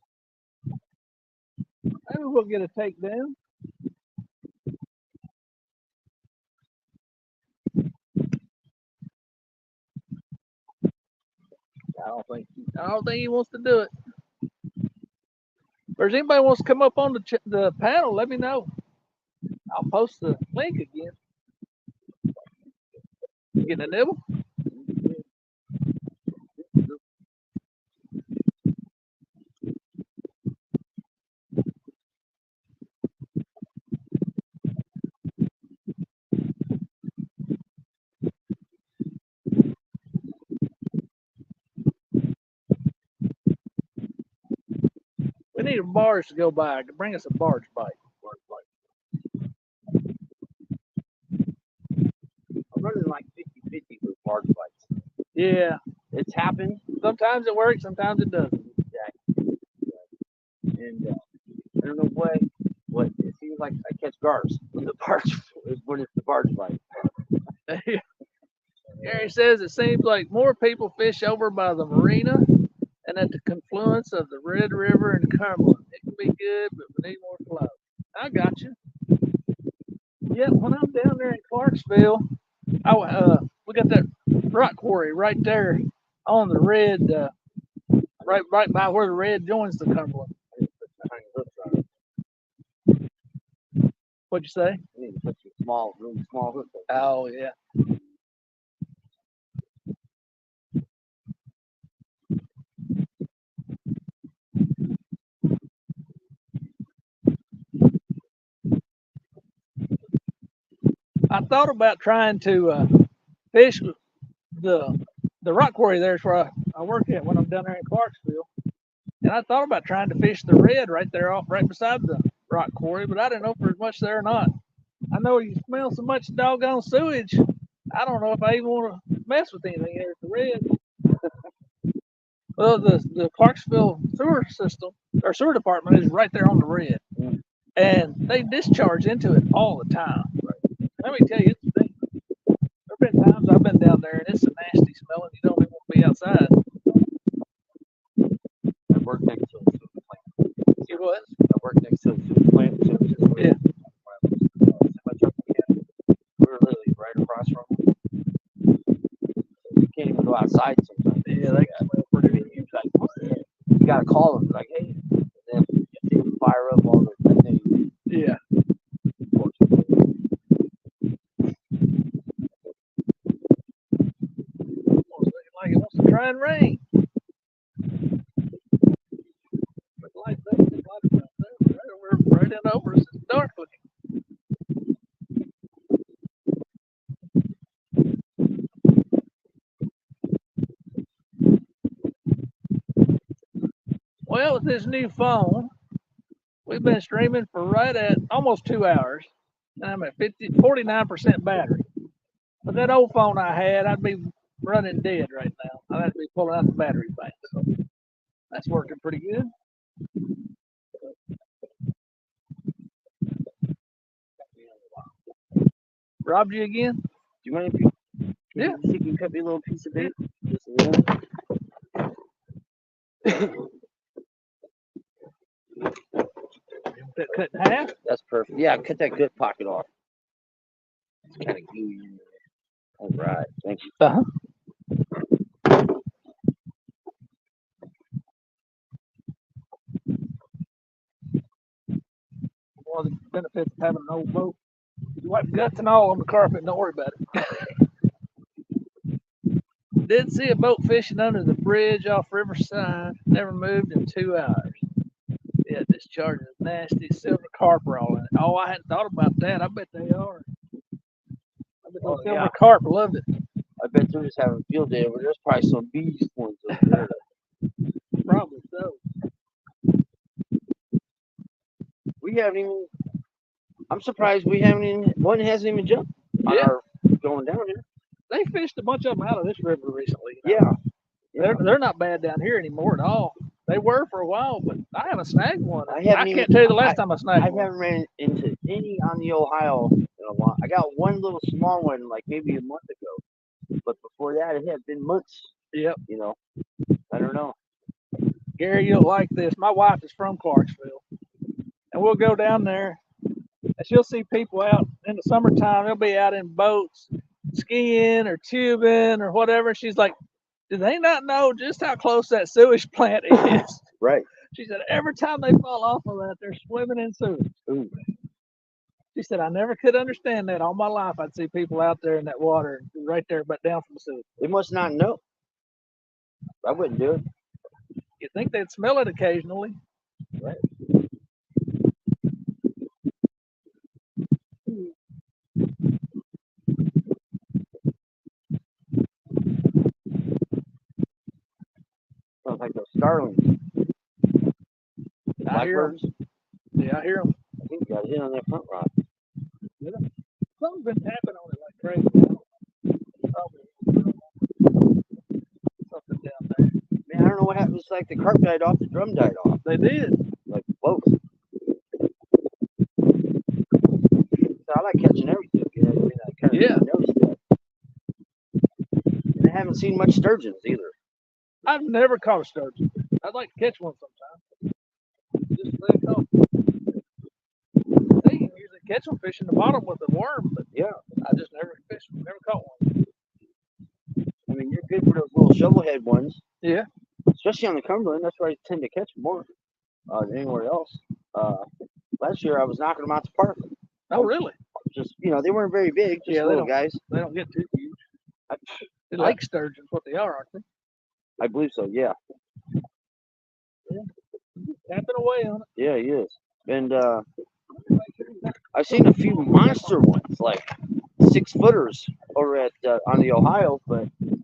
Maybe we'll get a takedown. I don't think he wants to do it. If there's anybody wants to come up on the panel, let me know. I'll post the link again. You getting a nibble? need a barge to go by. Bring us a barge bite. I'm running like 50-50 with barge bites. Yeah. It's happened. Sometimes it works, sometimes it doesn't. Exactly. And I don't know what it seems like I catch gars when it's the barge bite. Gary says it seems like more people fish over by the marina and at the confluence of the Red River and Cumberland. It can be good, but we need more flow. I got you. Yeah, when I'm down there in Clarksville, we got that rock quarry right there on the red, right by where the red joins the Cumberland. What'd you say? I need to put some really small hooks. Oh yeah. I thought about trying to fish the rock quarry. There's where I work at when I'm down there in Clarksville, and I thought about trying to fish the red right there, right beside the rock quarry, but I didn't know if there's much there or not. I know you smell so much doggone sewage. I don't know if I even want to mess with anything here at the red. Well, the Clarksville sewer system or sewer department is right there on the red, and they discharge into it all the time. Let me tell you, it's a thing. There've been times I've been down there and it's a nasty smell and you don't even want to be outside. I work next to a sewer plant. You what? I work next to a sewer plant. Yeah. We were literally right across from them. You can't even go outside sometimes. Yeah, they smell pretty good. You gotta call them, like, hey, and then you have to fire up all the things. Yeah. Almost looking like it wants to try and rain. But like that, right in over us. It's dark looking. Well, with this new phone, we've been streaming for right at almost 2 hours, and I'm at 49% battery. But that old phone I had, I'd be running dead right now. I'd have to be pulling out the battery bank. So that's working pretty good. Robbed you again? Do you want to? Yeah. You can cut me a little piece of bait. Just a little. That cut in half? That's perfect. Yeah, cut that good pocket off. It's kind of gooey in there. All right, thank you. One of the benefits of having an old boat. You wipe guts and all on the carpet and don't worry about it. Did see a boat fishing under the bridge off Riverside. Never moved in 2 hours. Yeah, discharges nasty silver carp are all in it. Oh, I hadn't thought about that. I bet they are. I bet those silver carp loved it. I bet they're just having a field day over there. There's probably some beach ones over there. Probably so. We haven't even. I'm surprised we haven't even. One hasn't even jumped. Yeah. Going down here. They fished a bunch of them out of this river recently. You know? Yeah. They're not bad down here anymore at all. They were for a while, but I haven't snagged one. I can't tell you the last time I snagged one. I haven't ran into any on the Ohio in a while. I got one little small one like maybe a month ago. But before that, it had been months. Yep. You know, I don't know. Gary, you'll like this. My wife is from Clarksville. And we'll go down there and she'll see people out in the summertime. They'll be out in boats, skiing or tubing or whatever. She's like, do they not know just how close that sewage plant is? Right. She said, every time they fall off of that, they're swimming in sewage. Ooh. She said, I never could understand that. All my life, I'd see people out there in that water right there, but down from the sewage. They must not know. I wouldn't do it. You'd think they'd smell it occasionally. Right. Sounds like those starlings. hear them. Yeah, I hear them. I think you got hit on that front rod. Something's been tapping on it like crazy. Probably something down there. Man, I don't know what happened. It's like the carp died off, the drum died off. They did. Like both. So I like catching everything. You know what I mean? I kind of noticed that. And I haven't seen much sturgeons either. I've never caught a sturgeon. I'd like to catch one sometime. Just let it go. They can usually catch them fishing the bottom with a worm, but yeah, I just never fished, never caught one. I mean, you're good for those little shovelhead ones. Yeah. Especially on the Cumberland, that's where I tend to catch more than anywhere else. Last year I was knocking them out the park. Oh, really? Just, you know, they weren't very big, just little guys. They don't get too huge. They like sturgeons, what they are, aren't they? I believe so, yeah. Yeah. Tapping away on it. Yeah, he is. And I've seen a few monster ones, like 6-footers over at on the Ohio, but oh,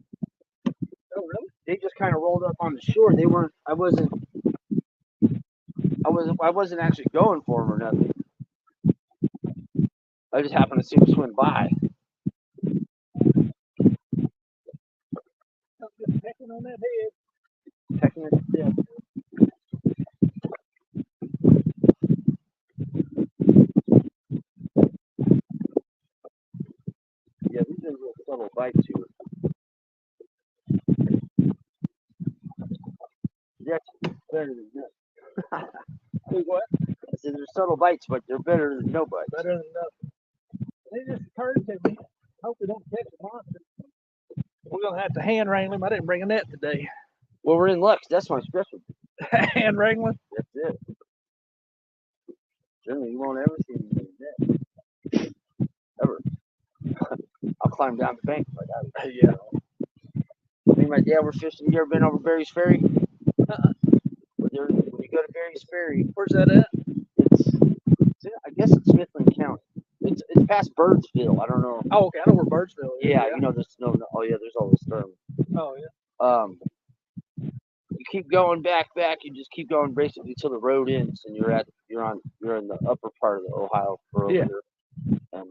really? They just kind of rolled up on the shore. They weren't. I wasn't actually going for them or nothing. I just happened to see them swim by. Pecking on that head. Pecking at the tip. Yeah, these are real subtle bites here. That's better than this. What? I said they're subtle bites, but they're better than no bites. Better than nothing. They just occurred to me. Hope we don't catch a monster. We're gonna have to hand wrangle him. I didn't bring a net today. Well, we're in luck. That's my specialty. Hand wrangling. That's it. Generally, you won't ever see me with a net. Ever. I'll climb down the bank if I got it. Yeah. Me and my dad were fishing. You ever been over Berry's Ferry? When you go to Berry's Ferry, where's that at? I guess it's Smithland County. It's past Birdsville. I don't know. Oh, okay. I know where Birdsville is. Yeah, you know there's no. Oh yeah, there's all this term. Oh yeah. You keep going back. You just keep going basically till the road ends, and you're in the upper part of the Ohio for over there. And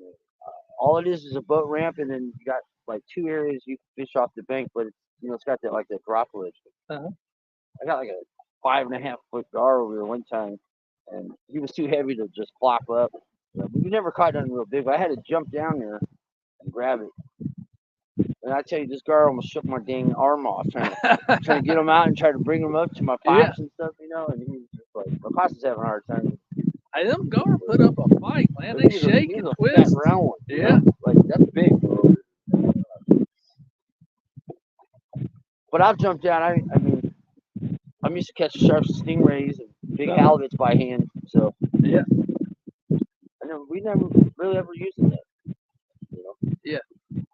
all it is a boat ramp, and then you got like 2 areas you can fish off the bank, but it's got that like that drop ledge. I got like a 5.5-foot gar over there one time, and he was too heavy to just flop up. We never caught nothing real big, but I had to jump down there and grab it. And I tell you, this gar almost shook my dang arm off trying to get him out and try to bring him up to my pops and stuff, and he was just like, my pops was having a hard time. Hey, them gar put up a fight, man. They shake and twist. Fat round one, yeah. Like, that's big, bro. But I've jumped down. I mean, I'm used to catching sharks and stingrays and big halibuts by hand, so. Yeah. We never really ever used it. Yeah.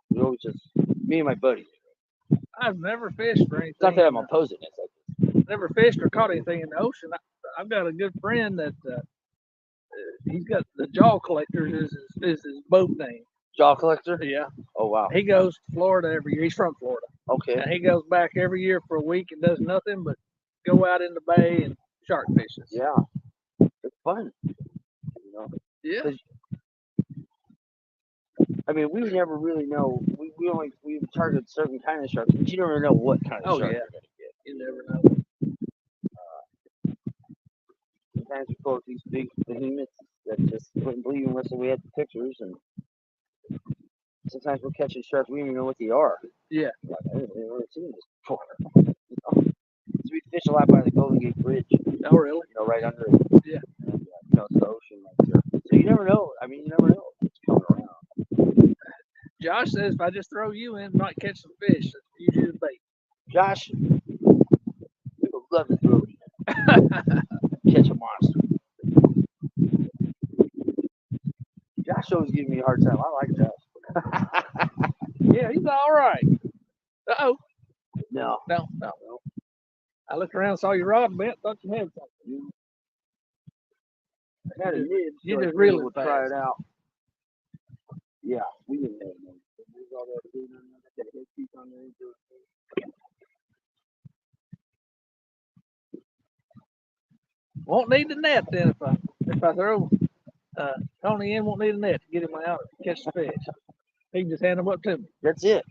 We always just, me and my buddies. I've never fished for anything. It's not that I'm opposing it. Never fished or caught anything in the ocean. I've got a good friend that he's got the Jaw Collectors is his boat name. Jaw Collector? Yeah. Oh, wow. He goes to Florida every year. He's from Florida. Okay. And he goes back every year for a week and does nothing but go out in the bay and shark fishes. Yeah. It's fun. Yeah. I mean, we never really know. We target certain kind of sharks, but you never know what kind of shark you're going to get. You never know. Sometimes we pull these big behemoths that just wouldn't believe unless we had the pictures, and sometimes we're catching sharks we don't even know what they are. Yeah. Like, I haven't ever seen this before. So we fish a lot by the Golden Gate Bridge. Oh, really? Right under it. Yeah. And, it's the ocean right there. So you never know. I mean, you never know what's coming around. Josh says if I just throw you in, might catch some fish. Use you as bait. Josh, we would love to throw you in. Catch a monster. Josh always gives me a hard time. I like Josh. Yeah, he's all right. Uh-oh. No. I looked around, saw your rod bent, thought you had something. I had a nib. You just really would try it out. Yeah, we didn't have one. There's all that food on there. That keep on there. Won't need the net then if I throw Tony in. Won't need a net to get him out and catch the fish. He can just hand them up to me. That's it.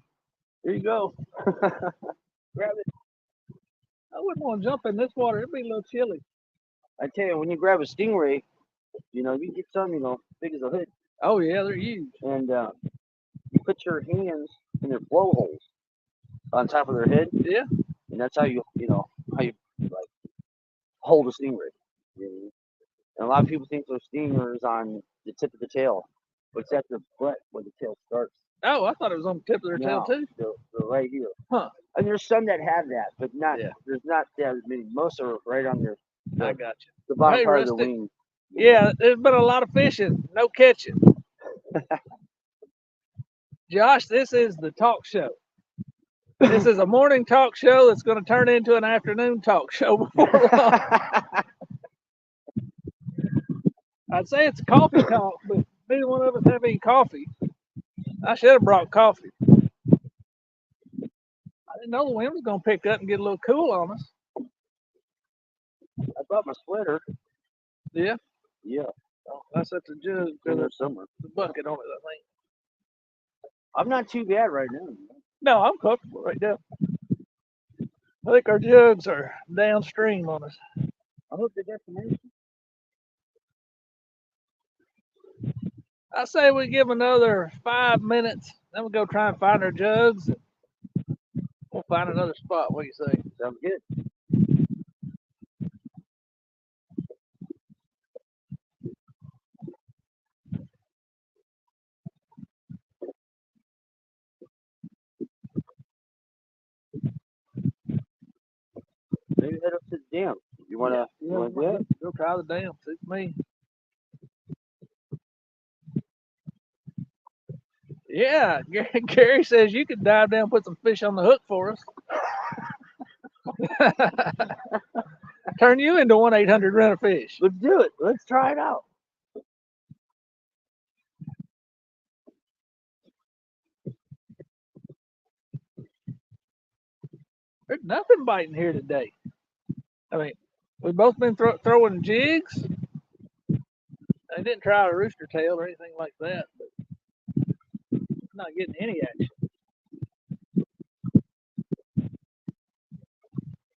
Here you go. Grab it. I wouldn't want to jump in this water. It'd be a little chilly. I tell you, when you grab a stingray, you get some, big as a hood. Oh yeah, they're huge. And you put your hands in their blowholes on top of their head. Yeah. And that's how you like hold a stingray. And a lot of people think those stingers on the tip of the tail, but it's at the butt where the tail starts. Oh, I thought it was on the tip of their tail too. They're right here. Huh. And there's some that have that, but not. Yeah. There's not that many. Most are right on their. I got you. The bottom part of the wing. Yeah, there's been a lot of fishing, no catching. Josh, this is the talk show. This is a morning talk show that's going to turn into an afternoon talk show before long. I'd say it's a coffee talk, but neither one of us have any coffee. I should have brought coffee. I didn't know the wind was going to pick up and get a little cool on us. I brought my sweater. Yeah? Yeah. Oh, that's at the jug. There's somewhere. The bucket on it, I think. I'm not too bad right now. No, I'm comfortable right now. I think our jugs are downstream on us. I hope the destination. I say we give another 5 minutes, then we'll go try and find our jugs. We'll find another spot. What do you say? Sounds good. Maybe head up to the dam. You wanna do it? Go try the dam. Suits me. Yeah, Gary says you could dive down and put some fish on the hook for us. Turn you into 1-800-RENT-A-FISH. Let's do it. Let's try it out. There's nothing biting here today. I mean, we've both been throwing jigs. I didn't try a rooster tail or anything like that, but not getting any action.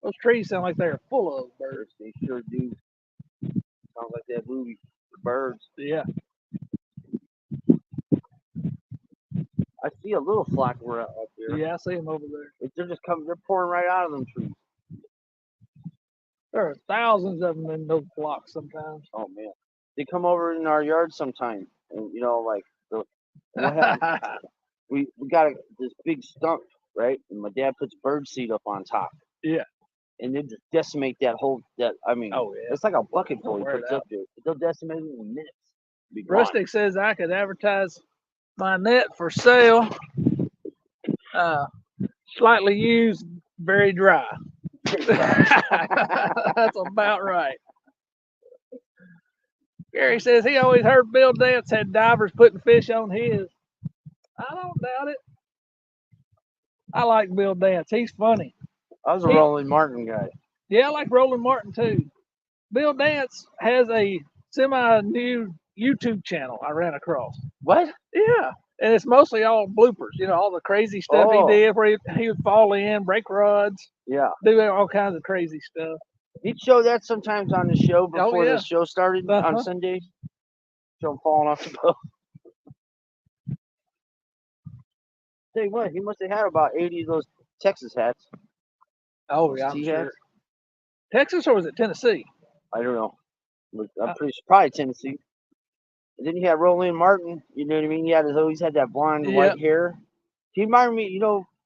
Those trees sound like they're full of birds. They sure do. Sounds like that movie, The Birds. Yeah. I see a little flock up there. Yeah, I see them over there. They're just coming. They're pouring right out of them trees. There are thousands of them in those flocks sometimes. Oh man, they come over in our yard sometime, and we got this big stump, right? And my dad puts bird seed up on top. Yeah. And they just decimate that whole. Oh yeah. It's like a bucket full he puts up there. They'll decimate it in minutes. Rustic says I could advertise my net for sale. Slightly used, very dry. That's about right. Gary says he always heard Bill Dance had divers putting fish on his. I don't doubt it. I like Bill Dance. He's funny. I was a Roland Martin guy. Yeah, I like Roland Martin too. Bill Dance has a semi-new YouTube channel I ran across. What? Yeah. And it's mostly all bloopers, all the crazy stuff he did where he would fall in, break rods. Yeah. Do all kinds of crazy stuff. He'd show that sometimes on the show before the show started on Sunday. Show him falling off the boat. Tell you what, he must have had about 80 of those Texas hats. Oh, yeah, I'm sure. Texas or was it Tennessee? I don't know. I'm pretty sure, probably Tennessee. And then you had Roland Martin, you know what I mean? He always had that blonde white hair. He reminded me,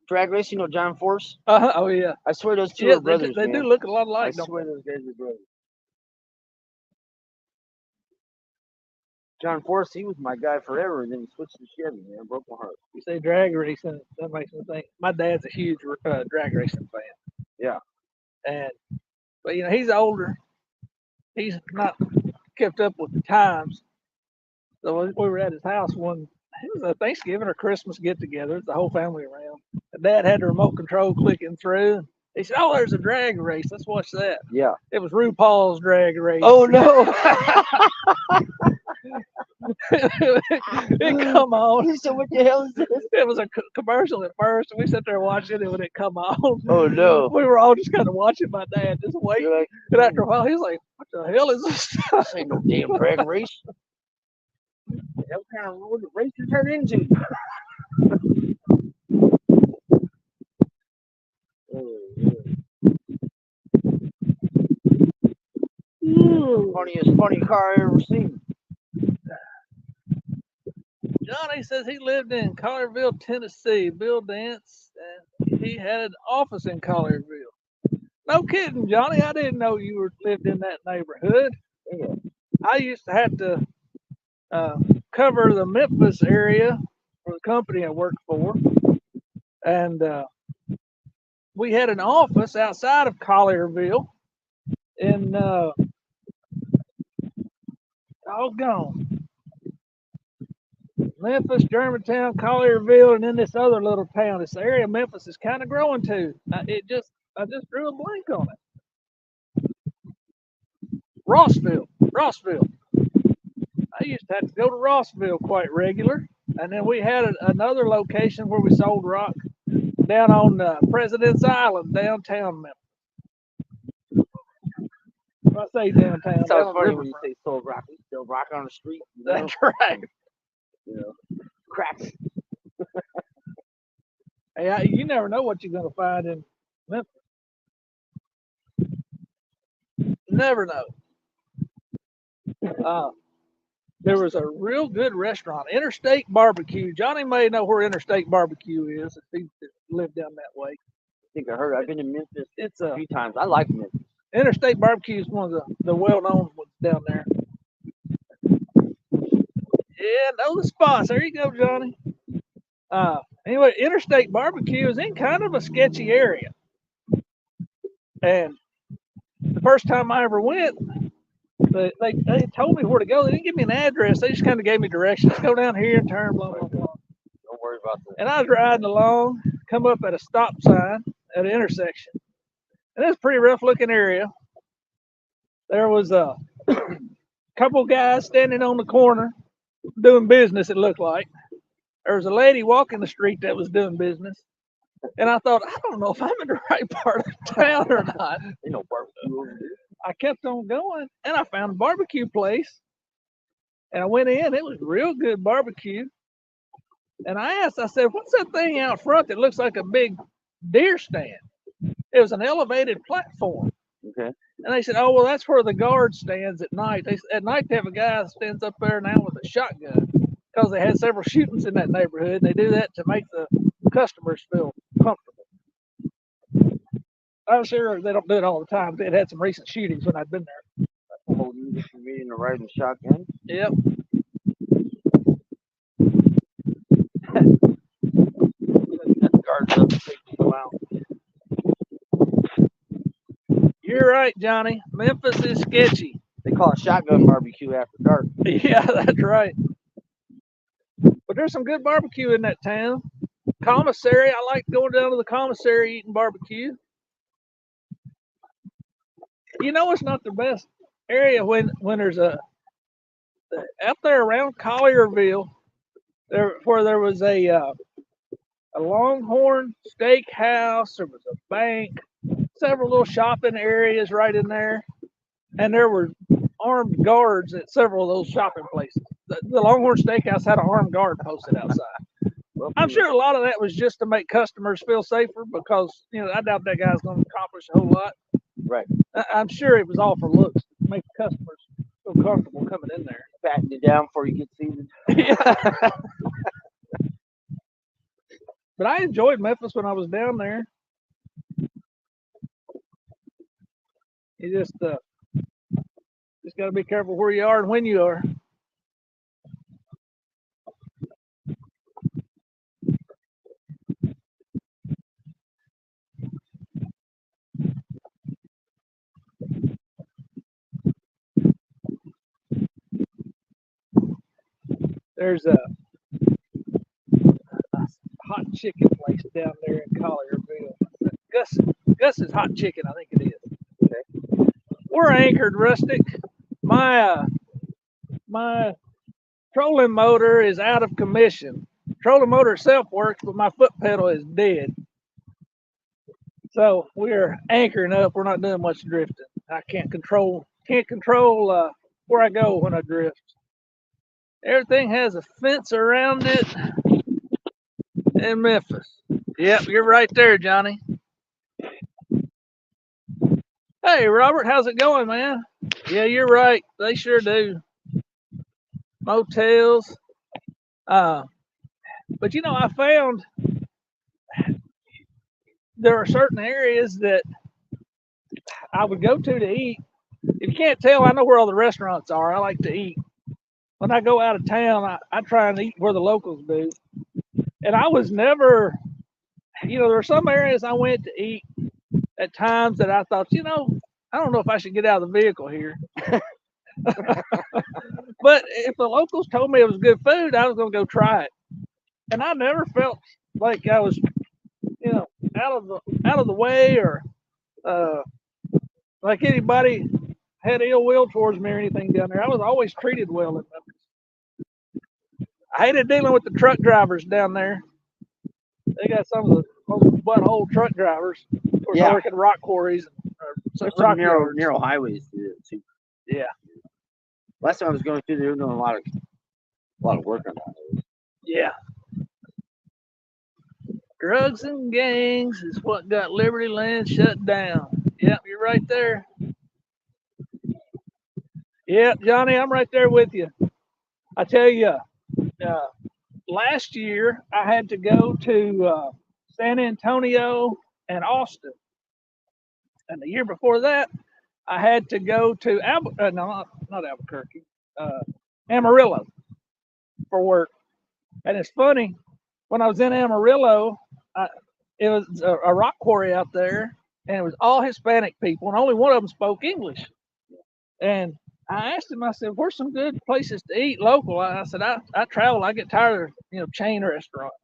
drag racing, John Force. Oh yeah. I swear those two are brothers. They do look a lot alike. I swear those guys are brothers. John Force, he was my guy forever, and then he switched to Chevy, man. Broke my heart. You say drag racing, that makes me think. My dad's a huge drag racing fan. Yeah. But he's older. He's not kept up with the times. So we were at his house it was a Thanksgiving or Christmas get together. The whole family around. Dad had the remote control clicking through. He said, "Oh, there's a drag race. Let's watch that." Yeah. It was RuPaul's drag race. Oh no! It come on. So what the hell is this? It was a commercial at first, and we sat there watching it when it come on. Oh no! We were all just kind of watching my dad, just waiting. You're like, And after a while, he was like, "What the hell is this?" this ain't no damn drag race. What kind of race you turn into? Funniest funny car I ever seen. Johnny says he lived in Collierville, Tennessee. Bill Dance, and he had an office in Collierville. No kidding, Johnny. I didn't know you lived in that neighborhood. Yeah. I used to have to cover the Memphis area for the company I worked for, and we had an office outside of Collierville in Memphis, Germantown, Collierville, and then this other little town. This area of Memphis is kind of growing too. I just drew a blank on it. Rossville. I used to have to go to Rossville quite regular, and then we had another location where we sold rock down on President's Island, downtown Memphis. If I say downtown, it sounds funny when you say sold rock. We still rock on the street. That's right. You know, cracks. Hey, you never know what you're going to find in Memphis. Never know. There was a real good restaurant, Interstate Barbecue. Johnny may know where Interstate Barbecue is if he lived down that way. I think I heard. I've been to Memphis It's a few times. I like Memphis. Interstate Barbecue is one of the well-known ones down there. Yeah, know the spots. There you go, Johnny. Anyway, Interstate Barbecue is in kind of a sketchy area. And the first time I ever went, they told me where to go. They didn't give me an address. They just kind of gave me directions. Go down here and turn, blah, blah, blah. Don't worry about that. And I was riding along, come up at a stop sign at an intersection. And it's a pretty rough-looking area. There was a couple guys standing on the corner doing business, it looked like. There was a lady walking the street that was doing business. And I thought, I don't know if I'm in the right part of town or not. Ain't no barbecue over there. I kept on going, and I found a barbecue place. And I went in. It was real good barbecue. And I said, what's that thing out front that looks like a big deer stand? It was an elevated platform. Okay. And they said, oh, well, that's where the guard stands at night. At night, they have a guy that stands up there now with a shotgun because they had several shootings in that neighborhood. And they do that to make the customers feel comfortable. I'm sure they don't do it all the time. They had some recent shootings when I'd been there. That's a whole new convenience to riding shotgun. Yep. Guards up to take people out. You're right, Johnny. Memphis is sketchy. They call it shotgun barbecue after dark. Yeah, that's right. But there's some good barbecue in that town. Commissary, I like going down to the commissary eating barbecue. You know, it's not the best area when there's out there around Collierville, where there was a Longhorn Steakhouse. There was a bank, several little shopping areas right in there, and there were armed guards at several of those shopping places. The Longhorn Steakhouse had an armed guard posted outside. I'm sure a lot of that was just to make customers feel safer because, I doubt that guy's going to accomplish a whole lot. Right. I'm sure it was all for looks, to make the customers feel comfortable coming in there. Patting you down before you get seated. Yeah. But I enjoyed Memphis when I was down there. You just got to be careful where you are and when you are. There's a hot chicken place down there in Collierville. Gus Gus's Hot Chicken, I think it is. Okay. We're anchored, Rustic. My trolling motor is out of commission. Trolling motor itself works, but my foot pedal is dead. So we're anchoring up. We're not doing much drifting. I can't control where I go when I drift. Everything has a fence around it in Memphis. Yep, you're right there, Johnny. Hey, Robert, how's it going, man? Yeah, you're right. They sure do. Motels. But you know, I found there are certain areas that I would go to eat. If you can't tell, I know where all the restaurants are. I like to eat. When I go out of town, I try and eat where the locals do. And I was never, you know, there are some areas I went to eat at times that I thought, you know, I don't know if I should get out of the vehicle here. But if the locals told me it was good food, I was going to go try it. And I never felt like I was, you know, out of the way or like anybody had ill will towards me or anything down there. I was always treated well in Memphis. I hated dealing with the truck drivers down there. They got some of the most butthole truck drivers. Of course, I work at rock quarries. There's some narrow highways too. Yeah. Last time I was going through, they were doing a lot of work on that. Yeah. Drugs and gangs is what got Liberty Land shut down. Yep, you're right there. Yep, Johnny, I'm right there with you. I tell you, last year I had to go to San Antonio and Austin. And the year before that, I had to go to not Albuquerque, Amarillo for work. And it's funny, when I was in Amarillo, it was a rock quarry out there, and it was all Hispanic people, and only one of them spoke English. And I asked him, I said, "Where's some good places to eat local?" I said, I travel, I get tired of chain restaurants.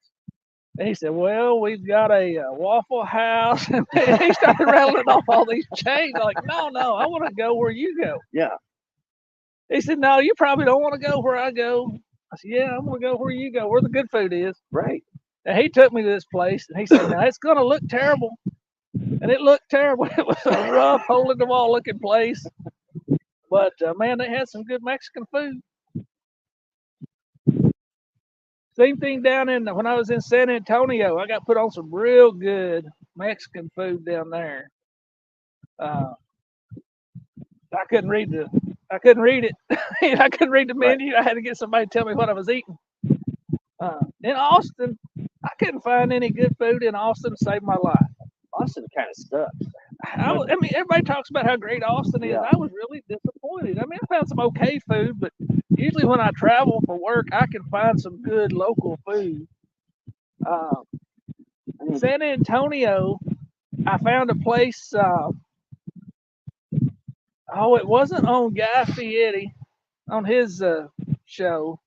And he said, "Well, we've got a Waffle House." And he started rattling off all these chains. I'm like, no, I want to go where you go. Yeah. He said, "No, you probably don't want to go where I go." I said, "Yeah, I'm going to go where you go, where the good food is." Right. And he took me to this place, and he said, "Now, it's going to look terrible." And it looked terrible. It was a rough, hole-in-the-wall looking place. But, man, they had some good Mexican food. Same thing down when I was in San Antonio. I got put on some real good Mexican food down there. I couldn't read it. I couldn't read the menu. Right. I had to get somebody to tell me what I was eating. In Austin, I couldn't find any good food in Austin to save my life. Austin kind of sucks. I mean, everybody talks about how great Austin is. Yeah. I was really disappointed. I mean, I found some okay food, but usually when I travel for work, I can find some good local food. In San Antonio, I found a place. It wasn't on Guy Fieri on his show.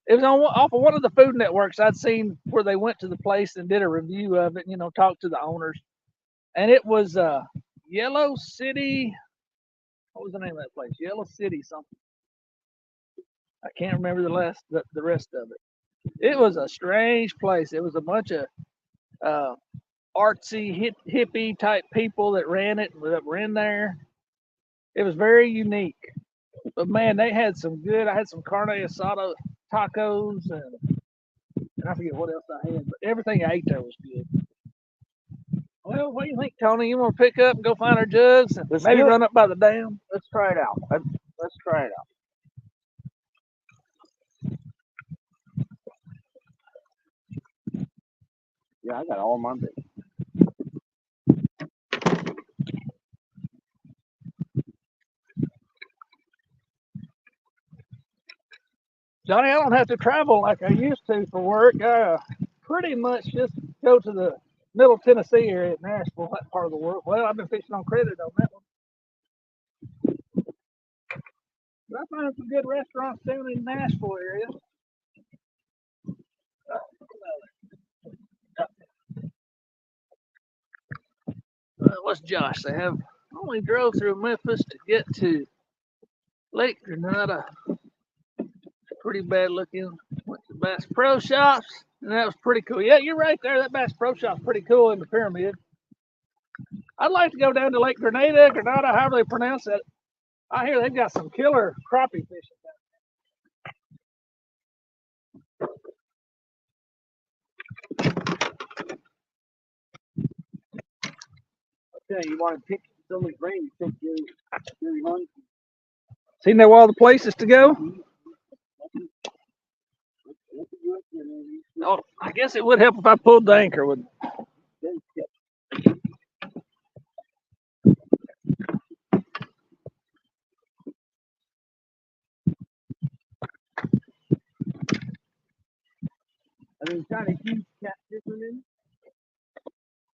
It was off of one of the food networks I'd seen where they went to the place and did a review of it, talked to the owners. And it was Yellow City. What was the name of that place? Yellow City something. I can't remember the rest of it. It was a strange place. It was a bunch of artsy hippie type people that ran it, that were in there. It was very unique. But man, they had some good. I had some carne asada tacos and I forget what else I had, but everything I ate there was good. Well, what do you think, Tony? You want to pick up and go find our jugs and maybe run up by the dam? Let's try it out. Let's try it out. Yeah, I got all my bits. Johnny, I don't have to travel like I used to for work. I pretty much just go to the Middle Tennessee area at Nashville, that part of the world. Well, I've been fishing on credit on that one. But I find some good restaurants down in the Nashville area. What's Josh? They have only drove through Memphis to get to Lake Grenada. Pretty bad looking. Went to Bass Pro Shops, and that was pretty cool. Yeah, you're right there. That Bass Pro Shop's pretty cool in the pyramid. I'd like to go down to Lake Grenada, however they pronounce it. I hear they've got some killer crappie fishing Okay, you want to pick so much rain, you pick your one. See now all the places to go? Oh, I guess it would help if I pulled the anchor, wouldn't it? I mean, kind of huge catfish in him,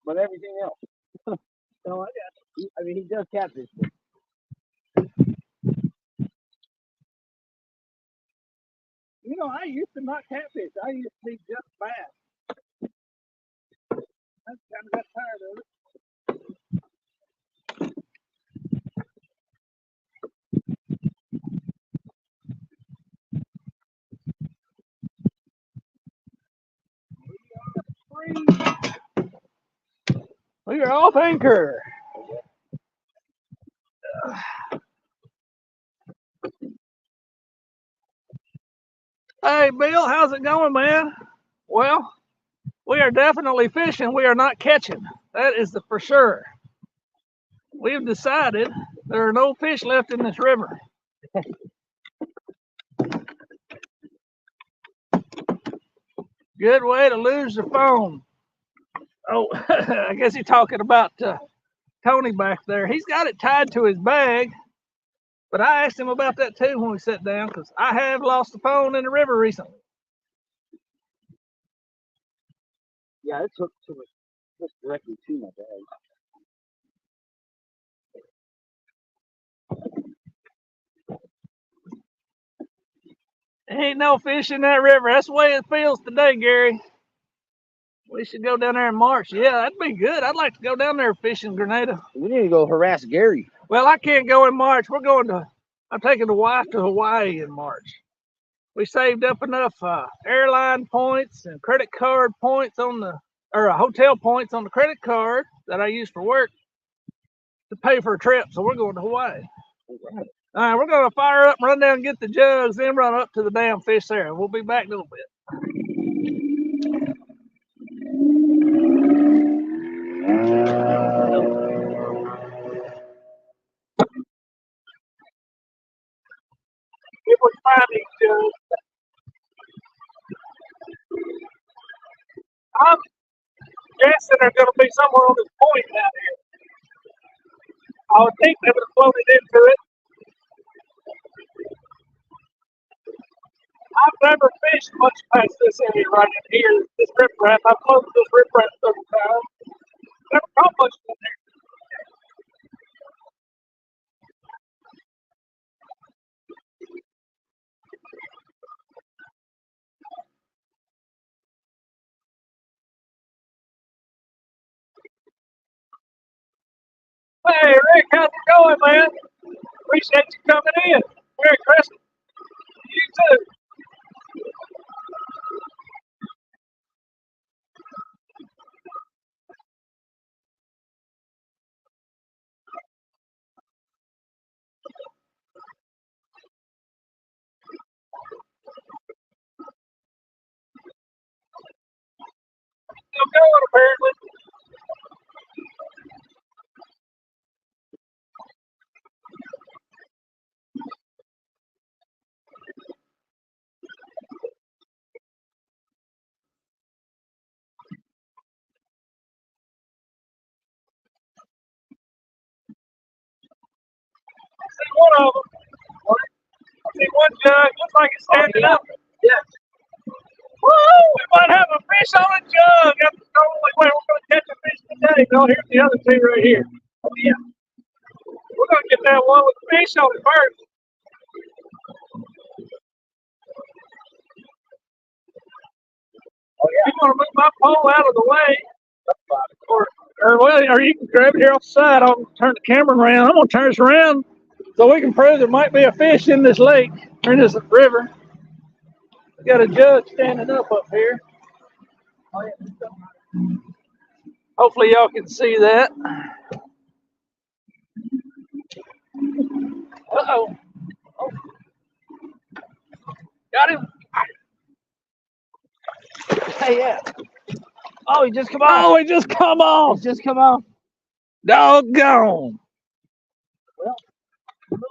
but everything else. So I mean, he does catfish. You know, I used to not catfish. I used to be just bass. I kind of got tired of it. We are off anchor. Hey, Bill, how's it going, man? Well, we are definitely fishing. We are not catching. That is for sure. We've decided there are no fish left in this river. Good way to lose the phone. Oh, I guess you're talking about Tony back there. He's got it tied to his bag, but I asked him about that too when we sat down because I have lost the phone in the river recently. Yeah, it's hooked to it, just directly to my bag. Ain't no fish in that river. That's the way it feels today, Gary. We should go down there in March. Yeah, that'd be good. I'd like to go down there fishing Grenada. We need to go harass Gary. Well, I can't go in March. I'm taking the wife to Hawaii in March. We saved up enough airline points and credit card points or hotel points on the credit card that I use for work to pay for a trip. So we're going to Hawaii. All right, we're going to fire up and run down and get the jugs, then run up to the damn fish there. We'll be back in a little bit. If we find these jugs, I'm guessing they're going to be somewhere on this point down here. I would think they would have floated into it. I've never fished much past this area right in here, this riprap. I've floated this riprap several times. Never caught much in there. Hey, Rick, how's it going, man? Appreciate you coming in. Merry Christmas. You too. Still going, apparently. I see one of them. I see one jug. Looks like it's standing up. Yes. Woo! We might have a fish on a jug. That's the only way we're going to catch a fish today. No, here's the other two right here. Oh, yeah. We're going to get that one with the fish on it first. Oh, yeah. I'm going to move my pole out of the way. That's fine, of course. Or you can grab it here off the side. I'll turn the camera around. I'm gonna turn this around so we can prove there might be a fish in this lake or in this river. We got a jug standing up here. Hopefully y'all can see that. Uh-oh. Oh. Got him. Hey, yeah. Oh, he just come off. Oh, he just come off. He's just come off. Doggone. Well,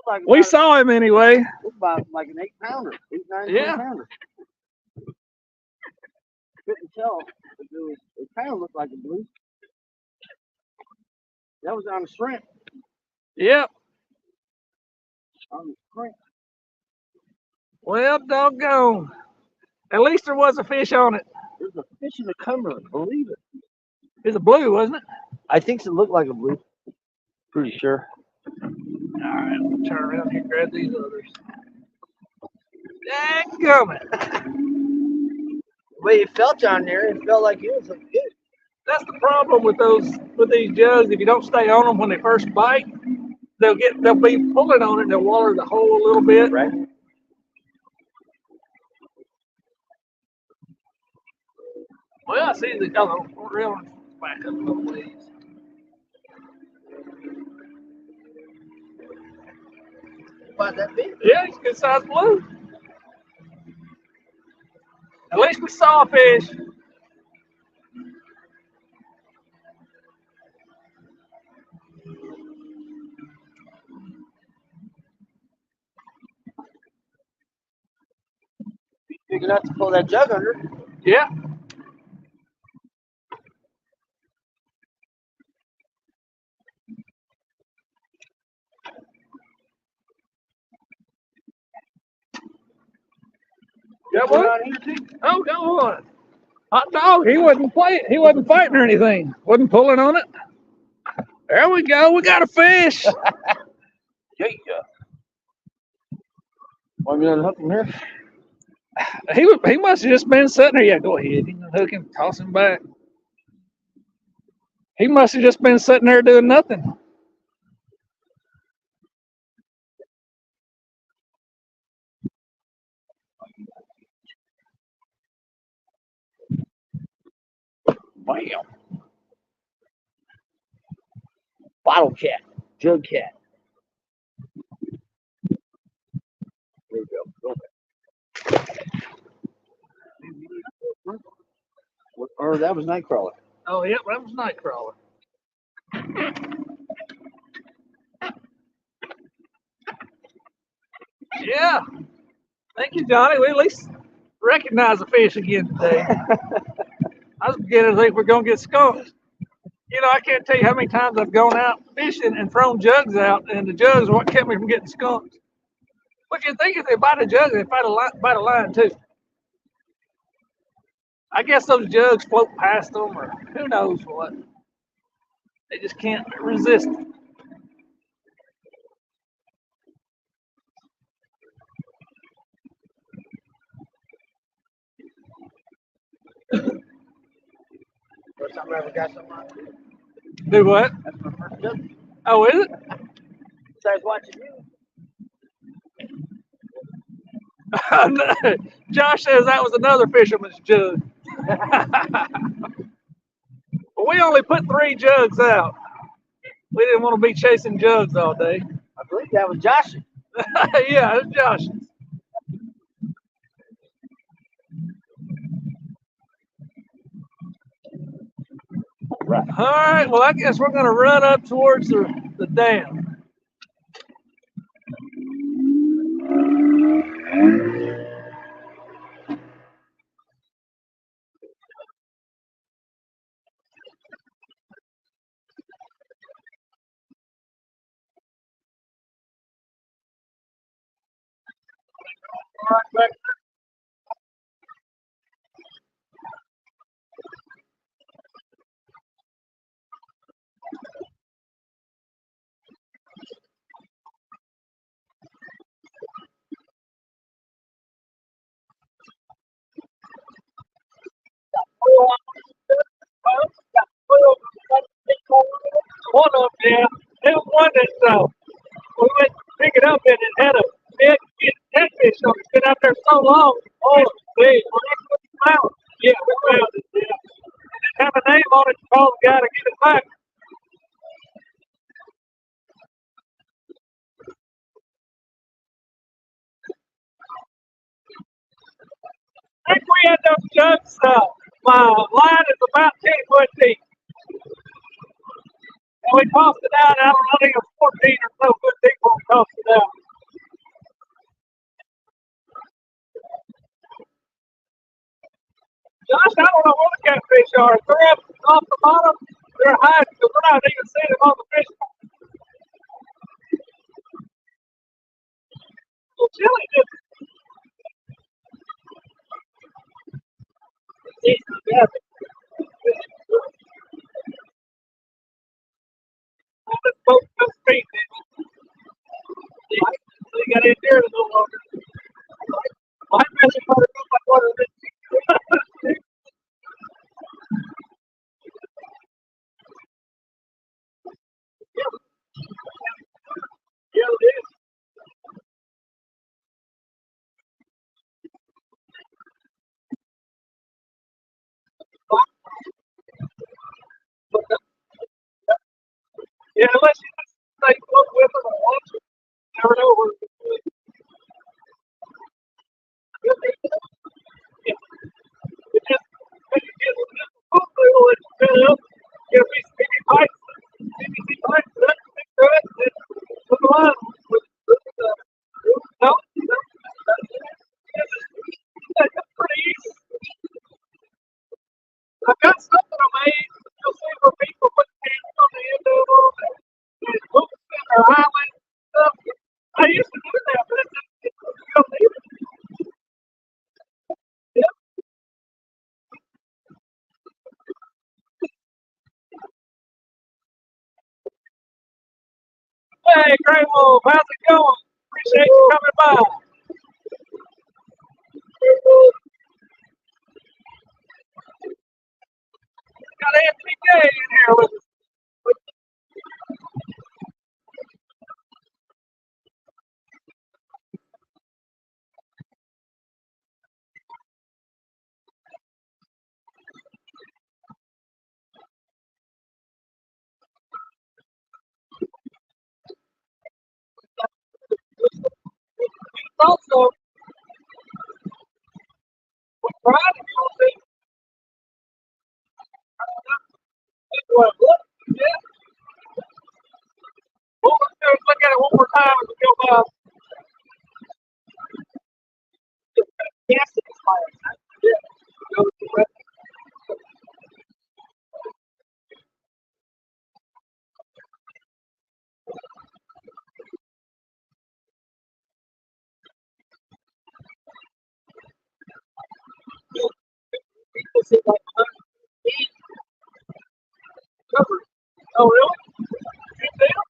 like we saw him anyway. Looked about like an 8-pounder, 8, 9, yeah. 10-pounder. Couldn't tell. It kind of looked like a blue. That was on a shrimp. Yep. On the shrimp. Well, doggone. At least there was a fish on it. There's a fish in the Cumberland, believe it. It's a blue, wasn't it? I think it looked like a blue. Pretty sure. All right, I'm gonna turn around here and grab these others. Dadgummit. The way it felt down there, it felt like it was good. That's the problem with these jugs. If you don't stay on them when they first bite, they'll be pulling on it and they'll water the hole a little bit. Right. Well, I see the other real back up a little ways. About that big? Yeah, it's a good size blue. At least we saw a fish. Big enough to pull that jug under. Yeah. Got one? Oh, go on. Hot dog, he wasn't fighting or anything. Wasn't pulling on it. There we go. We got a fish. Yeah. Want me to unhook him here? He must have just been sitting there. Yeah, go ahead. You can hook him, toss him back. He must have just been sitting there doing nothing. Bam. Bottle cat. Jug cat. There we go. Or that was Nightcrawler. Oh, yeah, that was Nightcrawler. Yeah. Thank you, Johnny. We at least recognize the fish again today. I was beginning to think we're going to get skunked. You know, I can't tell you how many times I've gone out fishing and thrown jugs out, and the jugs are what kept me from getting skunked. What do you think if they bite a jug, they bite a line too? I guess those jugs float past them, or who knows what. They just can't resist it. First time I ever got something like that. Do what? That's my first jug. Oh, is it? Besides watching you. Josh says that was another fisherman's jug. But we only put 3 jugs out. We didn't want to be chasing jugs all day. I believe that was Josh. Yeah, it's Josh's. Right. All right, well, I guess we're going to run up towards the dam. All right, back. One of them, yeah. There was one that we went to pick it up and it had a big catfish on it. It's been out there so long. Oh, big. Yeah, we found it. Yeah. It didn't have a name on it to call the guy to get it back. I think we had those jugs. My line is about 10 foot deep. And we tossed it out. I don't know, I think it was 14 or so foot deep when we tossed it out. Josh, I don't know where the catfish are. If they're up off the bottom, they're hiding because we're not even seeing them on the fish. Well, Chili just yeah, on this boat just feet. So you got in there a little longer. My fish are going to look like one of this. Yeah, it is. Yeah, unless you just stay close with them and watch them. Never know where it's going. Yeah. It just, when you get a little foot through it, fill up, get a piece of PVC pipe, stick to it, and put the line with no, that's pretty easy. I've got something I made. You'll see where people put cans on the end of them and hooks in their island and stuff. I used to do that, but it's you don't need it. Yeah. Hey, Grey Wolf, how's it going? Appreciate you coming by. Got Anthony K in here with us. It's also Friday, you know, yeah. Well, let's look at it one more time as we go by. Yes, it's fire. Yeah. This is like 100 feet covered. Oh, really? Good deal.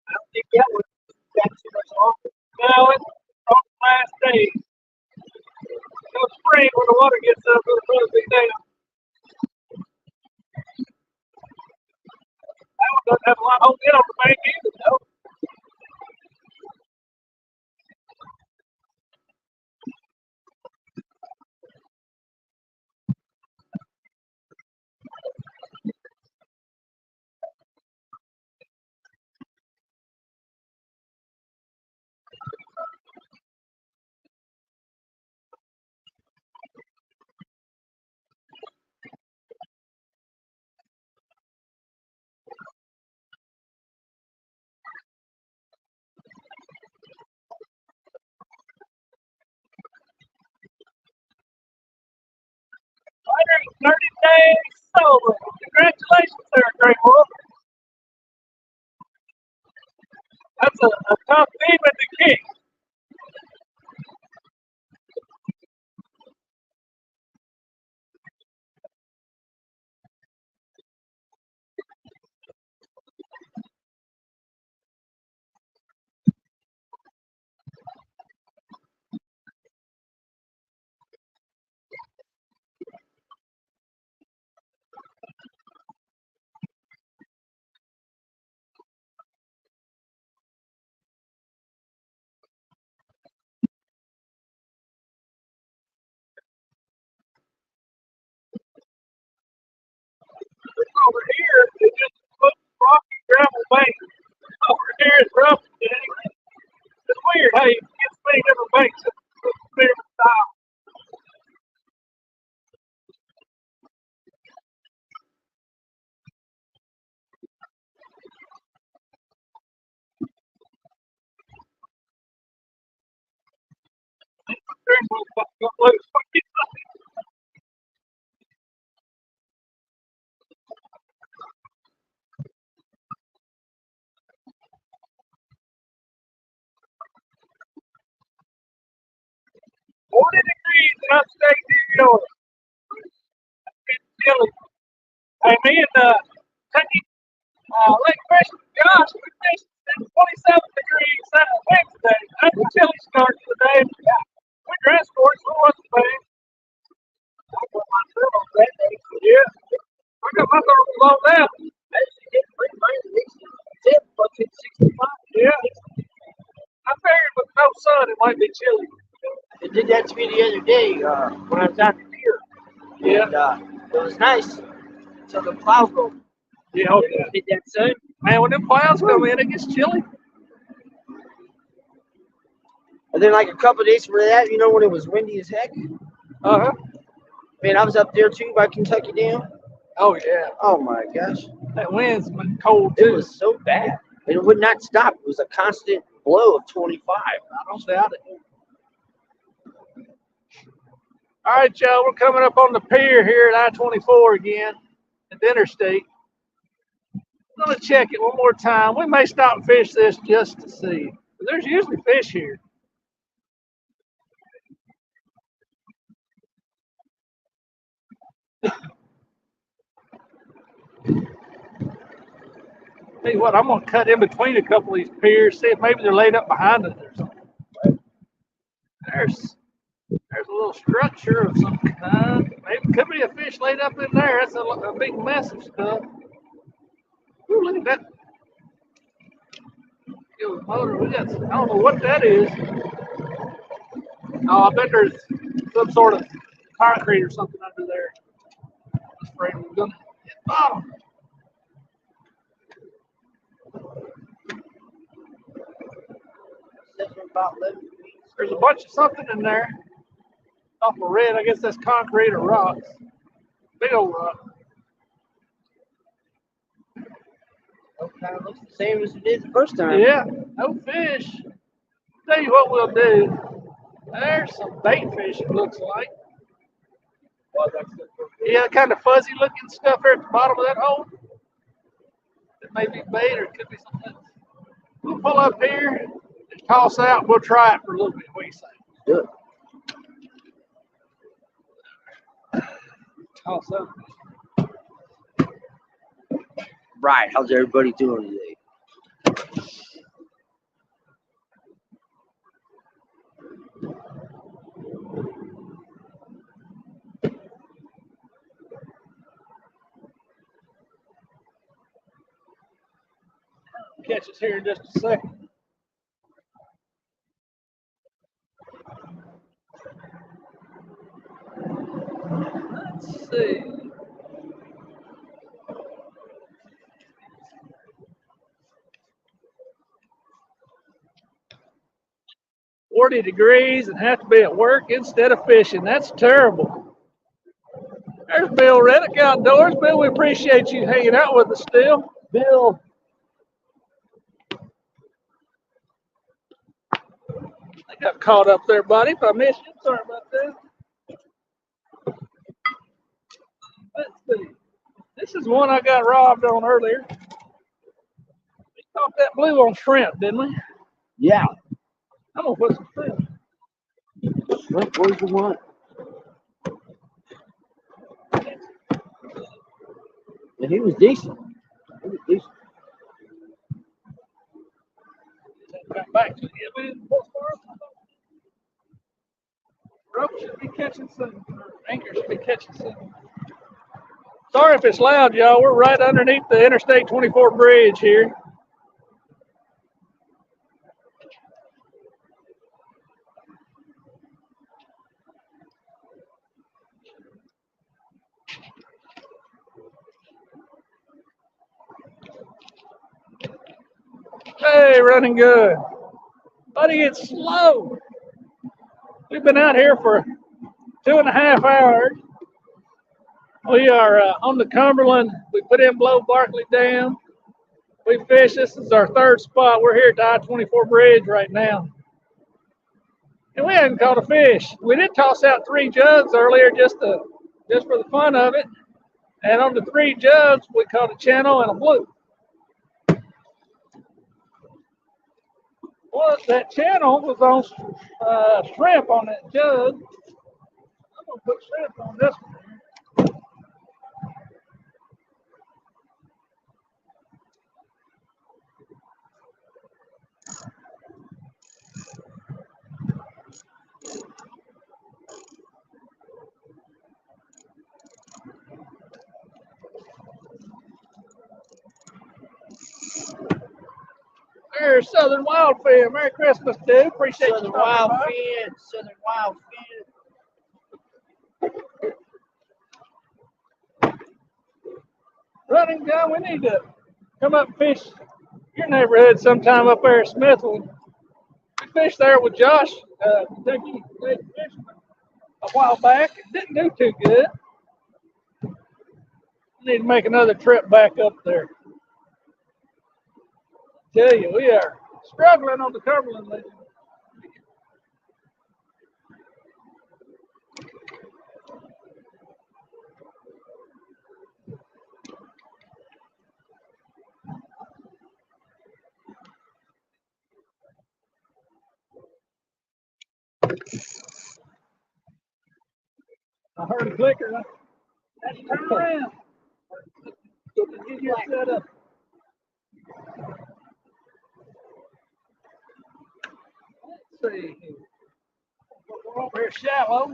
I don't think that was that too much longer. No, it's on the last day. No spring when the water gets up, it'll probably be down. That one doesn't have a lot of hope in on the bank either, though. is rough. It's weird how you get so many different banks of different style. Degrees in upstate New York. It's chilly. Hey, me and Kentucky Lake Christian, Josh, we fished at 27 degrees South wind today. That's a chilly start to the day. We dressed for it, so it wasn't bad. I put my shirt on that day. Yeah. I got my thermal low down. Actually, it's pretty nice. It's but it's 65. Yeah. I figured with no sun, it might be chilly. It did that to me the other day when I was out the pier. Yeah. And, it was nice until the plows go. Yeah, okay. Hit that sun. Man, when them clouds come in, it gets chilly. And then like a couple of days for that, you know, when it was windy as heck. Uh-huh. Man, I was up there too by Kentucky Dam. Oh, yeah. Oh my gosh. That wind's been cold, too. It was so bad. And it would not stop. It was a constant blow of 25. I don't doubt it. All right, y'all, we're coming up on the pier here at I-24 again, at the interstate. I'm going to check it one more time. We may stop and fish this just to see. But there's usually fish here. Tell you what, I'm going to cut in between a couple of these piers, see if maybe they're laid up behind us or something. There's a little structure of some kind. Maybe could be a fish laid up in there. That's a big mess of stuff. Ooh, look at that. Motor. I don't know what that is. Oh, I bet there's some sort of concrete or something under there. I'm afraid we're gonna hit bottom. There's a bunch of something in there. Off of red, I guess that's concrete or rocks. Big old rock. Kind of looks the same as it did the first time. Yeah, no fish. Tell you what we'll do. There's some bait fish, it looks like. Yeah, kind of fuzzy looking stuff there at the bottom of that hole. It may be bait or it could be something else. We'll pull up here and toss out. We'll try it for a little bit. What do you say? Good. Toss up. Right. How's everybody doing today? Catch us here in just a second. Let's see. $40 degrees and have to be at work instead of fishing. That's terrible. There's Bill Reddick outdoors. Bill, we appreciate you hanging out with us still. Bill. I got caught up there, buddy. If I missed you, sorry about that. Let's see. This is one I got robbed on earlier. We caught that blue on shrimp, didn't we? Yeah. I'm gonna put some shrimp. What was the one? And he was decent. He was decent. Got back to you. We didn't pull far. Rope should be catching soon. Anchor should be catching soon. Sorry if it's loud, y'all. We're right underneath the Interstate 24 bridge here. Hey, Hey, running good. Buddy, it's slow. We've been out here for 2.5 hours. We are on the Cumberland. We put in below Barkley Dam. We fished. This is our third spot. We're here at the I-24 bridge right now. And we hadn't caught a fish. We did toss out 3 jugs earlier just for the fun of it. And on the 3 jugs, we caught a channel and a blue. Well, that channel was on shrimp on that jug. I'm going to put shrimp on this one. There's Southern Wildfin. Merry Christmas, dude. Appreciate you. Southern Wildfin. Southern Wildfin. Running gun, we need to come up and fish your neighborhood sometime up there at Smithville. We fished there with Josh, Kentucky Lake Fisherman, a while back. It didn't do too good. We need to make another trip back up there. Tell you, we are struggling on the Cumberland lately. I heard a clicker. Let's turn around. Get your set up. Let's see. We're over here shallow.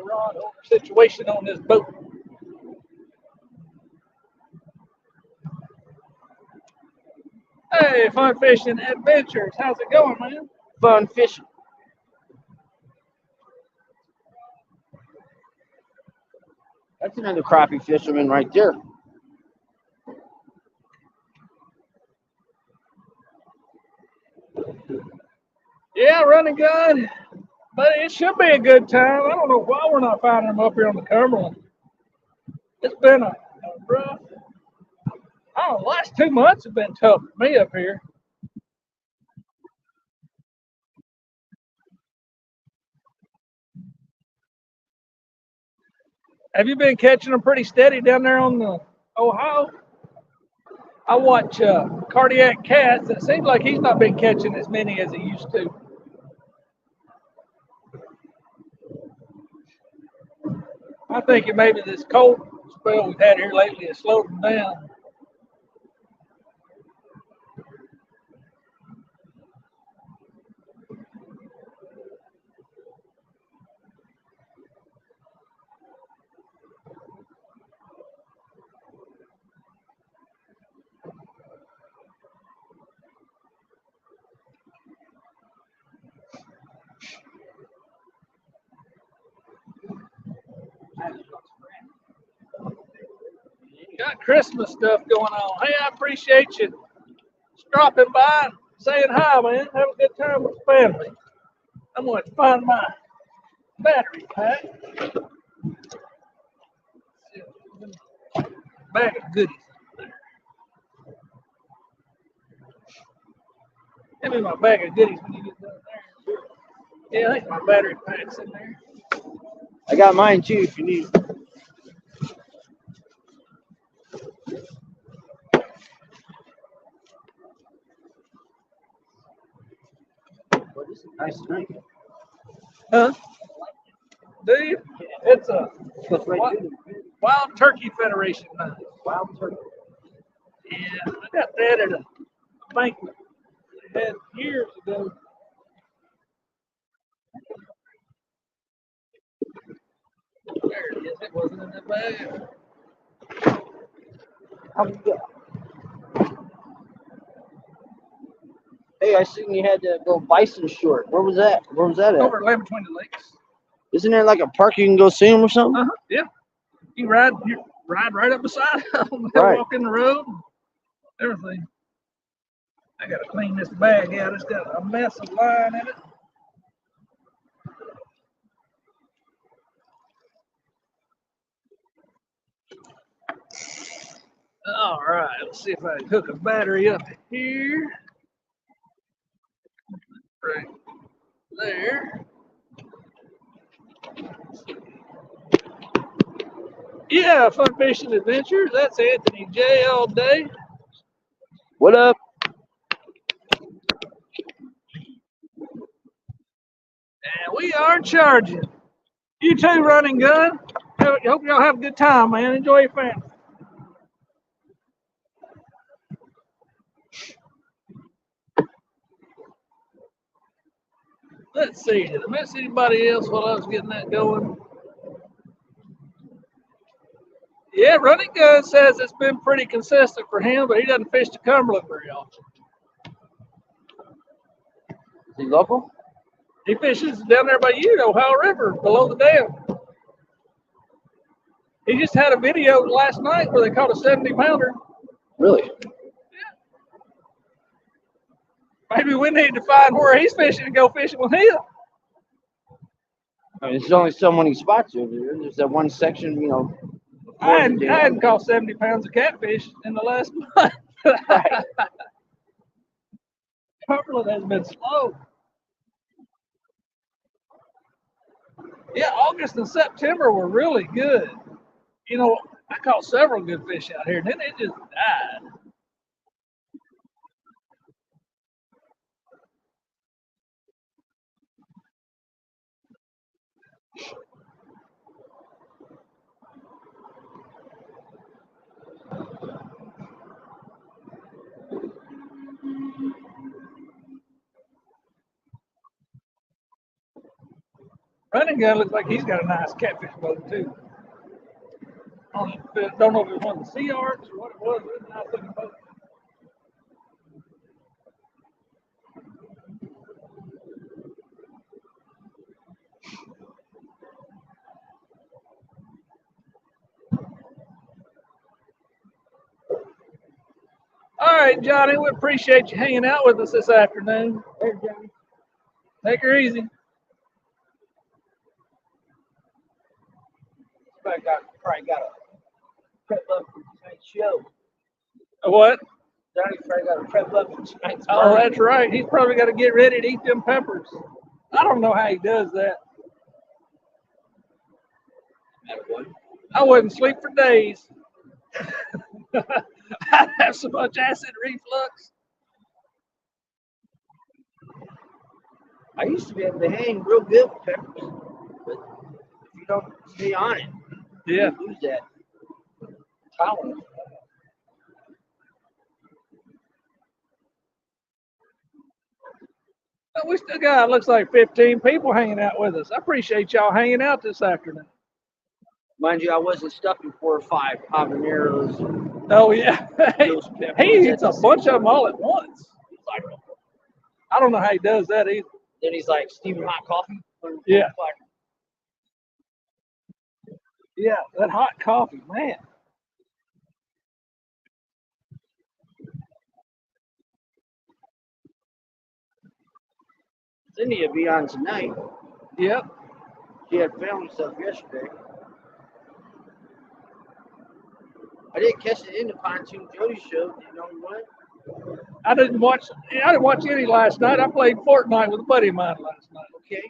Rod over situation on this boat. Hey, Fun Fishing Adventures. How's it going, man? Fun fishing. That's another crappie fisherman right there. Yeah, running gun. But it should be a good time. I don't know why we're not finding them up here on the Cumberland. It's been a rough, I don't know, the last 2 months have been tough for me up here. Have you been catching them pretty steady down there on the Ohio? I watch Cardiac Cats. It seems like he's not been catching as many as he used to. I think it maybe this cold spell we've had here lately has slowed them down. got Christmas stuff going on. Hey, I appreciate you dropping by and saying hi, man. Have a good time with the family. I'm going to find my battery pack. Bag of goodies. Give me my bag of goodies when you get done there. Yeah, I think my battery pack's in there. I got mine too if you need. Well, this is a nice drink. Huh? Do you? It's a Wild Turkey Federation. Wild turkey. Yeah, I got that at a banquet they had years ago. There it is. It wasn't in the bag. Hey, I seen you had to go bison short. Where was that? Where was that at? Over at Land Between the Lakes. Isn't there like a park you can go see them or something? Yeah. You ride right up beside them. Right. Walk in the road. Everything. I gotta clean this bag out. It's got a mess of line in it. All right, let's see if I can hook a battery up here. Right there. Yeah, Fun Fishing Adventures. That's Anthony J all day. What up? And we are charging. You too, Running Gun. Hope y'all have a good time, man. Enjoy your family. Let's see. Did I miss anybody else while I was getting that going? Yeah, Running Gun says it's been pretty consistent for him, but he doesn't fish the Cumberland very often. Is he local? He fishes down there by you, Ohio River, below the dam. He just had a video last night where they caught a 70-pounder. Really? Maybe we need to find where he's fishing and go fishing with him. I mean, there's only so many spots over there. There's that one section, you know. I hadn't caught 70 pounds of catfish in the last month. Right. Cumberland has been slow. Yeah, August and September were really good. You know, I caught several good fish out here, and then they just died. Running Gun looks like he's got a nice catfish boat too. Don't know if it was one of the Sea Arcs or what it was, but it's a nice looking boat. All right, Johnny, we appreciate you hanging out with us this afternoon. Hey, Johnny. Take her easy. Probably got a prep up for tonight's show. A what? Johnny's probably got a prep up for tonight's Oh, party. that's right. He's probably got to get ready to eat them peppers. I don't know how he does that. I wouldn't sleep for days. I'd have so much acid reflux. I used to be able to hang real good with peppers, but if you don't stay on it, Yeah. you lose that tolerance. But we still got, looks like 15 people hanging out with us. I appreciate y'all hanging out this afternoon. Mind you, I wasn't stuffing 4 or 5 habaneros. Oh, yeah. Those peppers He at eats the a same bunch of time. them all at once. I don't know how he does that either. Then he's like, steaming hot coffee. Yeah. Yeah, that hot coffee, man. Cindy will be on tonight. Yep. She had family stuff yesterday. I didn't catch it in the Pontoon Jody show. Do you know what? I didn't watch any last night. I played Fortnite with a buddy of mine last night. Okay.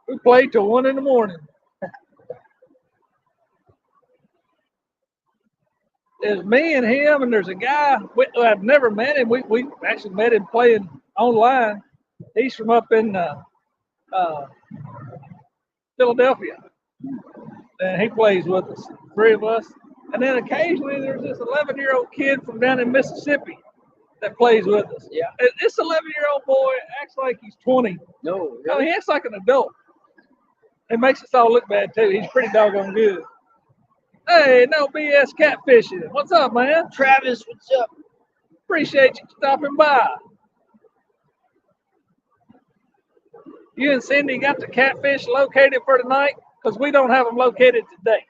We played till 1 in the morning. There's me and him, and there's a guy I've never met him. We actually met him playing online. He's from up in Philadelphia, and he plays with us, 3 of us. And then occasionally there's this 11-year-old kid from down in Mississippi that plays with us. Yeah. And this 11-year-old boy acts like he's 20. No, Really? really? I mean, he acts like an adult. It makes us all look bad too. He's pretty doggone good. Hey, no BS catfishing. What's up, man? Travis, what's up? Appreciate you stopping by. You and Cindy got the catfish located for tonight? Because we don't have them located today.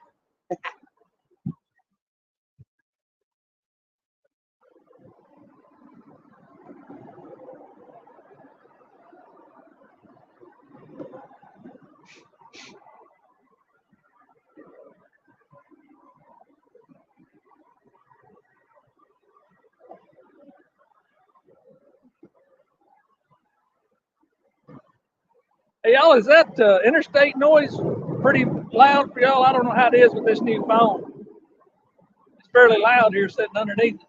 Hey, y'all, is that interstate noise pretty loud for y'all? I don't know how it is with this new phone. It's fairly loud here sitting underneath it.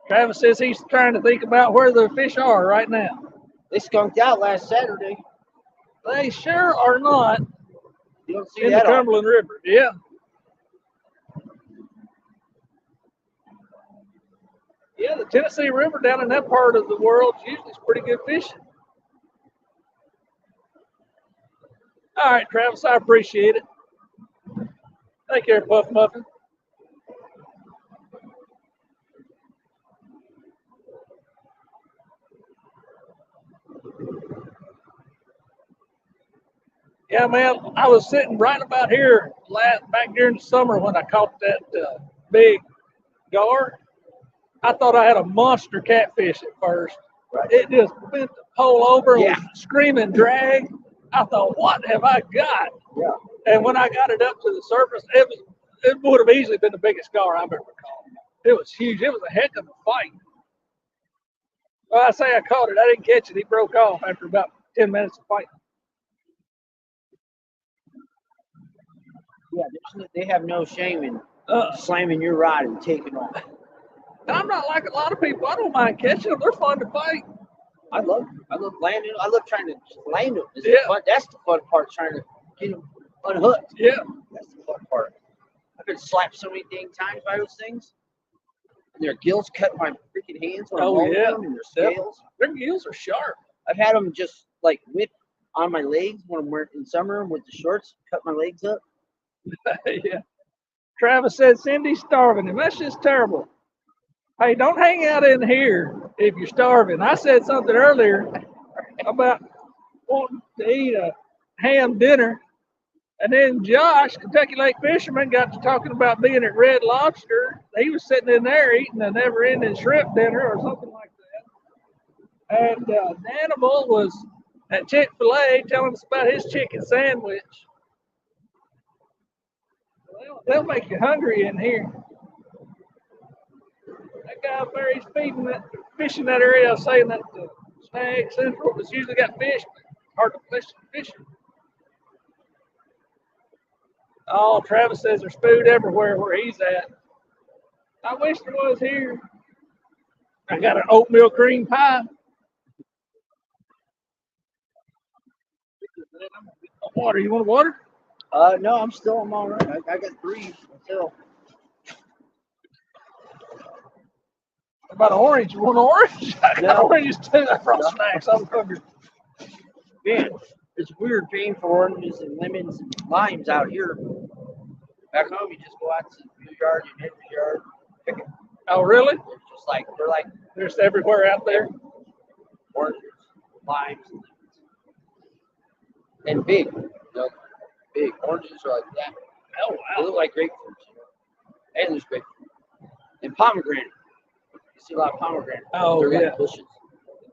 Travis says he's trying to think about where the fish are right now. They skunked out last Saturday. They sure are not You don't see in the that Cumberland River. Yeah. Yeah, the Tennessee River down in that part of the world usually is pretty good fishing. All right, Travis, I appreciate it. Take care, Puff Muffin. Yeah, man, I was sitting right about here back during the summer when I caught that big gar. I thought I had a monster catfish at first. Right. It just bent the pole over and Yeah. was screaming drag. I thought, what have I got? Yeah. And when I got it up to the surface, it would have easily been the biggest gar I've ever caught. It was huge. It was a heck of a fight. Well, I say I caught it. I didn't catch it. He broke off after about 10 minutes of fighting. Yeah, they have no shame in slamming your rod and taking off. And I'm not like a lot of people. I don't mind catching them. They're fun to fight. I love landing. I love trying to land them. Yeah. Fun. That's the fun part, trying to get them unhooked. Yeah. That's the fun part. I've been slapped so many dang times by those things. And their gills cut my freaking hands when I'm holding them, and their scales. Their gills are sharp. I've had them just like whip on my legs when I'm wearing in summer with the shorts, cut my legs up. Yeah. Travis said Cindy's starving him. That's just terrible. Hey, don't hang out in here if you're starving. I said something earlier about wanting to eat a ham dinner. And then Josh, Kentucky Lake Fisherman, got to talking about being at Red Lobster. He was sitting in there eating a never-ending shrimp dinner or something like that. And Hannibal was at Chick-fil-A telling us about his chicken sandwich. They'll make you hungry in here. That guy up there, he's fishing that area. I was saying that the Snag Central has usually got fish, but hard to fish. Oh, Travis says there's food everywhere where he's at. I wish there was here. I got an oatmeal cream pie. Water. You want water? No, I'm all right. I got 3 myself. What about an orange? You want an orange? I got oranges too. I brought snacks. I'm hungry. Man, it's weird paying for oranges and lemons and limes out here. Back home, you just go out to the yard, you hit the yard, pick it. Oh, really? They're like There's everywhere out there. Oranges, limes, and big. Big oranges are like that. Oh, They wow. look like grapefruits. Antlers big. And pomegranate. You see a lot of pomegranate. Oh, They're yeah. like bushes.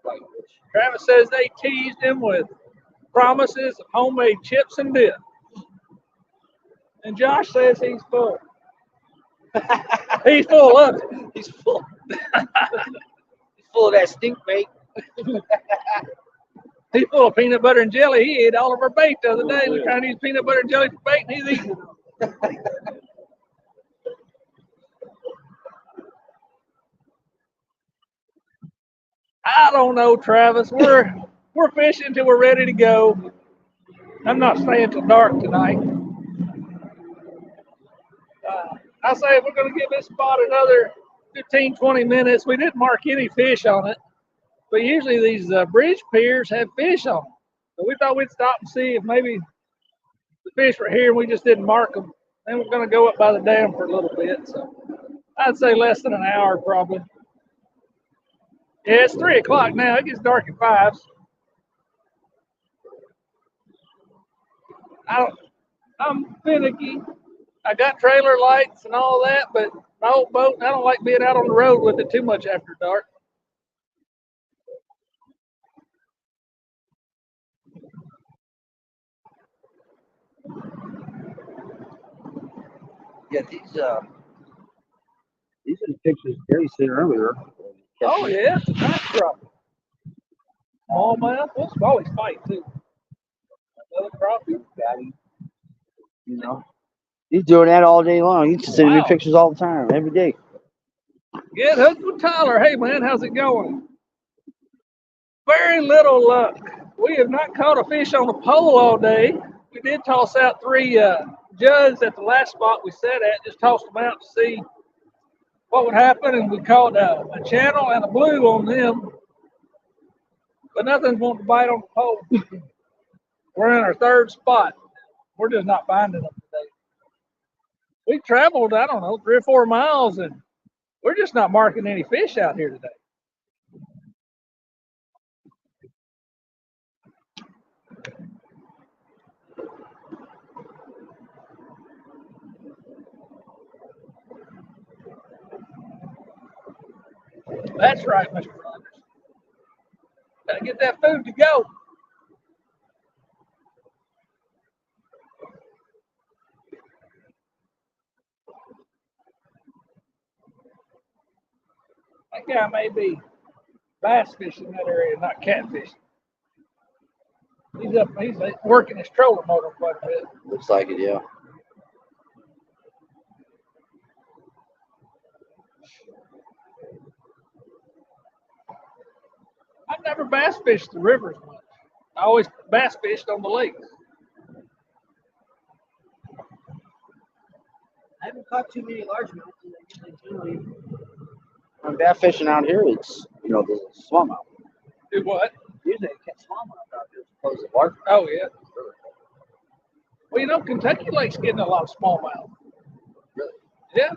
Like bush. Travis says they teased him with promises of homemade chips and dip. And Josh says he's full. He's full of it. He's full. He's full of that stink bait. He's full of peanut butter and jelly. He ate all of our bait the other day. We were trying to use peanut butter and jelly for bait, and he's eating it. I don't know, Travis. We're fishing until we're ready to go. I'm not staying till dark tonight. I say we're going to give this spot another 15, 20 minutes. We didn't mark any fish on it, but usually these bridge piers have fish on them. So we thought we'd stop and see if maybe the fish were here and we just didn't mark them. Then we're going to go up by the dam for a little bit. So I'd say less than an hour probably. Yeah, it's 3 o'clock now. It gets dark at 5. I'm finicky. I got trailer lights and all that, but my old boat, I don't like being out on the road with it too much after dark. Yeah, these are the pictures Gary sent earlier. Oh yeah, it's a nice crappie. Smallmouth, we'll always fight too. Another crappie. Fatty. You know, he's doing that all day long. He's sending me Wow. pictures all the time, every day. Get hooked with Tyler. Hey man, how's it going? Very little luck. We have not caught a fish on the pole all day. We did toss out 3 jugs at the last spot we sat at. Just tossed them out to see what would happen, and we caught a channel and a blue on them. But nothing's wanting to bite on the pole. We're in our 3rd spot. We're just not finding them today. We traveled, I don't know, 3 or 4 miles, and we're just not marking any fish out here today. That's right, Mr. Rogers. Gotta get that food to go. That guy may be bass fishing in that area, not catfish. He's working his trolling motor quite a bit. Looks like it, yeah. I've never bass fished the rivers much. I always bass fished on the lakes. I haven't caught too many largemouth. Generally, when bass fishing out here, it's, you know, the smallmouth. Do what? Usually I catch smallmouth out here as opposed to largemouth. Oh, yeah. Well, you know, Kentucky Lake's getting a lot of smallmouth. Really? Yeah.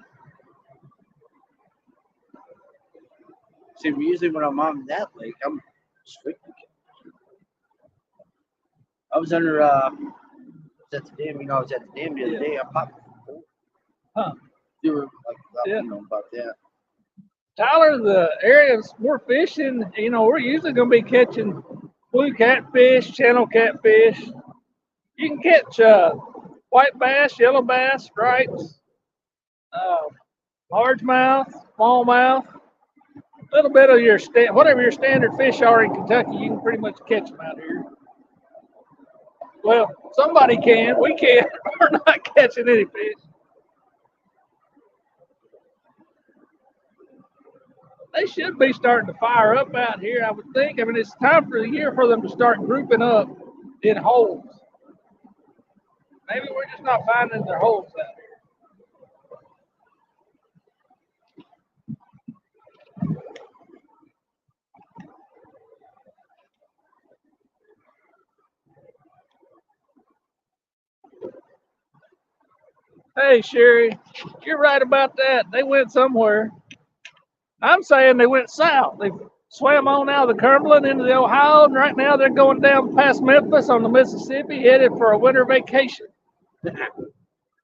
See, usually when I'm on that lake, I'm strictly catching. I was under, at the dam, I was at the dam the other day. I popped. Huh. You were like, Yeah. about that. Tyler, the areas we're fishing, we're usually going to be catching blue catfish, channel catfish. You can catch white bass, yellow bass, stripes, largemouth, smallmouth. A little bit of your whatever your standard fish are in Kentucky, you can pretty much catch them out here. Well, somebody can. We can't. We're not catching any fish. They should be starting to fire up out here, I would think. I mean, it's time for the year for them to start grouping up in holes. Maybe we're just not finding their holes out here. Hey, Sherry, you're right about that. They went somewhere. I'm saying they went south. They swam on out of the Cumberland into the Ohio, and right now they're going down past Memphis on the Mississippi, headed for a winter vacation.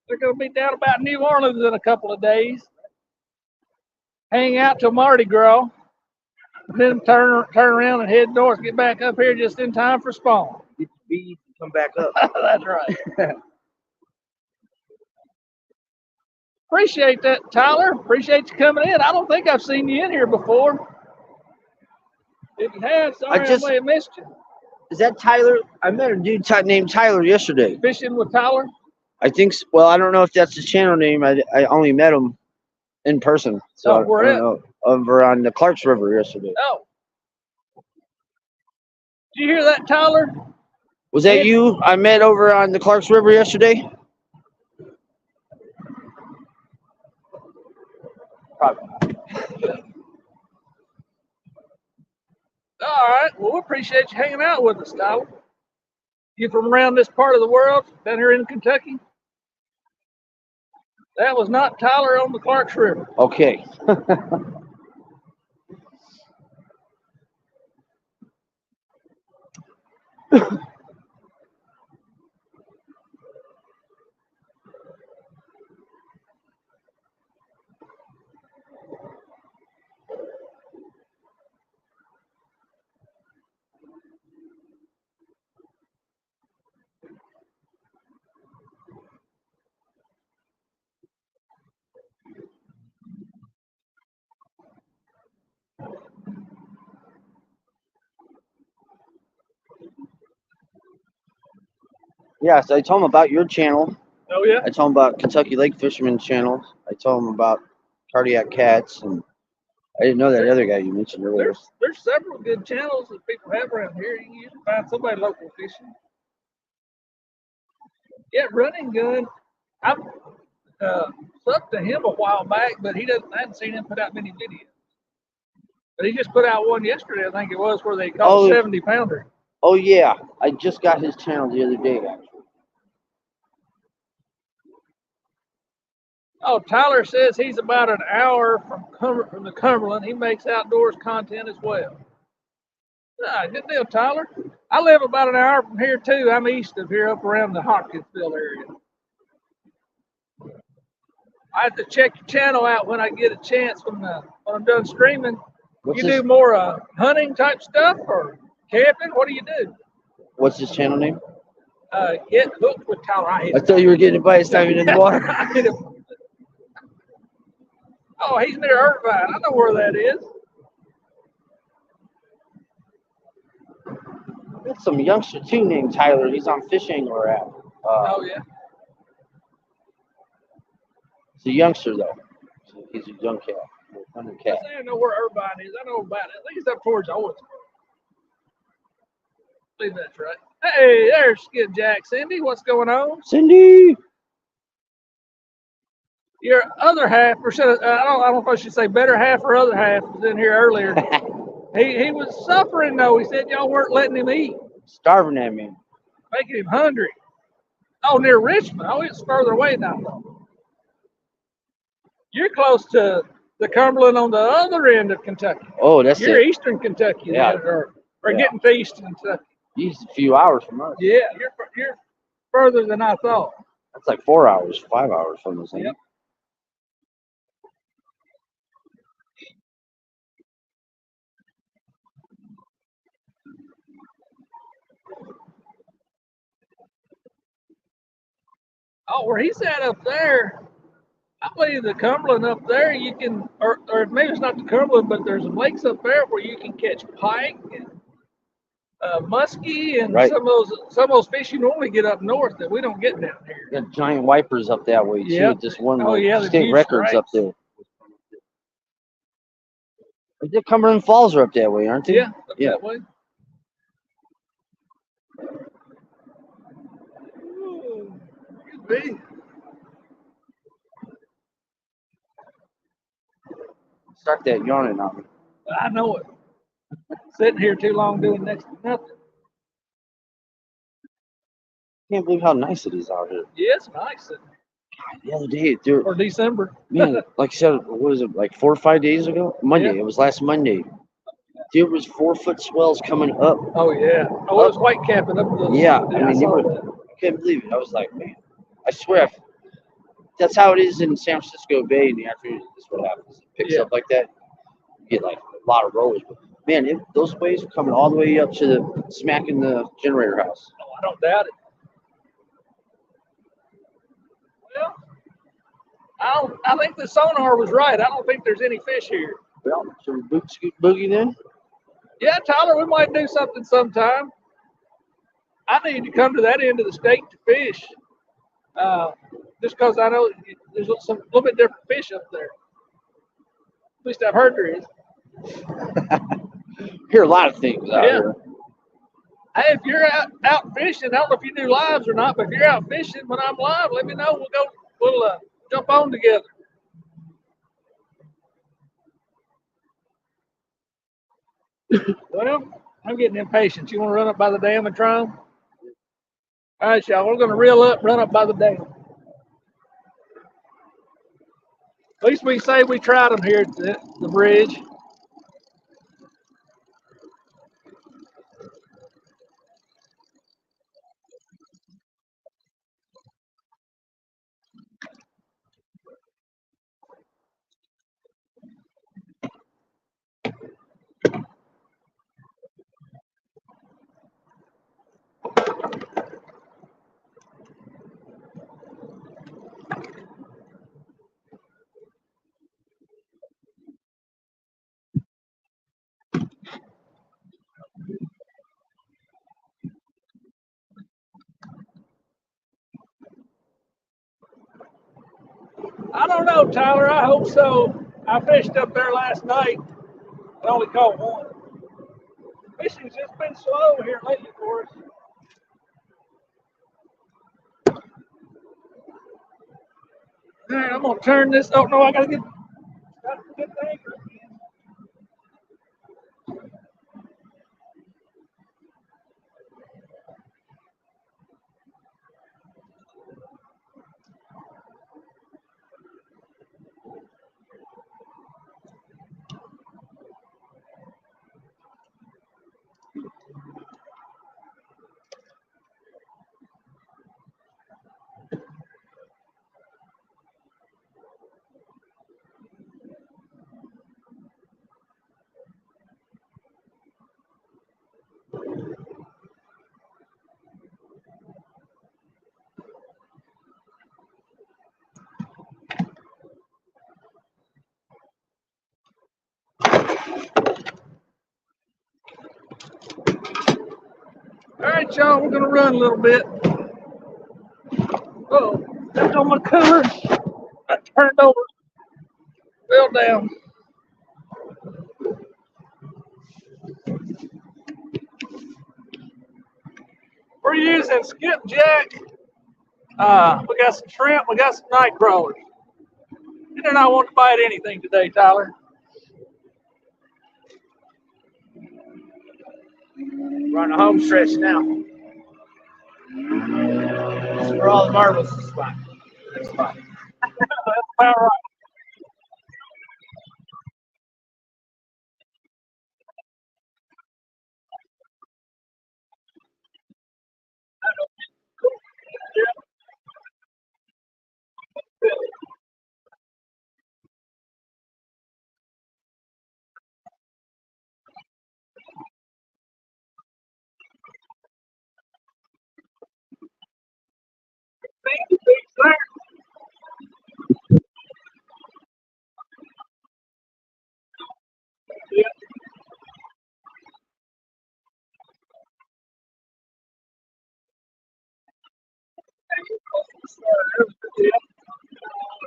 They're going to be down about New Orleans in a couple of days. Hang out till Mardi Gras. And then turn around and head north. Get back up here just in time for spawn. Get the bees and come back up. That's right. Appreciate that, Tyler. Appreciate you coming in. I don't think I've seen you in here before. If you have, sorry I may have missed you. Is that Tyler? I met a dude named Tyler yesterday. Fishing with Tyler? I think so. Well, I don't know if that's his channel name. I only met him in person. So where I at? don't know. Over on the Clarks River yesterday. Oh. Did you hear that, Tyler? Was that you I met over on the Clarks River yesterday? Probably not. All right. Well, we appreciate you hanging out with us, Tyler. You from around this part of the world, down here in Kentucky? That was not Tyler on the Clarks River. Okay. Yes, I told him about your channel. Oh, yeah? I told him about Kentucky Lake Fisherman channel. I told him about Cardiac Cats, and I didn't know that other guy you mentioned earlier. There's several good channels that people have around here. You can usually find somebody local fishing. Yeah, Running Gun. I've subbed to him a while back, but I hadn't seen him put out many videos. But he just put out one yesterday, I think it was, where they caught a 70-pounder. Oh, yeah. I just got his channel the other day, actually. Oh, Tyler says he's about an hour from the Cumberland. He makes outdoors content as well. Ah, good deal, Tyler. I live about an hour from here, too. I'm east of here, up around the Hopkinsville area. I have to check your channel out when I get a chance when I'm done streaming. Do more hunting type stuff or camping? What do you do? What's his channel name? Get Hooked with Tyler. I thought you were getting advice diving in the water. Oh, he's near Irvine. I know where that is. There's some youngster too named Tyler. He's on Fish Angler app. Oh yeah. He's a youngster though. He's a young cat. I know where Irvine is. I know about it. I think it's up towards Owensboro. I believe that's right. Hey, there's Skipjack. Cindy, what's going on? Cindy. Your other half, or should I don't know if I should say better half or other half, was in here earlier. He was suffering though. He said y'all weren't letting him eat. Starving at me. Making him hungry. Oh, near Richmond. Oh, it's further away now. You're close to the Cumberland on the other end of Kentucky. Oh, that's You're eastern Kentucky. Yeah. Or getting to eastern Kentucky. He's a few hours from us. Yeah, you're further than I thought. That's like 4 hours, 5 hours from us. Yep. Oh, where he's at up there, I believe the Cumberland up there, you can, or maybe it's not the Cumberland, but there's some lakes up there where you can catch pike and muskie and some of those fish you normally get up north that we don't get down here. Got giant wipers up that way too. Yep. Just one The state records stripes up there. The Cumberland Falls are up that way, aren't they? Yeah, up that way. Ooh, could be. Start that yawning on me. I know it. Sitting here too long doing next to nothing. Can't believe how nice it is out here. Yeah, it's nice. God, the other day, dude. Or December. Man, like I said, what was it, like 4 or 5 days ago? Monday. Yeah. It was last Monday. There was 4-foot swells coming up. Oh yeah. Oh, it was white capping up. Yeah, I mean, I couldn't believe it. I was like, man, I swear, that's how it is in San Francisco Bay in the afternoon. That's what happens. It picks up like that. You get like a lot of rollers. But man, those waves are coming all the way up to the smacking the generator house. No, I don't doubt it. Well, I think the sonar was right. I don't think there's any fish here. Well, should we boogie then? Yeah, Tyler, we might do something sometime. I need to come to that end of the state to fish. Just because I know there's some little bit different fish up there. At least I've heard there is. Hear a lot of things out here. Hey, if you're out fishing, I don't know if you do lives or not, but if you're out fishing when I'm live, let me know. We'll jump on together. Well, I'm getting impatient. You want to run up by the dam and try them? All right, y'all. We're going to reel up, run up by the dam. At least we say we tried them here at the bridge. I don't know, Tyler. I hope so. I fished up there last night. I only caught one. Fishing's just been slow here lately for us. All right, I'm gonna turn this. Oh no, I gotta get the anchor. All right, y'all, we're gonna run a little bit. Oh, that's on my cooler. I turned over, fell down. We're using Skipjack. We got some shrimp, we got some night crawlers. You did not want to bite anything today, Tyler. We're on the home stretch now. This is where all the marbles spot. That's about right. Yeah.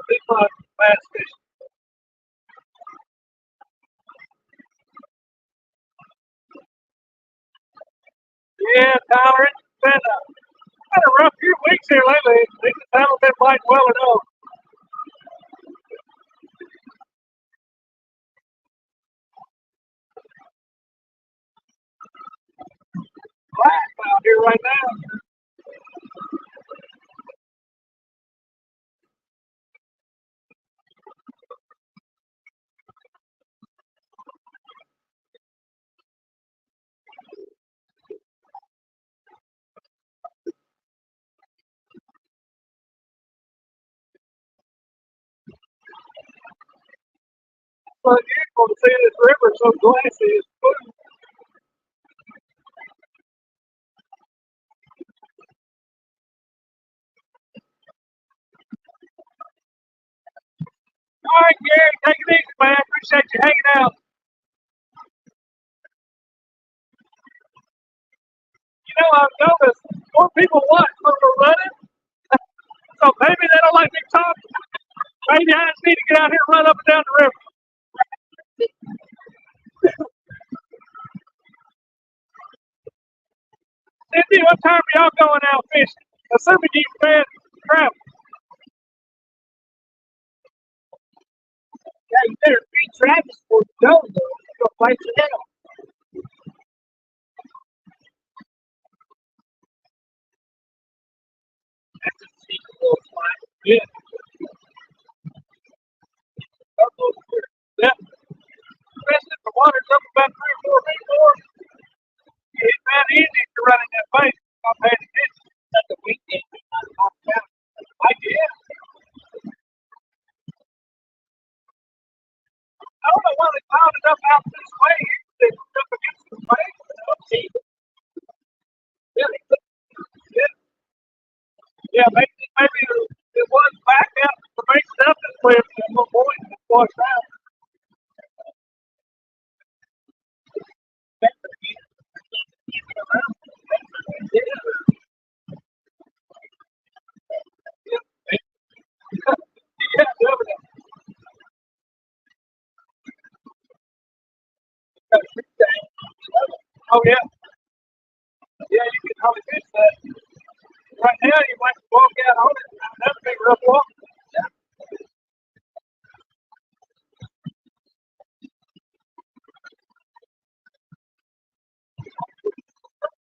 Big bass fish. Yeah, Tyler, it's been a rough few weeks here lately. They just haven't been biting well enough. Black out here right now. It's unusual to see this river so glassy. It's blue. All right, Gary, take it easy, man. Appreciate you hanging out. You know, I've noticed more people watch when we're running, so maybe they don't like me talking. Maybe I just need to get out here and run up and down the river. Cindy, what time are y'all going out fishing? Assuming you fed travel. Yeah, you better feed Travis before you go, though. He's gonna bite your head off. That's a seasonable spot. Yeah. Yeah. Especially if the water's up about 3 or 4 feet more. It's not easy to run in that base. I'm paying attention. That's a weekend. I guess. I don't know why they piled it up out this way. It's up against the base. Yeah. Yeah. Yeah, maybe it was back out the base up this way at one point and it washed out. Yeah, definitely. Oh yeah. Yeah, you can hardly fish that. Right now you might walk out on it. That's a big rough walk.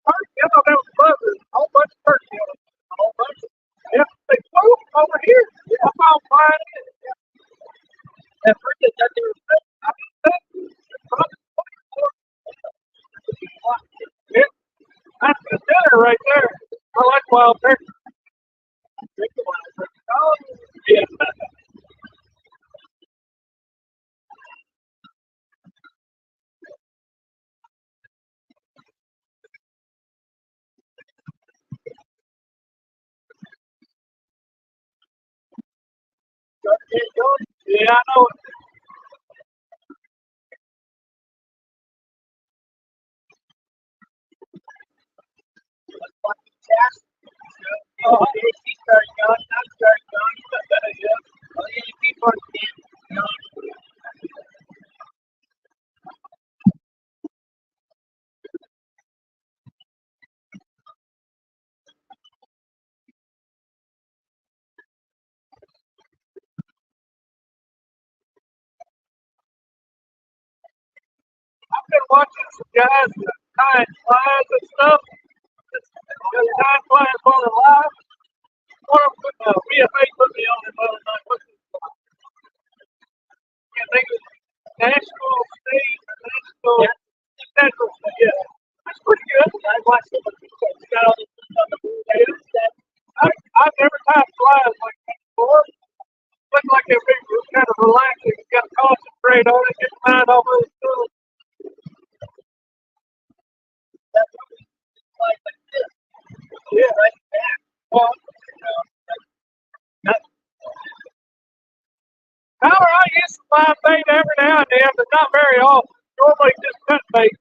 Turkey, I thought that was buzzard. A whole bunch of turkey on it. A whole bunch of yeah, they flew over here. Yeah, I saw them flying in. Yeah. At first they thought they were I think that's probably 24. Yeah. That's the dinner right there. I like wild turkey. Oh, yeah. Yeah, I know it. Oh, he started going. I started going. Yeah. Oh, yeah, people are going. I've been watching some guys tying flies and stuff. Just tying flies while they're live. One of them, BFA put me on it the other night. What's his name? I can't think of it. National State, National, National State, yeah. That's pretty good. I watched it. It's got all this stuff on the board. I've never tied flies like that before. Look like they're big, kind of relaxing. You got to concentrate on it, get your mind off other stuff. Like this. Yeah, right there. Well, Tyler, I use some live bait every now and then, but not very often. Normally just cut bait.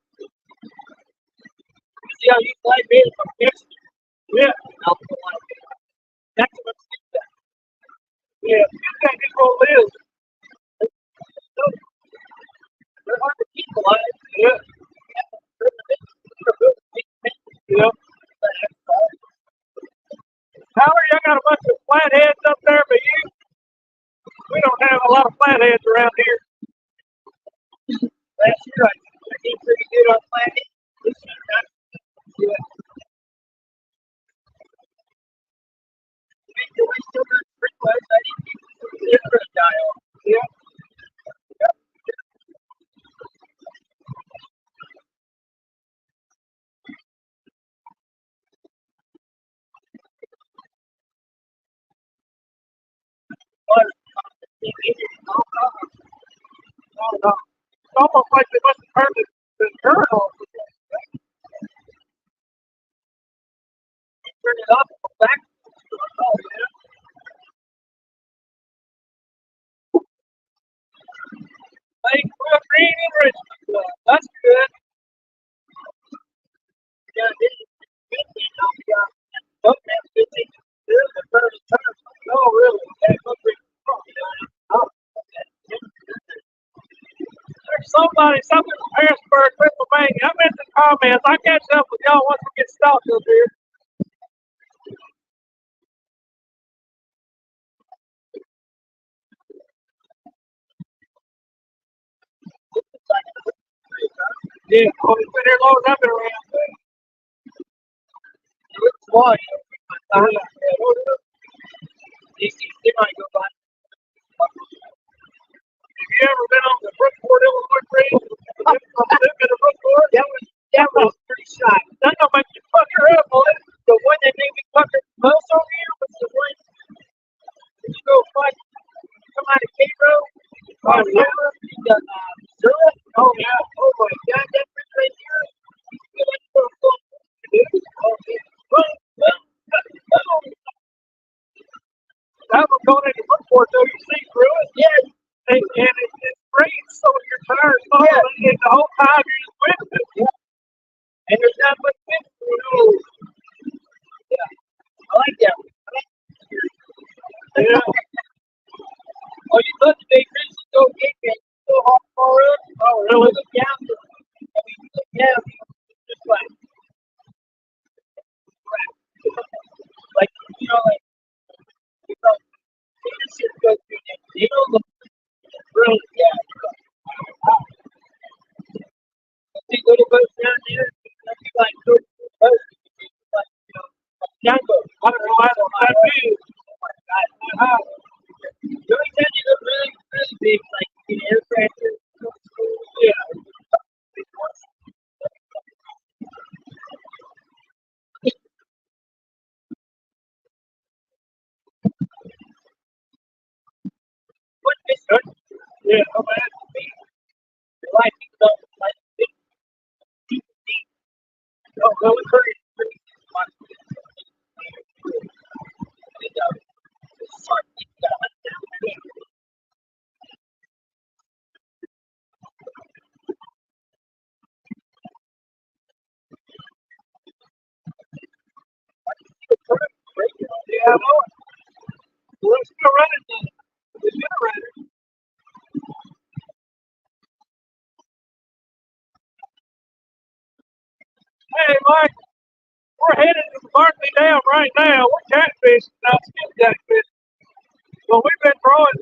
See how you live bait from Texas? Yeah. That's what Skipjack. Yeah, Skipjack is what lives. They're hard to keep alive. Yeah. Yeah. Tyler, y'all got a bunch of flatheads up there, but we don't have a lot of flatheads around here. Last year I did pretty good on flatheads. This year, not. Yeah. I still got sprinklers. I didn't keep the dial. Yeah. no. It's almost like they must have turned the current on. Turn it up, back. Oh, yeah. Hey, we're green and rich. That's good. Yeah, this is 15. Oh, man, 15. This is the first time. Oh, really? Okay, oh, there's something from Harrisburg, Pennsylvania. I'm in the comments. I'll catch up with y'all once we get stopped up here. Yeah, oh, it's been here as long as I've been around. It's why. He might go by. Have you ever been on the Brookport, Illinois bridge? That was pretty shy. That don't make you fuck her up on it. The one that made me fuck her most on here was the one that you go fight, come out of Cairo. Oh, yeah. Oh, yeah. Oh, my God. That bridge right here. That was going into Brookport, though. You see through it? Yeah. And it rains, so your tires fall, and the whole time you're just with it. Yeah. And there's not much wind through it. Yeah. I like that one. Yeah. Oh, you thought the big fish would go get me. So far up. Oh, really? Look down. I mean, you look down, just like, like, you know, this shit goes through that. You know, look, really, yeah. See little boats down there, like good boats, like, you know, young boats. I don't know, I don't know. Oh my God, the only time you go really, really big, like in aircraft, yeah. What is it? Yeah, oh man, like people don't like deep. Oh, no, it's pretty. Yeah, I know it. Let's go run it then. The generator. Hey, Mike, we're headed to the Barkley Dam right now. We're catfishing, not skipjack fishing. Well, we've been throwing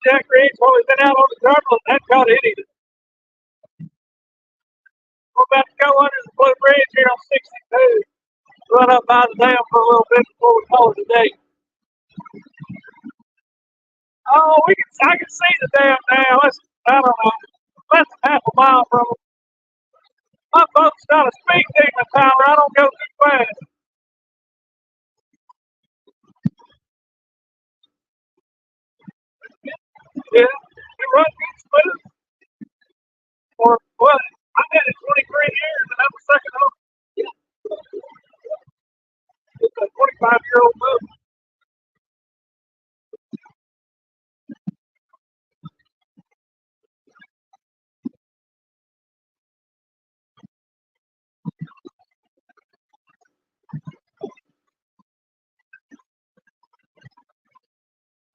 jack rigs while we've been out on the Cumberland. Haven't caught anything. We're about to go under the Blue Bridge here on 62. Run up by the dam for a little bit before we call it a day. Oh, I can see the dam now. I don't know. Less than half a mile from it. My boat's got a speed demon power. I don't go too fast. Yeah, it runs good smooth. Or what? I've had it 23 years and I'm a second owner. Yeah. It's a 25-year-old boat.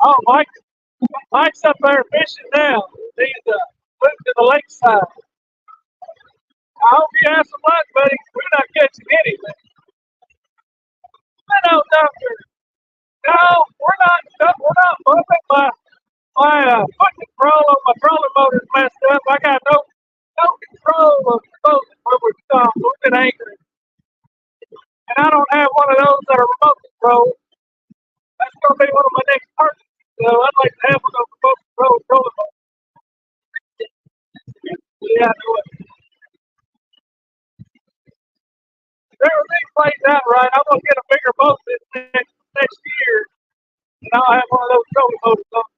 Oh, Mike's up there fishing now. He's moved to the lakeside. I hope you have some luck, buddy. We're not catching anything. No, doctor. No, we're not moving. My foot control on my trolling motor's messed up. I got no control of the boat when we're stopped. We've been anchoring. And I don't have one of those that are remote control. That's going to be one of my next purchases. So I'd like to have one of those remote control trolling motors. Yeah, I know it. If everything plays out right, I'm going to get a bigger boat this next year. And I'll have one of those trolling motors on.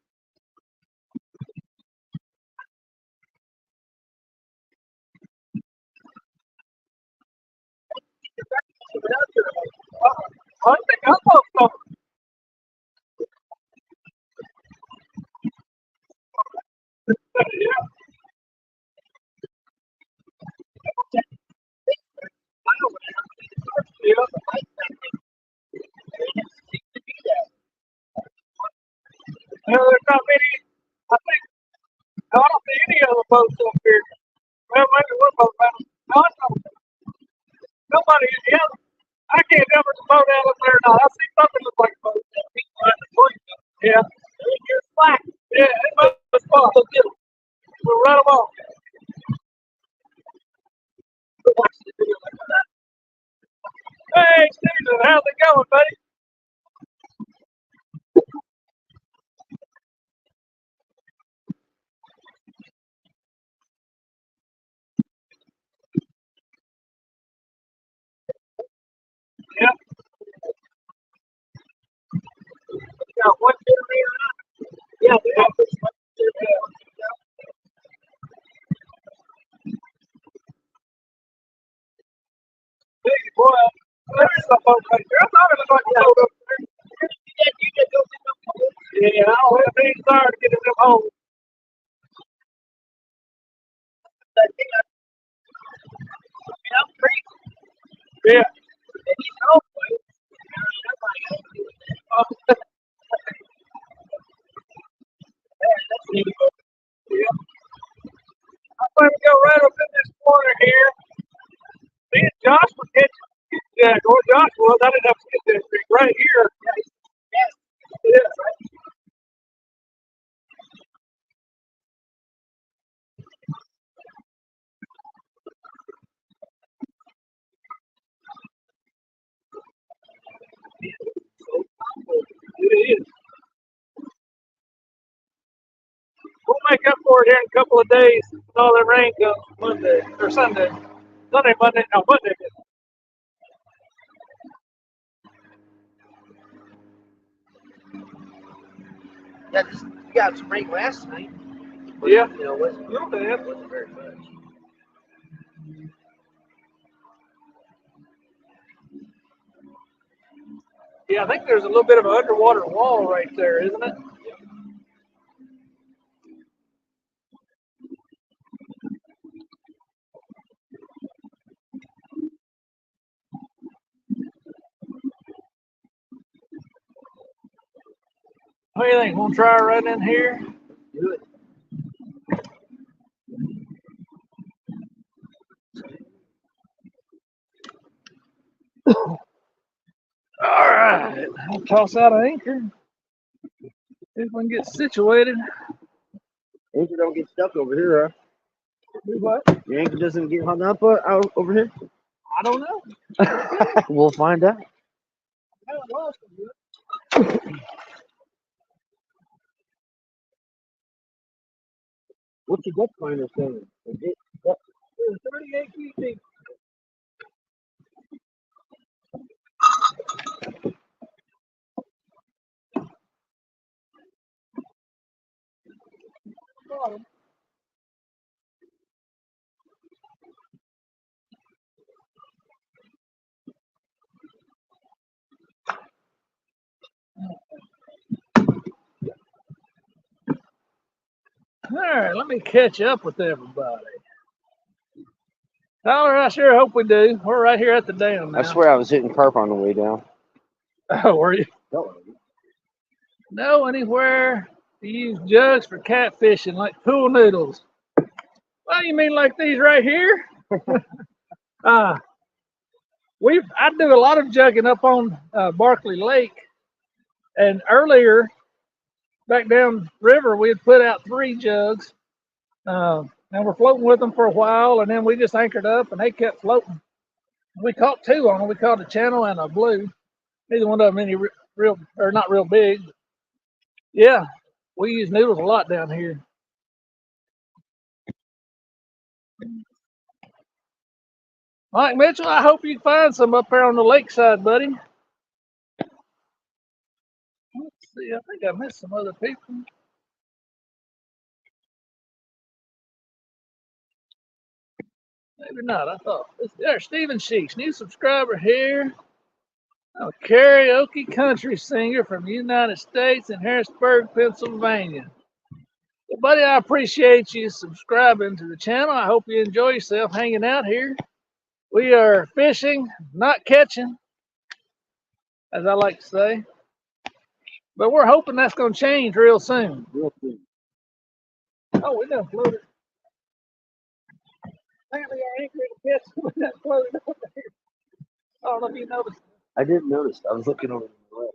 there's not many. I think I don't see any other boats up here. Well, maybe one boat. No, nobody. Yeah, I can't tell if there's a boat out up there or not. I see something look like a boat. Yeah. You're slack. Yeah, it must be spot. We'll run them off. Hey, Steven, how's it going, buddy? Yeah. Got one here. Yeah, they have this one. Hey, boy, there's a boat right there. I thought it was like a boat up there. Yeah, I don't have any desire to get in them holes. Yeah. Yeah. I'm going to go right up in this corner here. Me and Josh were catching skipjack, or Josh was. I didn't have skipjack right here. Yeah. It is. We'll make up for it here in a couple of days when all that rain comes Monday or Sunday. Monday, no, Monday. Yeah, just we got some rain last night. But, Yeah. You know, wasn't very much. Yeah, I think there's a little bit of an underwater wall right there, isn't it? What do you think? We'll try right in here. Do it. All right, I'll toss out an anchor. See if we can get situated. Anchor don't get stuck over here, huh? Do what? Your anchor doesn't get hung up out over here? I don't know. We'll find out. I haven't lost it yet. What's your depth finder saying? It's 38 feet deep. Bottom. All right, let me catch up with everybody. Tyler, I sure hope we do. We're right here at the dam now. I swear I was hitting carp on the way down. Oh, were you? Know anywhere to use jugs for catfishing, like pool noodles? Well, you mean like these right here? I do a lot of jugging up on Barkley Lake, and earlier back down river we had put out 3 jugs, and we're floating with them for a while, and then we just anchored up and they kept floating. We caught 2 on them. We caught a channel and a blue. Neither one of them any real or not real big. Yeah, we use noodles a lot down here. Mike Mitchell, I hope you find some up there on the lakeside, buddy. Let's see, I think I missed some other people. Maybe not. I thought there's Stephen Sheeks, new subscriber here. A karaoke country singer from the United States in Harrisburg, Pennsylvania. Well, buddy, I appreciate you subscribing to the channel. I hope you enjoy yourself hanging out here. We are fishing, not catching, as I like to say. But we're hoping that's going to change real soon. Real soon. Oh, we done floated. Apparently our anchor in the we done floated over here. I don't know if you noticed. I didn't notice. I was looking over the left.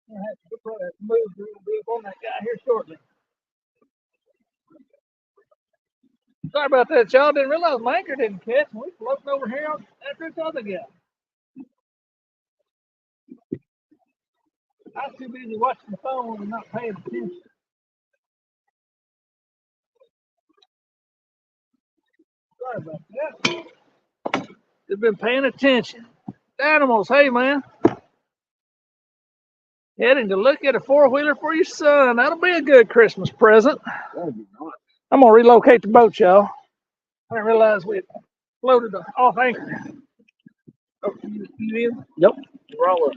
I'll have to move a little bit on that guy here shortly. Sorry about that, y'all. Didn't realize my anchor didn't catch. We floating over here after this other guy. I was too busy watching the phone and not paying attention. Sorry about that. Just been paying attention. Animals, hey man. Heading to look at a four-wheeler for your son. That'll be a good Christmas present. That'd be nice. I'm gonna relocate the boat, y'all. I didn't realize we had floated off anchor. Oh, you in? Nope. Roll up.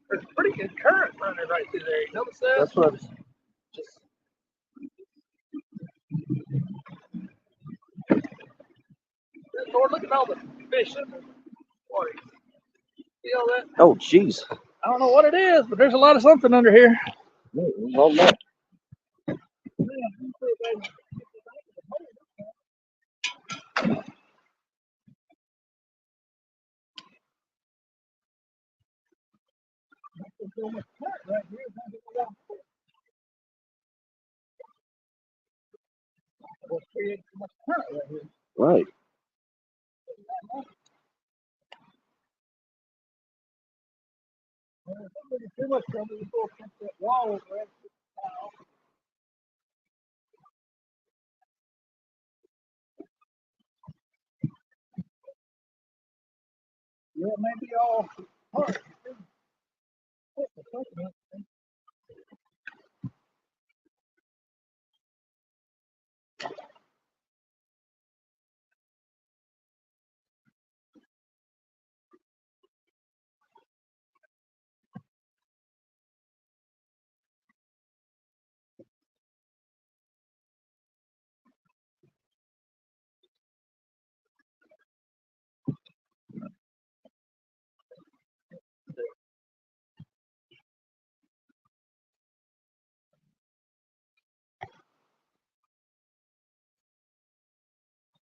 There's a pretty good current running right through there. You notice that? That's what I was just. Lord, look at all the fish in the water. See all that? Oh, jeez. I don't know what it is, but there's a lot of something under here. Well, no. Right. Too much trouble before that wall over there. Yeah, maybe all hard.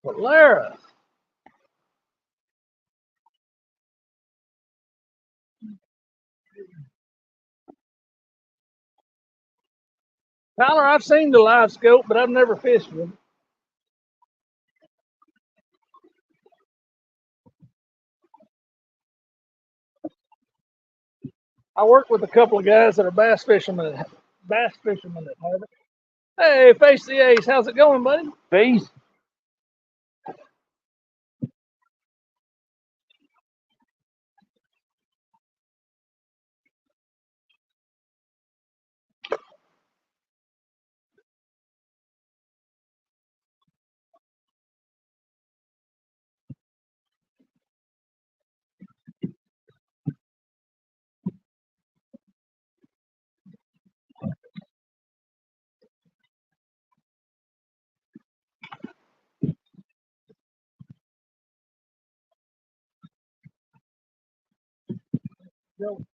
Polaris. Tyler, I've seen the live scope, but I've never fished with it. I work with a couple of guys that are bass fishermen that have it. Hey, Face the Ace, how's it going, buddy? Face.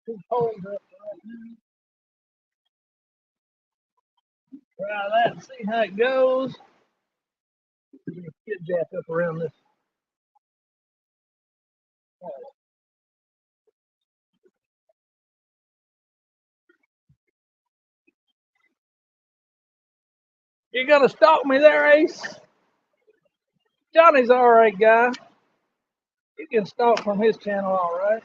Two poles up try that and see how it goes. Skipjack up around this. You gonna stalk me there, Ace? Johnny's all right, guy. You can stalk from his channel, all right.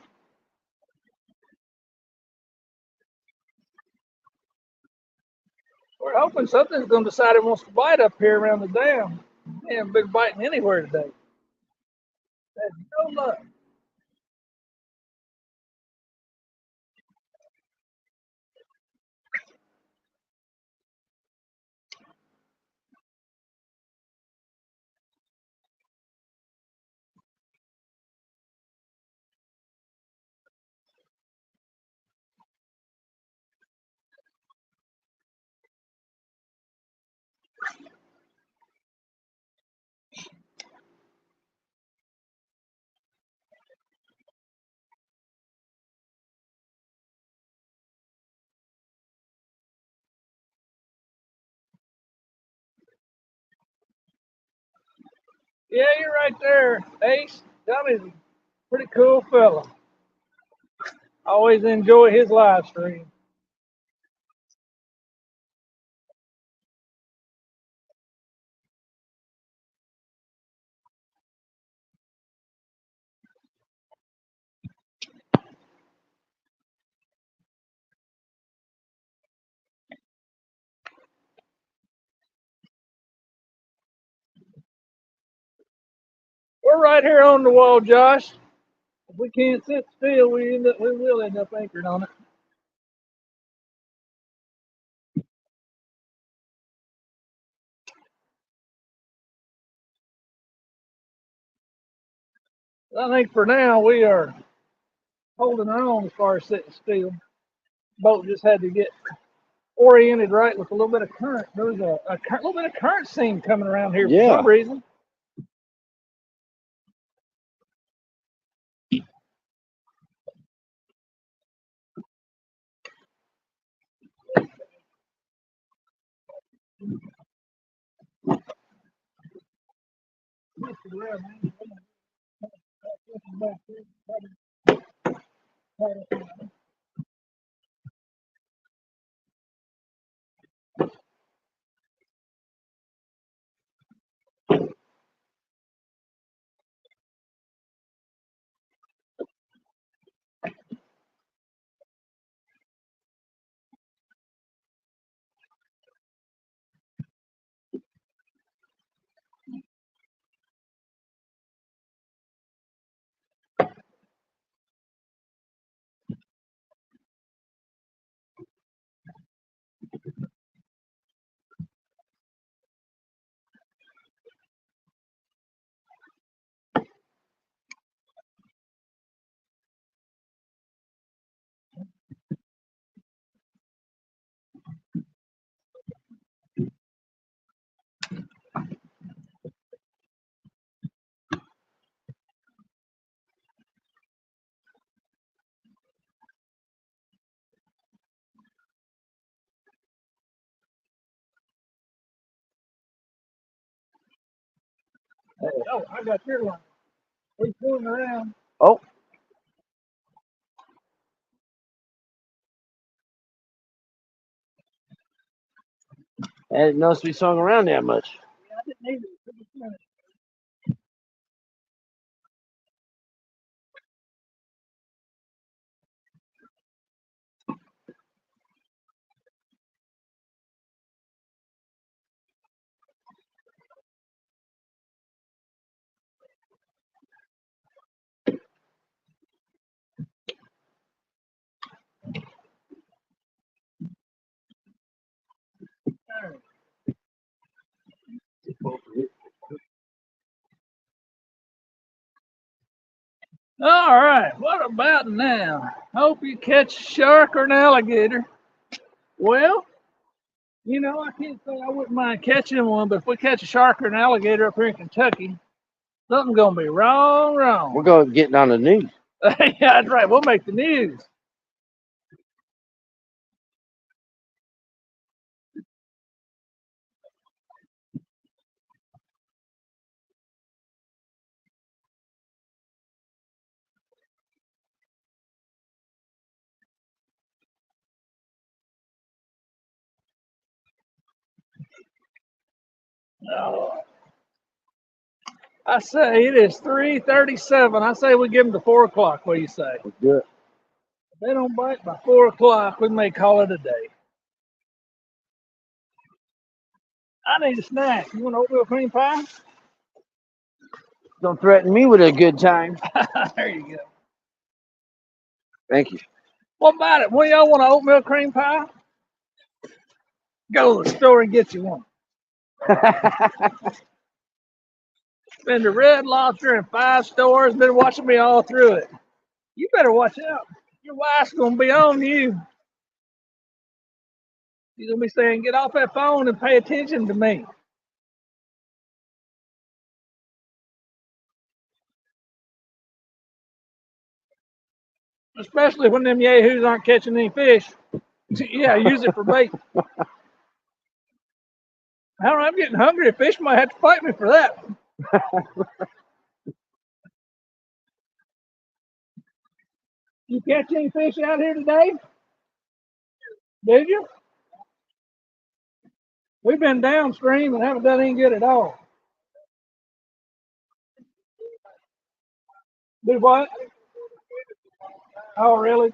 We're hoping something's gonna decide it wants to bite up here around the dam. They haven't been biting anywhere today. That's no luck. Yeah, you're right there, Ace. Johnny's a pretty cool fella. Always enjoy his live stream. We're right here on the wall, Josh. If we can't sit still, we will end up anchored on it. I think for now we are holding our own as far as sitting still. Boat just had to get oriented right with a little bit of current. There was a little bit of current seam coming around here for some reason. Oh, I got your line. He's going around. Oh. I didn't notice we swung around that much. Yeah, I didn't need it. All right, what about now? Hope you catch a shark or an alligator. Well, you know, I can't say I wouldn't mind catching one, but if we catch a shark or an alligator up here in Kentucky, something's going to be wrong. We're going to get on the news. Yeah, that's right. We'll make the news. Oh. I say it is 3:37. I say we give them to 4 o'clock. What do you say? Let's do it. If they don't bite by 4 o'clock, we may call it a day. I need a snack. You want oatmeal cream pie? Don't threaten me with a good time. There you go. Thank you. What about it? What do y'all want, an oatmeal cream pie? Go to the store and get you one. Been to Red Lobster in 5 stores. Been watching me all through it. You better watch out. Your wife's gonna be on you. She's gonna be saying, "Get off that phone and pay attention to me." Especially when them yahoos aren't catching any fish. Yeah, use it for bait. I don't know, I'm getting hungry. A fish might have to fight me for that. You catch any fish out here today? Did you? We've been downstream and haven't done any good at all. Do what? Oh, really?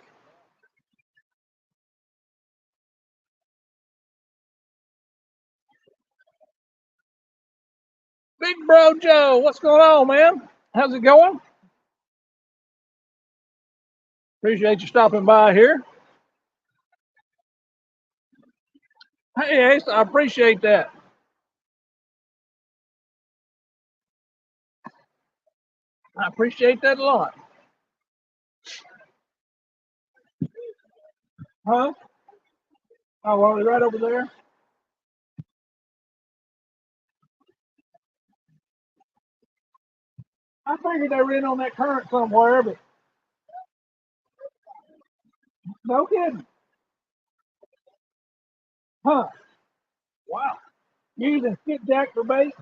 Big Bro Joe, what's going on, man? How's it going? Appreciate you stopping by here. Hey, Ace, I appreciate that. I appreciate that a lot. Huh? Oh, are we right over there? I figured they were in on that current somewhere, but no kidding. Huh? Wow. You using skipjack for bait?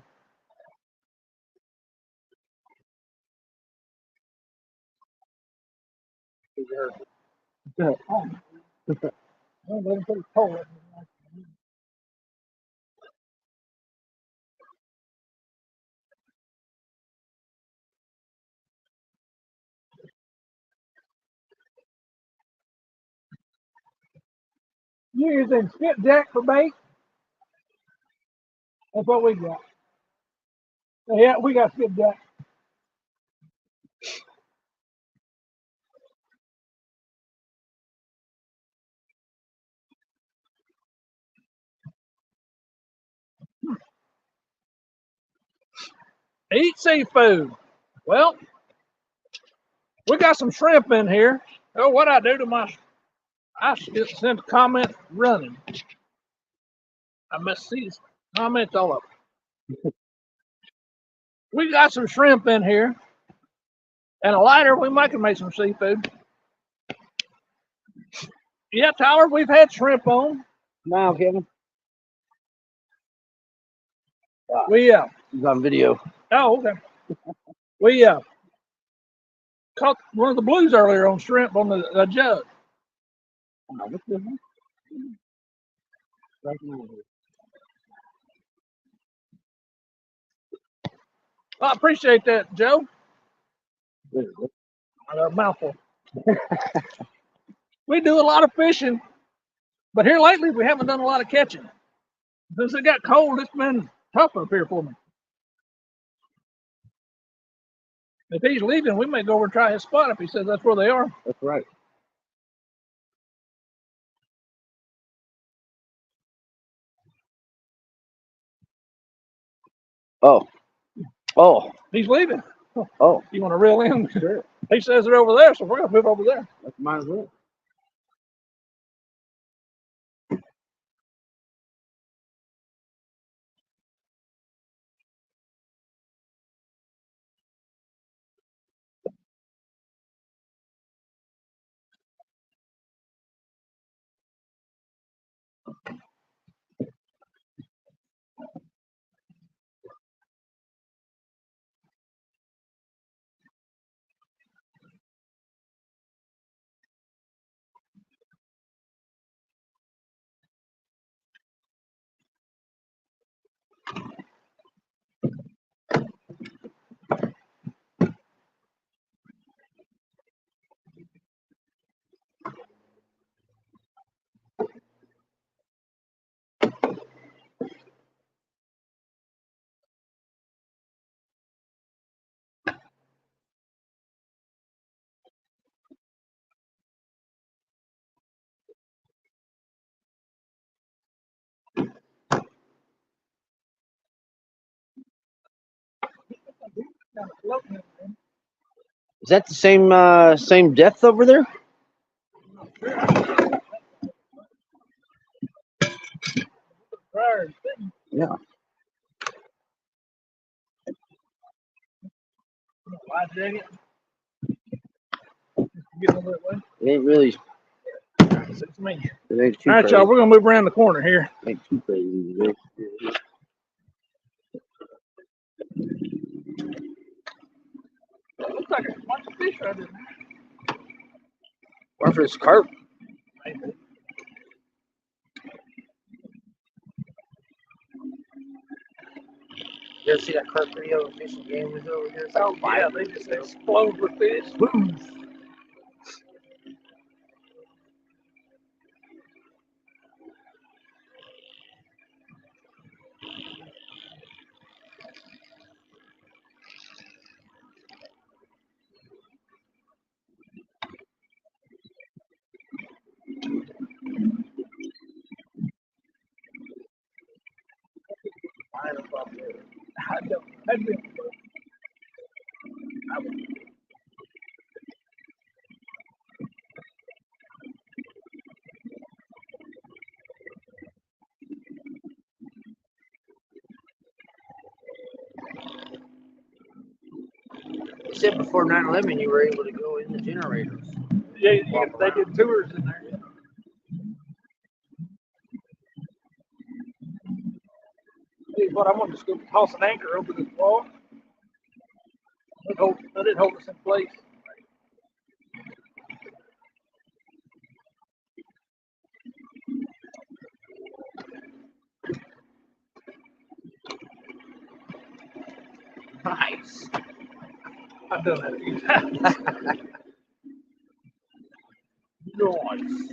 You using skipjack for bait? That's what we got. Yeah, we got skipjack. Eat seafood. Well, we got some shrimp in here. Oh, what I do to my, I sent a comment running. I must see this comments all up. We got some shrimp in here and a lighter. We might can make some seafood. Yeah, Tyler, we've had shrimp on. Now, Kevin. We He's on video. Oh, okay. We caught one of the blues earlier on shrimp on the jug. Oh, what's this one? I appreciate that, Joe. A mouthful. We do a lot of fishing, but here lately we haven't done a lot of catching. Since it got cold, it's been tough up here for me. If he's leaving, we may go over and try his spot if he says that's where they are. That's right. Oh. He's leaving. Oh. You want to reel in? Sure. He says they're over there, so we're going to move over there. That's mine as well. Is that the same depth over there? Yeah. It ain't really. It's me. It ain't too All right, crazy. y'all, we're going to move around the corner here. It ain't too crazy. like a bunch of fish right in there. What if it's carp? Maybe. You ever see that carp video of fishing gamers over here? It's like Oh, yeah, they just explode with fish. Boom. I don't. I'd be, I would. You said before 9/11 you were able to go in the generators. Yeah, they did tours in there. Hey, but I'm gonna just go toss an anchor over this wall. Let it hold us in place. Nice. I've done that a few times. Nice.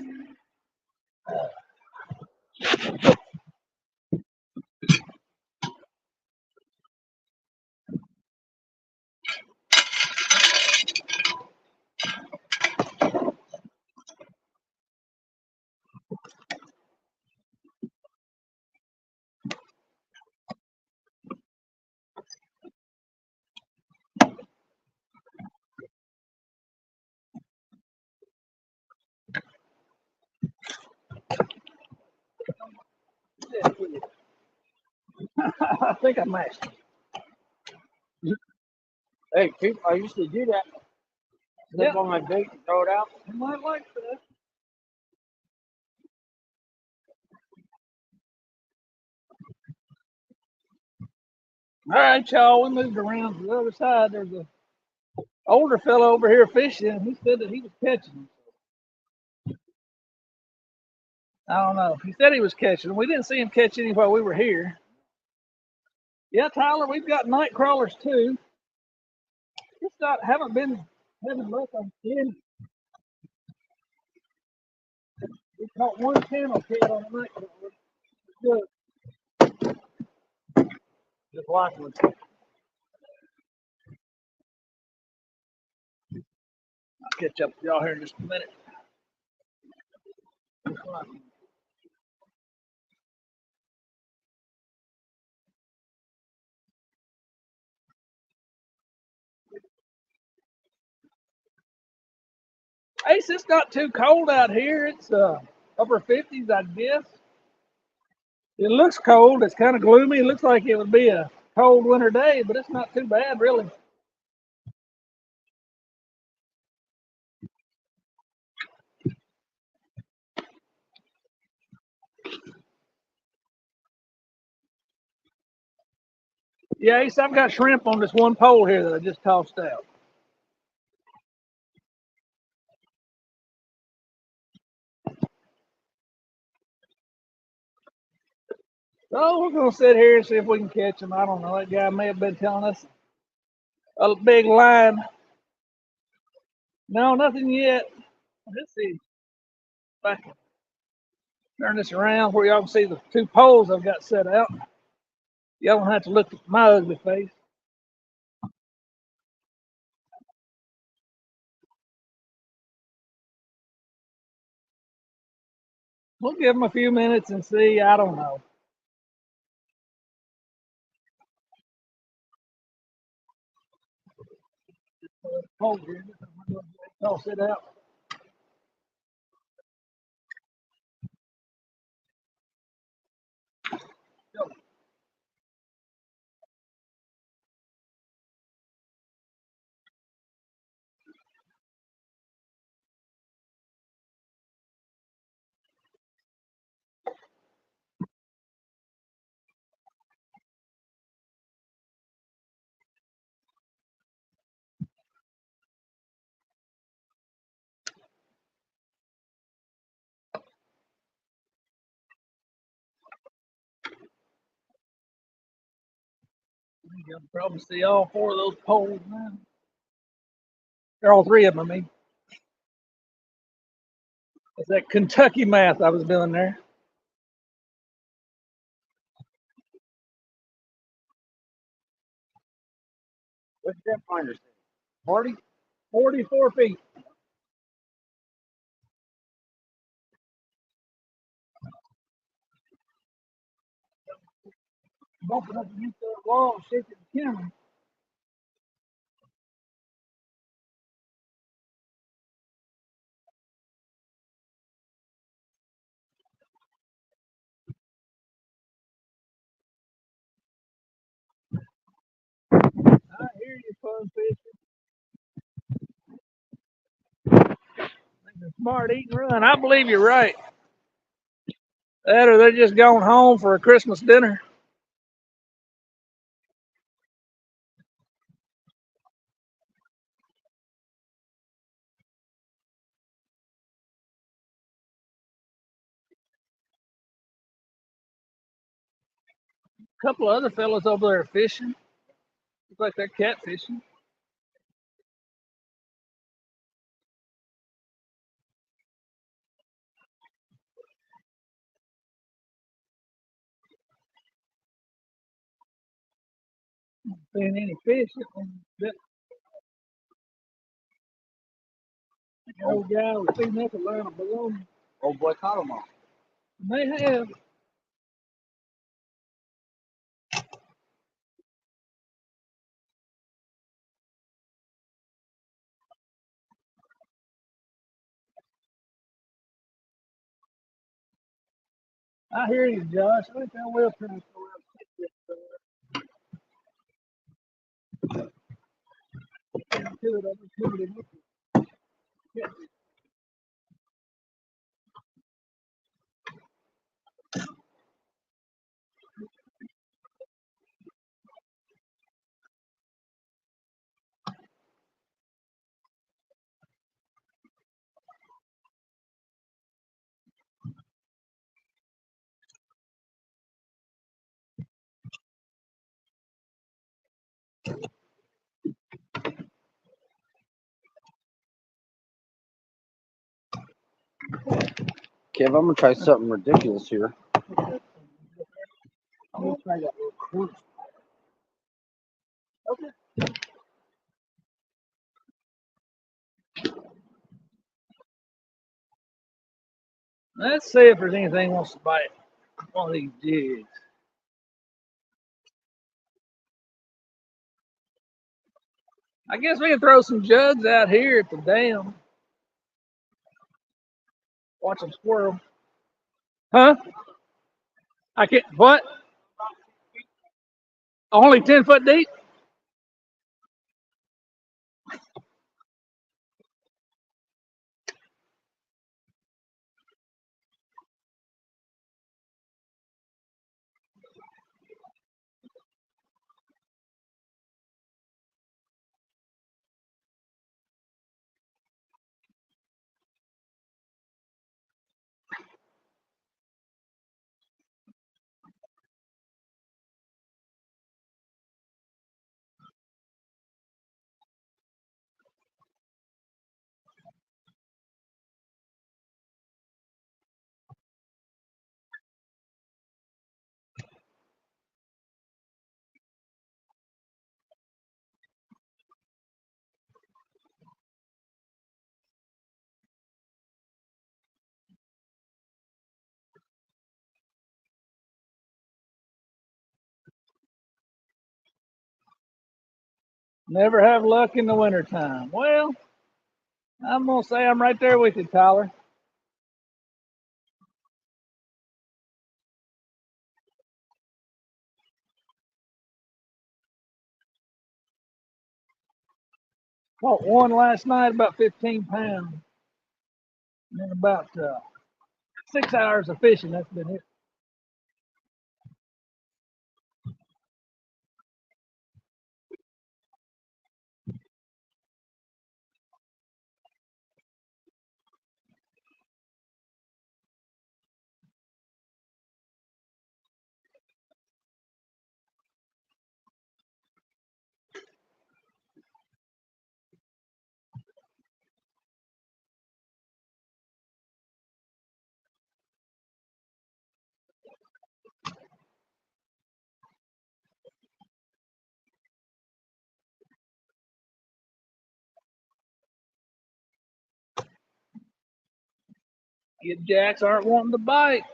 I think I mashed it. Hey, people, I used to do that. Slip on my bait and throw it out. You might like that. All right, y'all. We moved around to the other side. There's a older fellow over here fishing. He said that he was catching them. I don't know. He said he was catching them. We didn't see him catch any while we were here. Yeah, Tyler, we've got night crawlers too. Just haven't been having luck on any. We caught one channel cat on a night crawler. Good. Just like one. I'll catch up with y'all here in just a minute. Ace, it's not too cold out here. It's upper 50s, I guess. It looks cold. It's kind of gloomy. It looks like it would be a cold winter day, but it's not too bad, really. Yeah, Ace, I've got shrimp on this one pole here that I just tossed out. So we're going to sit here and see if we can catch them. I don't know. That guy may have been telling us a big line. No, nothing yet. Let's see if I can turn this around where y'all can see the two poles I've got set out. Y'all don't have to look at my ugly face. We'll give them a few minutes and see. I don't know. Hold here. Toss it out. Go. You can probably see all four of those poles now. They're all three of them, I mean. It's that Kentucky math I was doing there. What's that finder say? 40? 44 feet. Bumping up against that wall, shaking the camera. I hear you, fun fishing. They're smart, eat and run. I believe you're right. That or they're just going home for a Christmas dinner. A couple of other fellas over there fishing. Looks like they're catfishing. Seeing any fish. That old guy was feeding up a line of balloons. Old boy caught them all. They have. I hear you, Josh. I think I will try to throw out Kev, I'm gonna try something ridiculous here. I'm gonna try that little cruise. Okay. Let's see if there's anything wants to bite one of these jigs. I guess we can throw some jugs out here at the dam. Watch them squirrel. Huh? I can't. What? Only 10 foot deep? Never have luck in the wintertime. Well, I'm going to say I'm right there with you, Tyler. Caught one last night, about 15 pounds. And then about 6 hours of fishing, that's been it. Skipjacks aren't wanting to bite.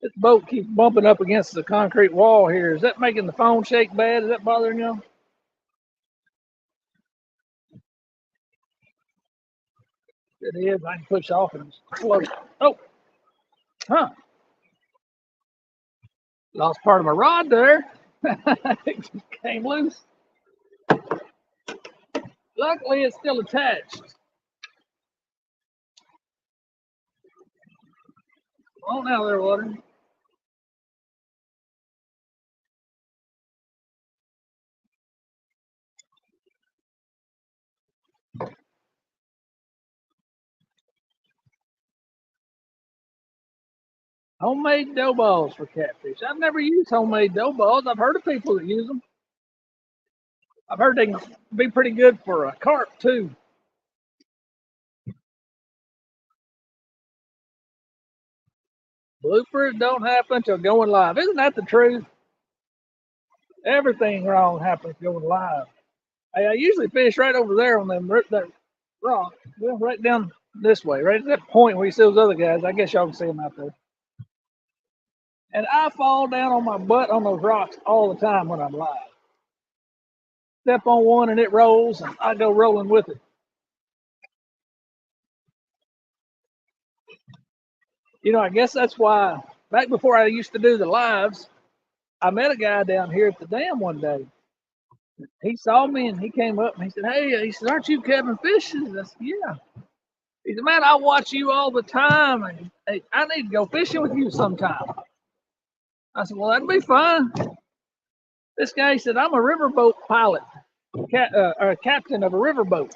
This boat keeps bumping up against the concrete wall here. Is that making the phone shake bad? Is that bothering you? It is. I can push off and float. Oh, huh. Lost part of my rod there. It just came loose. Luckily, it's still attached. Come on now there, water. Homemade dough balls for catfish. I've never used homemade dough balls. I've heard of people that use them. I've heard they can be pretty good for a carp too. Bloopers don't happen till going live. Isn't that the truth? Everything wrong happens going live. Hey, I usually fish right over there on that rock. Well, right down this way, right at that point where you see those other guys. I guess y'all can see them out there. And I fall down on my butt on those rocks all the time when I'm live. Step on one and it rolls, and I go rolling with it. You know, I guess that's why back before I used to do the lives, I met a guy down here at the dam one day. He saw me and he came up and he said, "Hey," he said, "aren't you Kevin Fishes?" I said, "Yeah." He said, "Man, I watch you all the time. And, hey, I need to go fishing with you sometime." I said, "Well, that'd be fine." This guy said, "I'm a riverboat pilot, or a captain of a riverboat."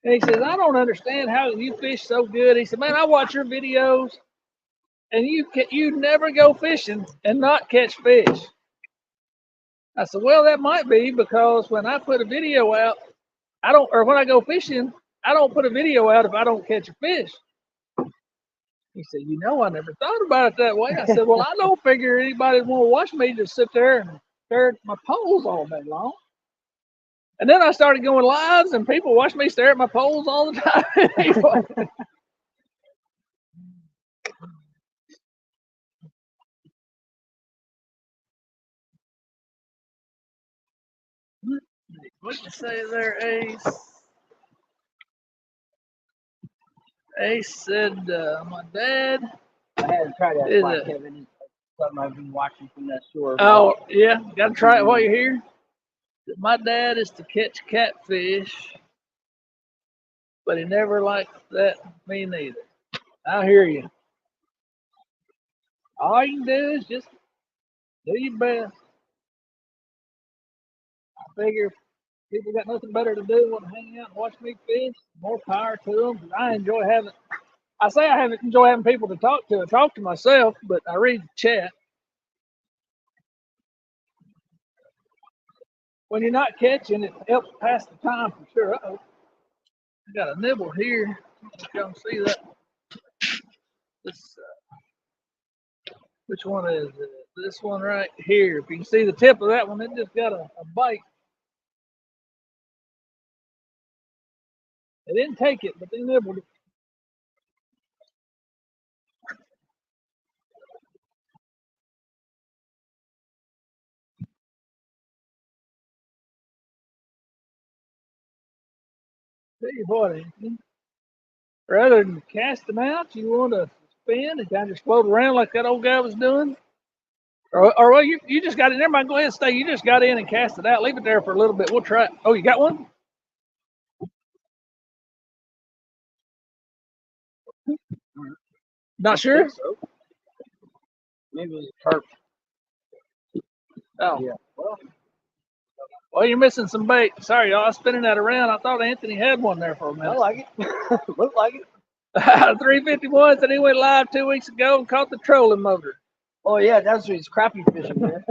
And he says, "I don't understand how you fish so good." He said, "Man, I watch your videos, and you never go fishing and not catch fish." I said, "Well, that might be because when I put a video out, or when I go fishing, I don't put a video out if I don't catch a fish." He said, "You know, I never thought about it that way." I said, "Well, I don't figure anybody want to watch me just sit there and stare at my poles all day long." And then I started going lives, and people watch me stare at my poles all the time. What you say there, Ace? Ace said, "My dad." I hadn't tried that spot, Kevin. Something I've been watching from that shore. Oh, yeah. Got to try it while you're here. My dad is to catch catfish, but he never liked that. Me neither. I hear you. All you can do is just do your best. I figure people got nothing better to do than hang out and watch me fish. More power to them. I enjoy having. I say I enjoy having people to talk to. I talk to myself, but I read the chat. When you're not catching, it helps pass the time for sure. Uh-oh. I got a nibble here. Y'all see that? This, which one is it? This one right here. If you can see the tip of that one, it just got a bite. They didn't take it, but they nibbled it. Tell you what, Anthony, rather than cast them out, you want to spin and kind of just float around like that old guy was doing? Or well, you just got in there. Go ahead and stay. You just got in and cast it out. Leave it there for a little bit. We'll try it. Oh, you got one? Not sure? So. Maybe it was a carp. Oh. Yeah. Well, you're missing some bait. Sorry, y'all. I was spinning that around. I thought Anthony had one there for a minute. I like it. Looked like it. 351 said he went live 2 weeks ago and caught the trolling motor. Oh, yeah, that's what he's crappie fishing there.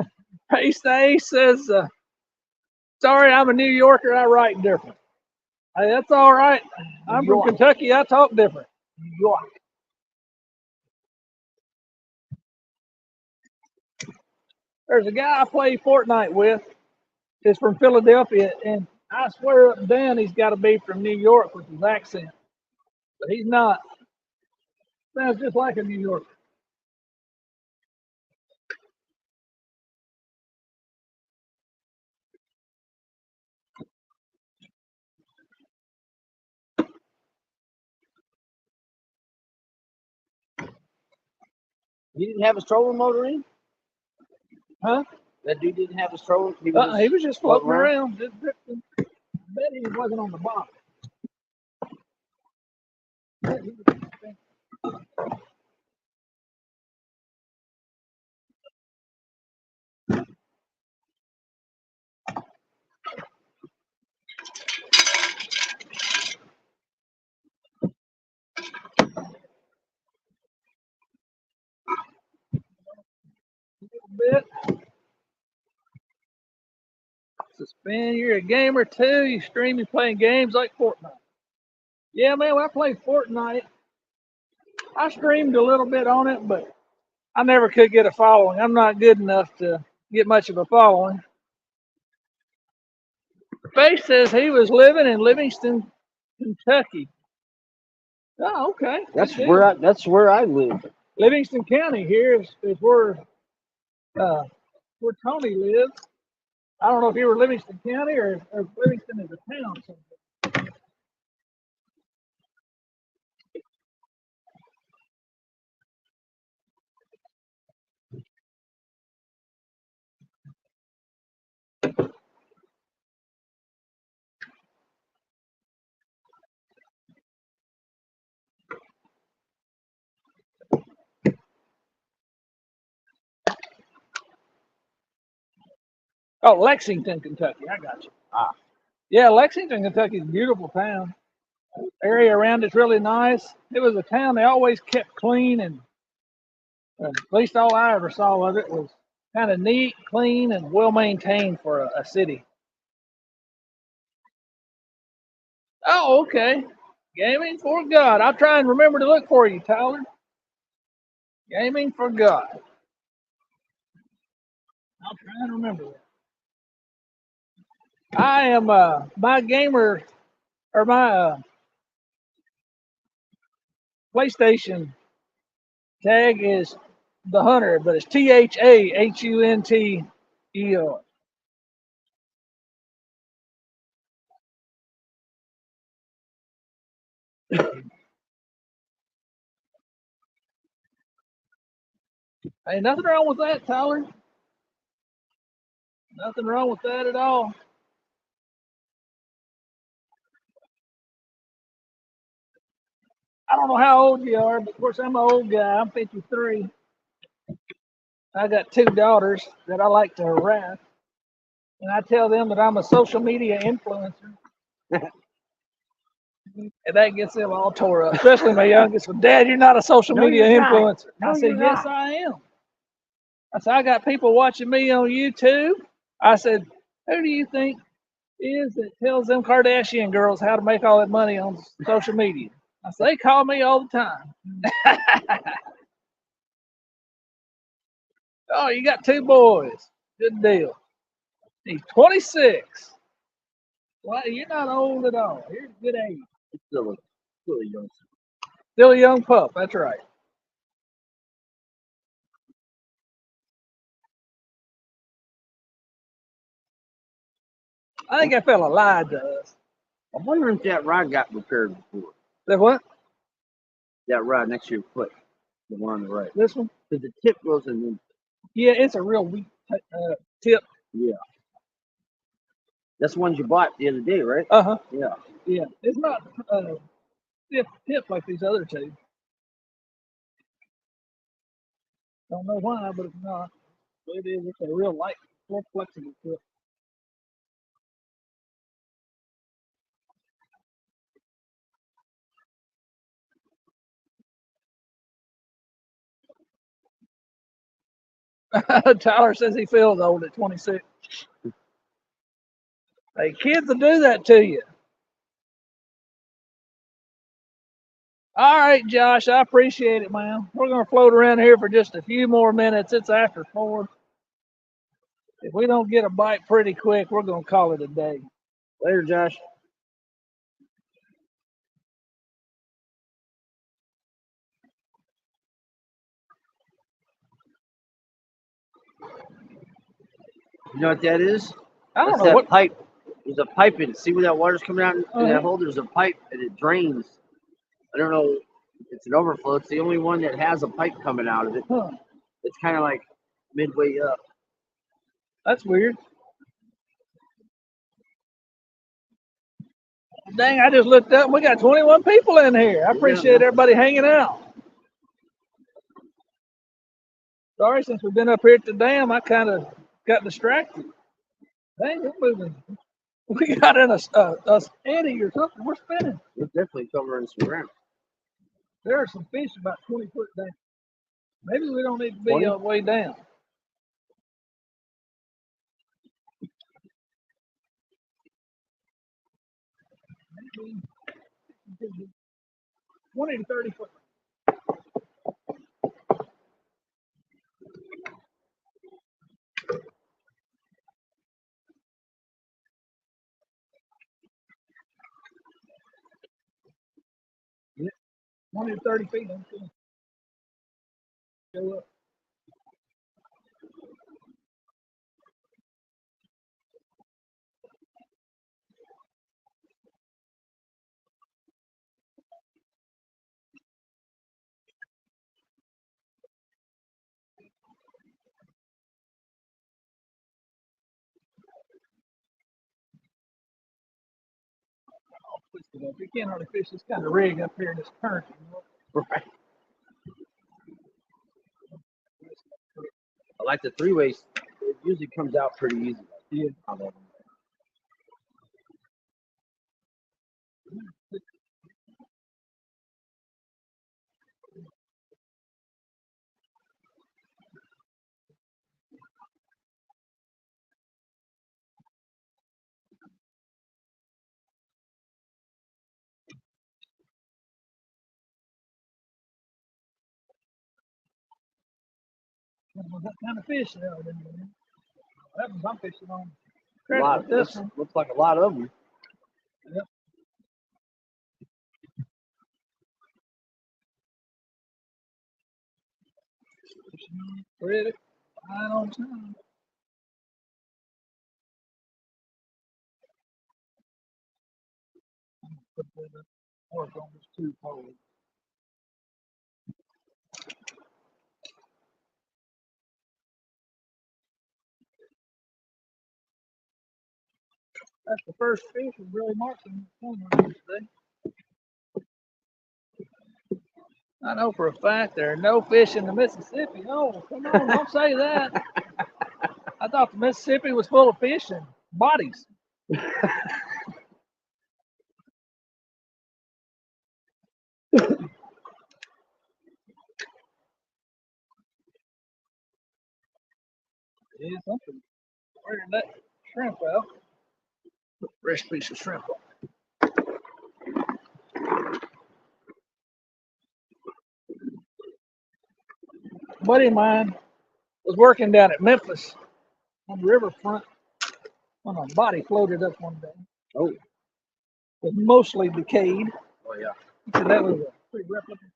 Ace says, "Sorry, I'm a New Yorker. I write different." Hey, that's all right. I'm from Kentucky. I talk different. New York. There's a guy I play Fortnite with. He's from Philadelphia, and I swear up and down he's got to be from New York with his accent, but he's not. Sounds just like a New Yorker. He didn't have his trolling motor in? Huh? That dude didn't have his trolling? He was just floating around. Just drifting. I bet he wasn't on the bottom. Bit. Suspend, you're a gamer too. You stream, you playing games like Fortnite. Yeah, man, when I played Fortnite, I streamed a little bit on it, but I never could get a following. I'm not good enough to get much of a following. Faye says he was living in Livingston, Kentucky. Oh, okay. That's where I live. Livingston County here is where Tony lives. I don't know if you were Livingston County or Livingston is a town. Oh, Lexington, Kentucky. I got you. Yeah, Lexington, Kentucky is a beautiful town. The area around it's really nice. It was a town they always kept clean, and at least all I ever saw of it was kind of neat, clean, and well maintained for a city. Oh, okay. Gaming for God. I'll try and remember to look for you, Tyler. Gaming for God. I'll try and remember that. I am my gamer or my PlayStation tag is the Hunter, but it's THAHUNTER. Ain't nothing wrong with that, Tyler. Nothing wrong with that at all. I don't know how old you are, but of course I'm an old guy. I'm 53. I got 2 daughters that I like to harass, and I tell them that I'm a social media influencer. And that gets them all tore up, especially my youngest. Well, Dad, you're not a social media influencer. No, I said, yes, I am. I said, I got people watching me on YouTube. I said, who do you think is that tells them Kardashian girls how to make all that money on social media? I said, they call me all the time. Oh, you got 2 boys. Good deal. He's 26. Well, you're not old at all. You're a good age. It's still a young. Still a young pup. That's right. I think that fella lied to us. I'm wondering if that rod got repaired before. That what? That rod next to your foot, the one on the right. This one? Because the tip goes in. The... Yeah, it's a real weak tip. Yeah. That's the ones you bought the other day, right? Uh-huh. Yeah. Yeah. It's not tip like these other 2. Don't know why, but it's not. It is. It's a real light, more flexible tip. Tyler says he feels old at 26. Hey, kids will do that to you. All right, Josh, I appreciate it, man. We're going to float around here for just a few more minutes. It's after 4. If we don't get a bite pretty quick, we're gonna call it a day. Later, Josh. You know what that is? I don't That's know that what pipe. There's a pipe in. See where that water's coming out in Uh-huh. that hole? There's a pipe and it drains. I don't know. It's an overflow. It's the only one that has a pipe coming out of it. Huh. It's kind of like midway up. That's weird. Dang, I just looked up. We got 21 people in here. I appreciate everybody hanging out. Sorry, since we've been up here at the dam, I kind of got distracted. Dang, we're moving. We got in a eddy or something. We're spinning. We're definitely covering some ground. There are some fish about 20 foot down. Maybe we don't need to be 20? all the way down. Maybe 20 to 30 foot. Yeah, 20 to 30 feet. I'm gonna go up. You can't hardly fish this kind of rig up here in this current. You know? Right. I like the three-ways. It usually comes out pretty easy. Yeah. That kind of fish there. That was I'm fishing on. A lot. Looks like a lot of them. Yep. Ready? Right on time. Put the work on this 2 pole. That's the first fish we really marked in Cumberland today. I know for a fact there are no fish in the Mississippi. Oh, come on, don't say that. I thought the Mississippi was full of fish and bodies. Yeah, something. Where did that shrimp out? Fresh piece of shrimp. A buddy of mine was working down at Memphis on the riverfront when a body floated up one day. Oh. It was mostly decayed. Oh, yeah. He said that was a pretty rough looking thing.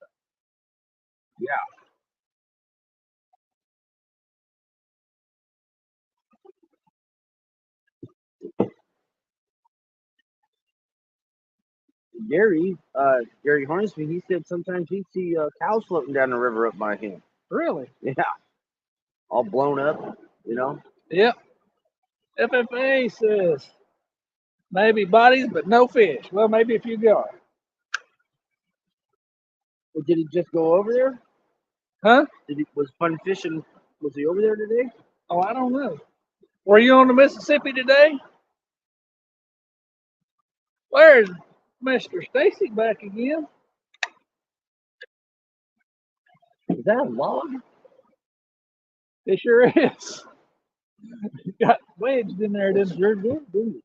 Yeah. Gary Hornsby, he said sometimes he'd see cows floating down the river up by him. Really? Yeah. All blown up, you know? Yep. FFA says maybe bodies, but no fish. Well, maybe a few gar. Well, did he just go over there? Huh? Was Fun Fishing, was he over there today? Oh, I don't know. Were you on the Mississippi today? Where's Mr. Stacy back again? Is that a log? It sure is. Got wedged in there, didn't it?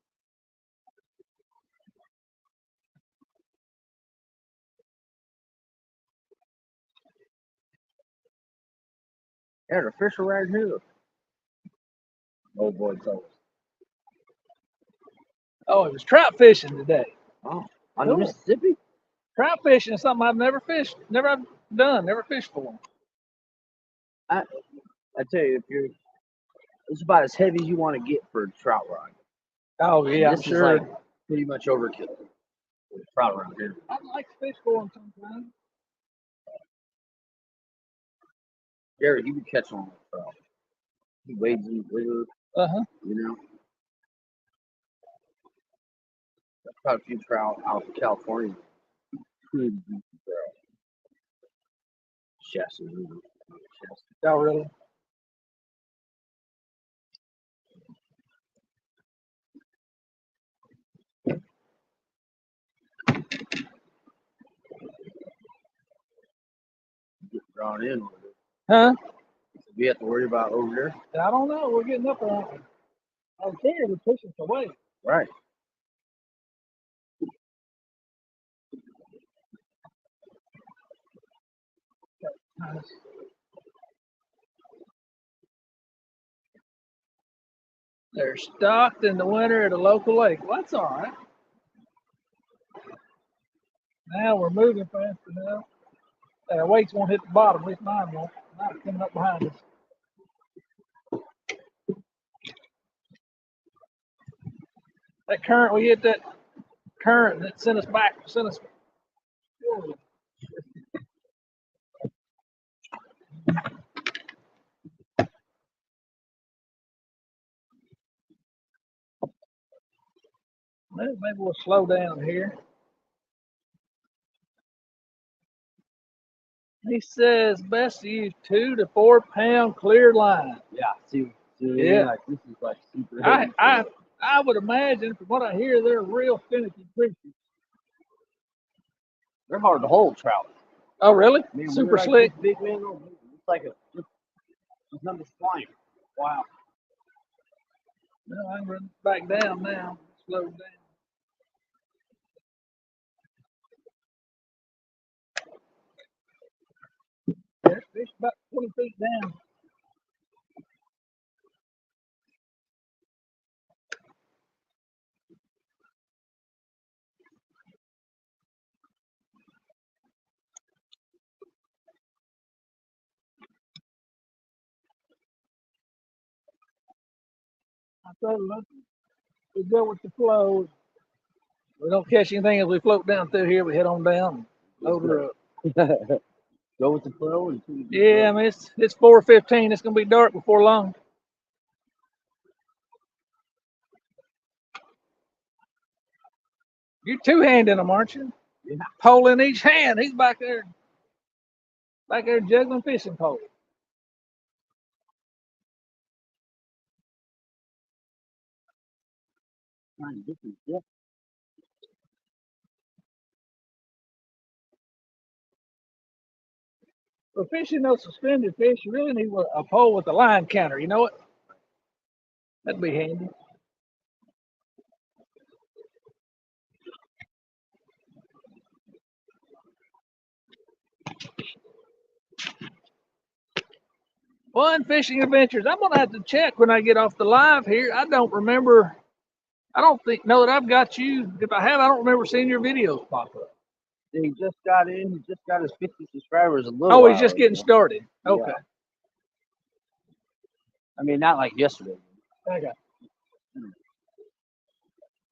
Yeah, the fish are right here. Old boy told us. Oh, it was trout fishing today. Oh, on the Cool. Mississippi? Trout fishing is something I've never fished, never fished for. I tell you, it's about as heavy as you want to get for a trout rod. Oh yeah, I'm This sure. is like pretty much overkill with trout around here. I'd like to fish for them sometime. Gary, he would catch on with trout. He wades in the river, you know. I've caught a few trout out in California. Pretty deep trout. Shasta River. Oh really? Get drawn in with it. Huh? We have to worry about over there. I don't know. We're getting up around. I was figuring we're pushing for weight. Right. Nice. They're stocked in the winter at a local lake. Well, that's all right. Now we're moving fast enough. Our weights won't hit the bottom. At least mine won't. Mine's coming up behind us. That current, we hit that current that sent us back. Maybe we'll slow down here. He says best to use 2 to 4 pound clear line. Yeah. See Yeah. like this is like super heavy. I would imagine from what I hear they're real finicky creatures. They're hard to hold trout. Oh really? Man, Super like slick. Big man, it's like it's nothing flying. Wow. No, I can run back down now. Slow down. Yeah, fish about 20 feet down. I told him, we go with the flow. We don't catch anything as we float down through here. We head on down, load her up. Go with the flow and Yeah, I mean it's 4:15. It's gonna be dark before long. You're two-handing them, aren't you? Yeah. Pole in each hand. He's back there juggling fishing poles. Yeah. For fishing those suspended fish, you really need a pole with a line counter. You know what? That'd be handy. Fun fishing adventures. I'm gonna have to check when I get off the live here. I don't remember. I don't know that I've got you. If I have, I don't remember seeing your videos pop up. He just got in. He just got his 50 subscribers a little. Oh, he's just getting started. Okay. Yeah. I mean, not like yesterday. Okay.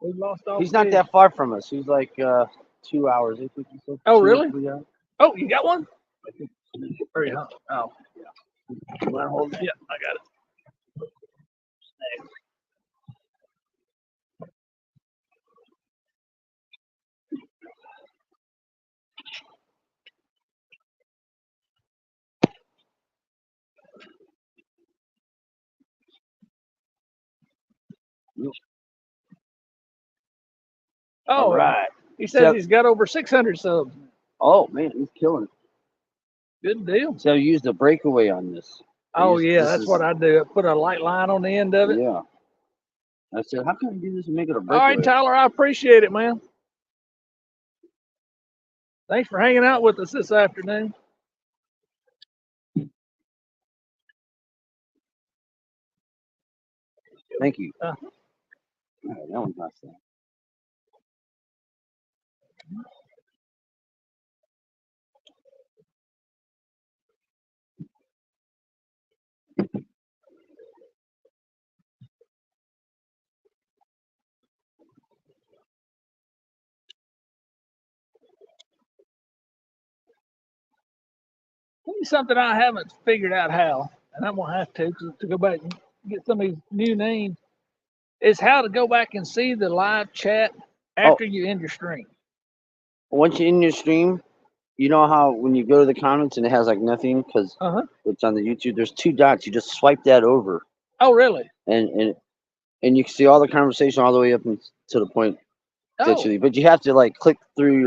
We've lost all. He's not that far from us. He's like 2 hours. I think he said. Oh, really? Oh, you got one? I think. Hurry up. Oh, yeah. You want to hold it? Yeah, I got it. Oh, all right. He says he's got over 600 subs. Oh man, he's killing it. Good deal. So use the breakaway on this. Oh yeah, that's what I do. I put a light line on the end of it. Yeah. I said, how can I do this and make it a breakaway? All right, Tyler, I appreciate it, man. Thanks for hanging out with us this afternoon. Thank you. Uh, All right, that one's not sad. Tell me something I haven't figured out how, and I'm gonna have to go back and get some of these new names. Is how to go back and see the live chat after you end your stream. Once you're in your stream, you know how when you go to the comments and it has like nothing because it's on the YouTube. There's 2 dots. You just swipe that over, Oh, really? and you can see all the conversation all the way up to the point Oh, that you leave. But you have to like click through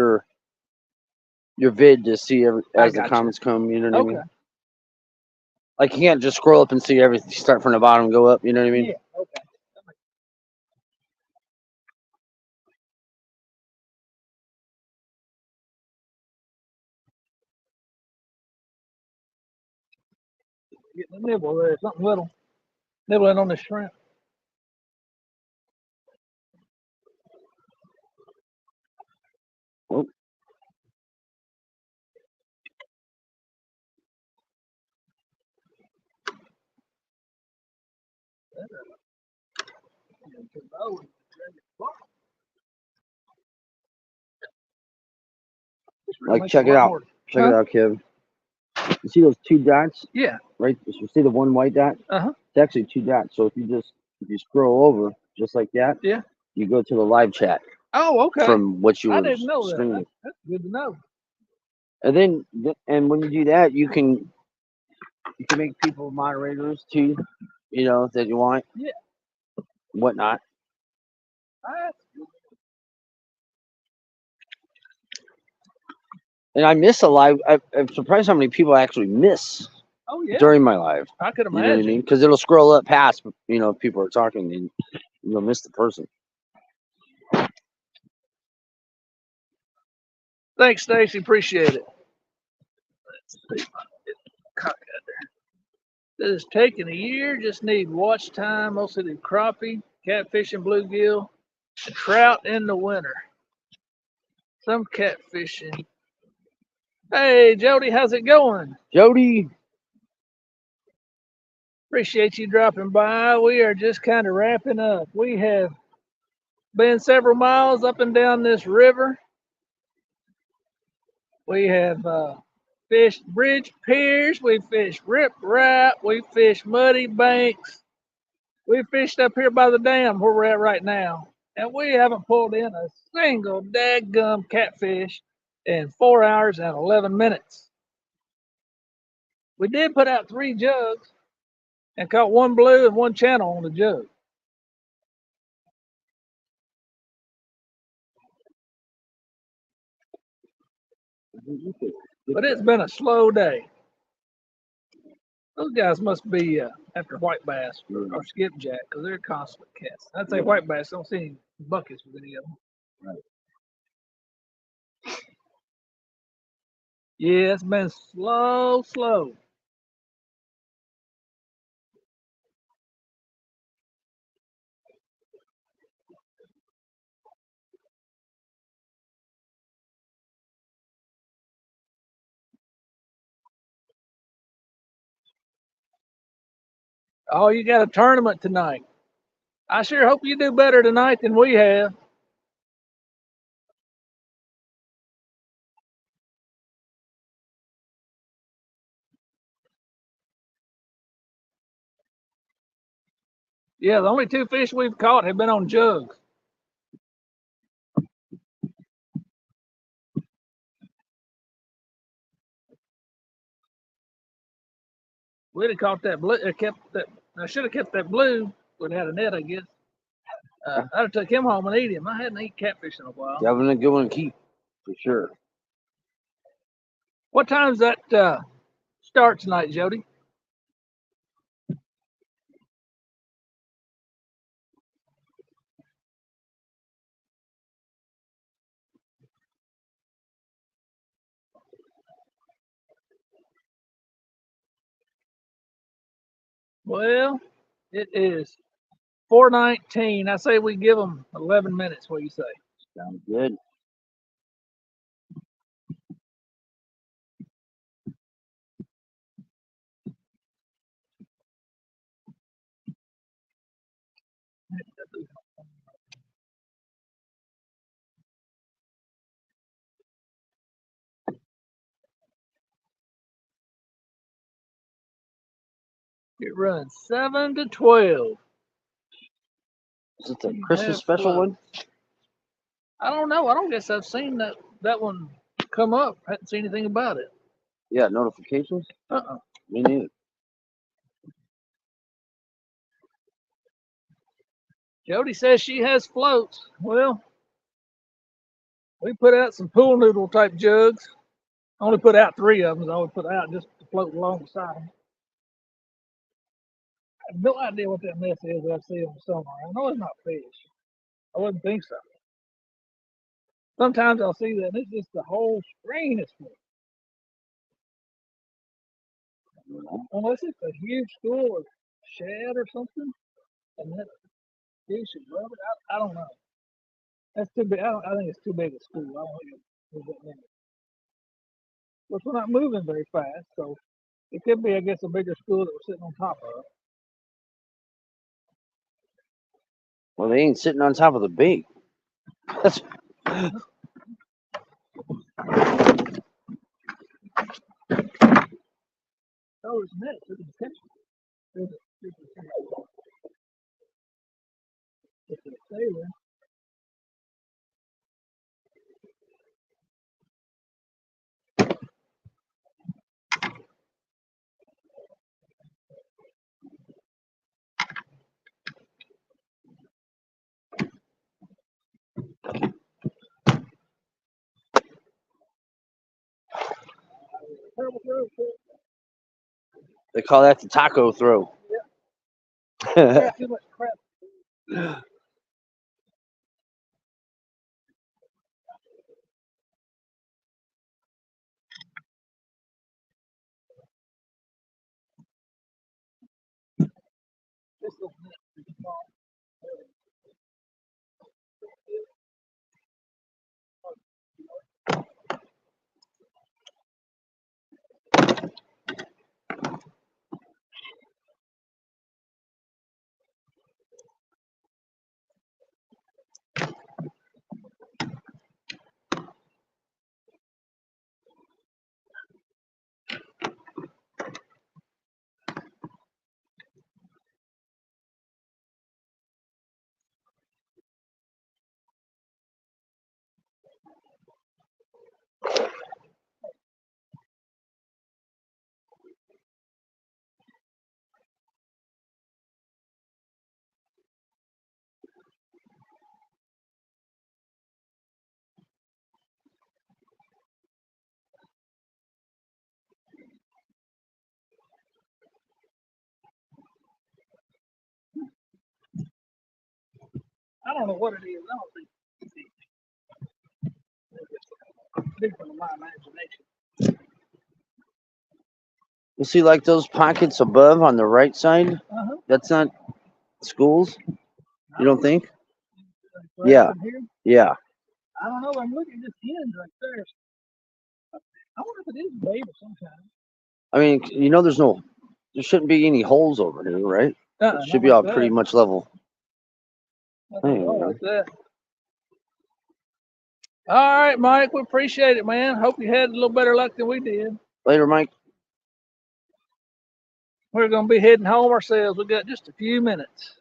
your vid to see as the gotcha. comments come. You know what I mean? Okay. Like you can't just scroll up and see everything. Start from the bottom and go up. You know what I mean? Yeah. Okay. Getting a nibble there, something little. Nibbling on the shrimp. Oh. Like check it out. Check it out, Kev. You see those 2 dots? Yeah. Right. You see the one white dot? It's actually 2 dots. So if you scroll over just like that, yeah, you go to the live chat. Oh, okay. From what you were I didn't know streaming. that. That's good to know. And then when you do that, you can make people moderators too, you know, that you want. Yeah. Whatnot. And I miss a live. I'm surprised how many people I actually miss. Oh, yeah. During my live. I could imagine. You know what I mean? Because it'll scroll up past, you know, if people are talking, and you'll miss the person. Thanks, Stacy. Appreciate it. Let's see. Cock out there. That is taking a year. Just need watch time. Mostly the crappie, catfish, and bluegill. And trout in the winter. Some catfishing. Hey, Jody, how's it going? Jody. Appreciate you dropping by. We are just kind of wrapping up. We have been several miles up and down this river. We have fished bridge piers. We fished riprap. We fished muddy banks. We fished up here by the dam where we're at right now. And we haven't pulled in a single daggum catfish in 4 hours and 11 minutes. We did put out 3 jugs and caught 1 blue and 1 channel on the jug. But it's been a slow day. Those guys must be after white bass or skipjack because they're constant casts. I'd say white bass. Don't see any buckets with any of them. Right. Yeah, it's been slow. Oh, you got a tournament tonight. I sure hope you do better tonight than we have. Yeah, the only 2 fish we've caught have been on jugs. We'd have caught that blue. I should have kept that blue. Would have had a net, I guess. I'd have took him home and eat him. I hadn't eaten catfish in a while. That was a good one to keep, for sure. What time's that start tonight, Jody? Well, it is 4:19. I say we give them 11 minutes. What do you say? Sounds good. It runs 7 to 12. Is it the Christmas special one? I don't know. I don't guess I've seen that one come up. I hadn't seen anything about it. Yeah, notifications? Me neither. Jody says she has floats. Well, we put out some pool noodle type jugs. Only put out 3 of them. I only put out just to float alongside them. I have no idea what that mess is that I see on the somewhere. I know it's not fish. I wouldn't think so. Sometimes I'll see that and it's just the whole screen is full. Unless it's a huge school of shad or something, and that fish is rubber. I don't know. That's too big. I think it's too big a school. I don't think it's that many. But we're not moving very fast, so it could be, I guess, a bigger school that we're sitting on top of. Well, they ain't sitting on top of the bait. That's... Oh, it's next. It's a catch. It's a sailor. They call that the taco throw. Yeah. Too much crap. I don't know what it is. I don't think it's different in my imagination. You see, like those pockets above on the right side? That's not schools? You don't think? Right Yeah. here? Yeah. I don't know. I'm looking at this hinge right there. I wonder if it is bait of some kind. I mean, you know, there shouldn't be any holes over here, right? It should be all pretty much level. Like that. All right, Mike. We appreciate it, man. Hope you had a little better luck than we did. Later, Mike. We're going to be heading home ourselves. We got just a few minutes.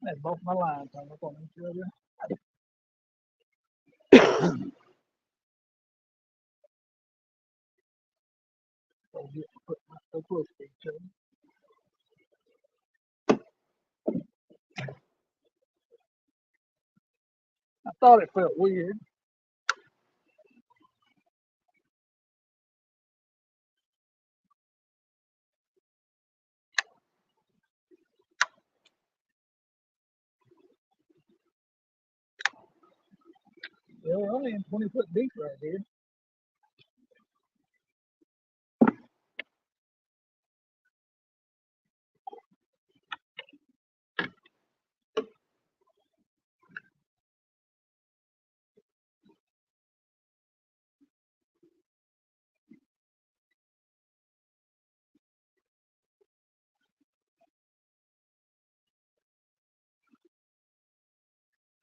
That's both my lines hung up on each other. I thought it felt weird. Yeah, we're only in 20-foot deep right here.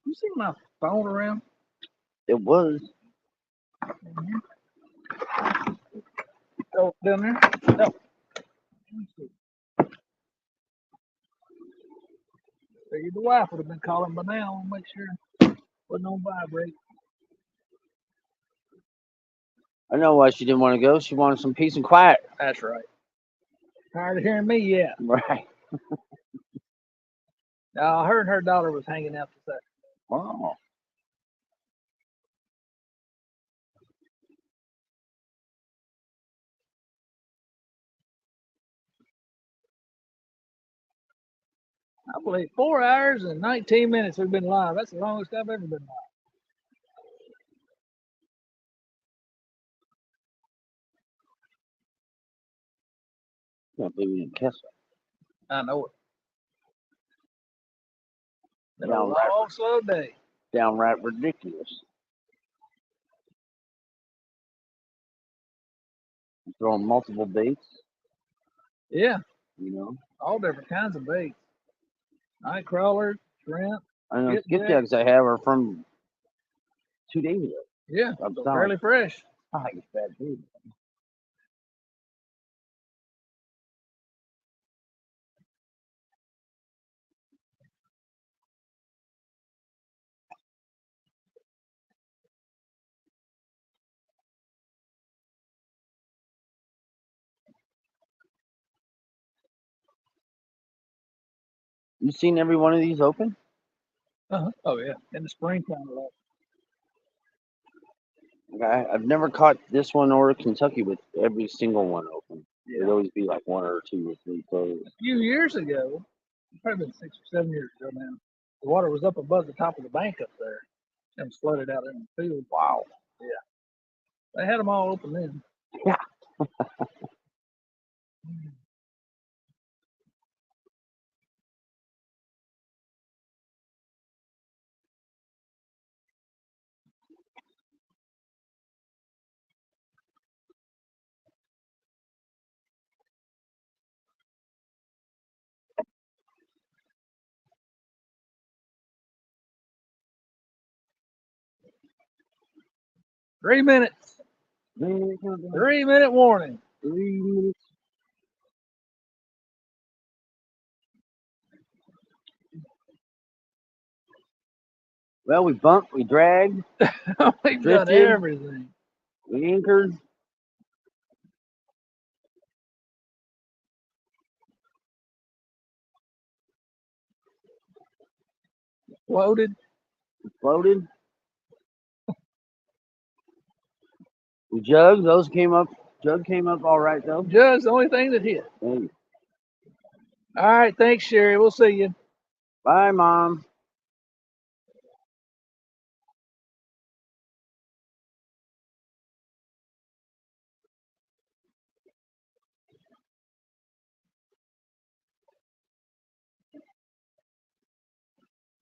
You see my phone around? It was. Oh, down there? No. Figured the wife would have been calling by now. I'll make sure it wasn't on vibrate. I know why she didn't want to go. She wanted some peace and quiet. That's right. Tired of hearing me yet. Right. Her and her daughter was hanging out this afternoon. Wow. I believe 4 hours and 19 minutes we've been live. That's the longest I've ever been live. Can't believe we didn't catch it. I know it. Been a long, slow day. Downright ridiculous. Throwing multiple baits. Yeah. You know. All different kinds of baits. Night crawlers, shrimp. I know skipjacks I have are from 2 days ago. Yeah, so fairly fresh. I think it's bad food. You seen every one of these open? Oh yeah, in the springtime. I've never caught this one or Kentucky with every single one open. Yeah. It'd always be like 1 or 2 or 3 closed. A few years ago, probably been 6 or 7 years ago now, the water was up above the top of the bank up there and flooded out in the field. Wow. Yeah. They had them all open then. Yeah. 3 minutes. 3-minute warning. 3 minutes. Well, we bumped, we dragged, we've done everything. We anchored. Floated. Floated. We jugged. Those came up. Jug came up all right, though. Jug's the only thing that hit. Hey. All right. Thanks, Sherry. We'll see you. Bye, Mom.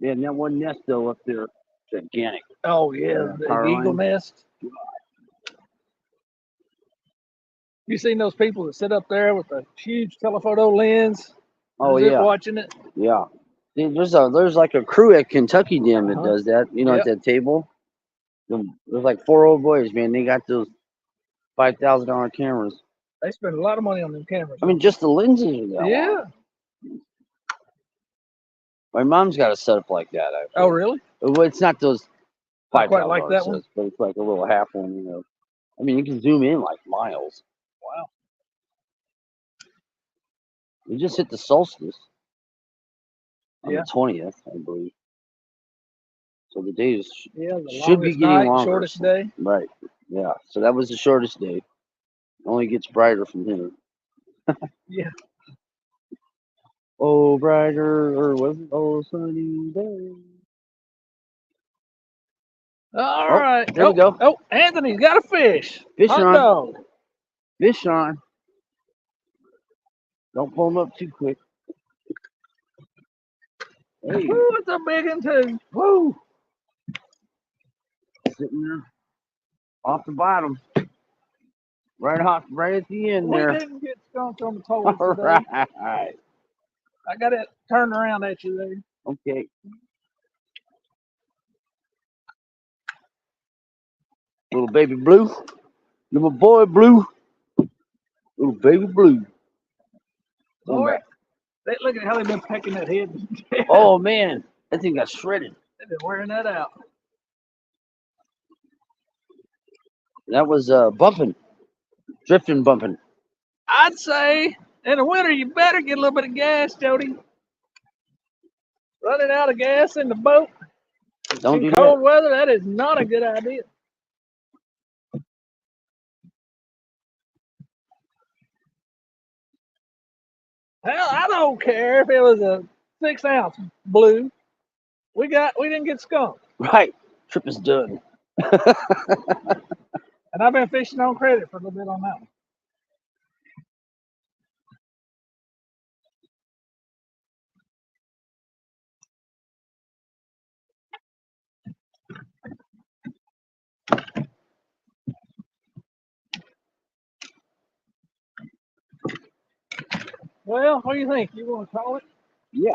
Yeah, and that one nest, though, up there, gigantic. Oh, yeah. The eagle nest. You seen those people that sit up there with a huge telephoto lens? Oh, yeah. Watching it? Yeah. There's like a crew at Kentucky Dam that does that, you know, at that table. There's like 4 old boys, man. They got those $5,000 cameras. They spend a lot of money on them cameras. I mean, just the lenses are that long. My mom's got a setup like that. Actually. Oh, really? Well, it's not those $5,000 quite like that one, but it's like a little half one, you know. I mean, you can zoom in like miles. Wow. We just hit the solstice on the 20th, I believe. So the days should be getting longer. Shortest day. Right. Yeah. So that was the shortest day. It only gets brighter from here. Yeah. Oh, brighter, or was it oh sunny day? All right. There we go. Oh, Anthony's got a fish. Fish Hot on. dog. Fish on. Don't pull them up too quick. Hey. Ooh, it's a big one too. Woo! Sitting there off the bottom. Right at the end there. We didn't get skunked on the toes All today. right. I got it turned around at you there. Okay. Little baby blue. Little boy blue. Little baby blue. Boy, look at how they've been pecking that head. Oh man, that thing got shredded. They've been wearing that out. That was bumping. Drifting bumping. I'd say in the winter you better get a little bit of gas, Jody. Running out of gas in the boat Don't in do cold that. weather, that is not a good idea. Hell, I don't care if it was a 6-ounce blue. We didn't get skunked. Right. Trip is done. And I've been fishing on credit for a little bit on that one. Well, what do you think? You want to call it? Yeah.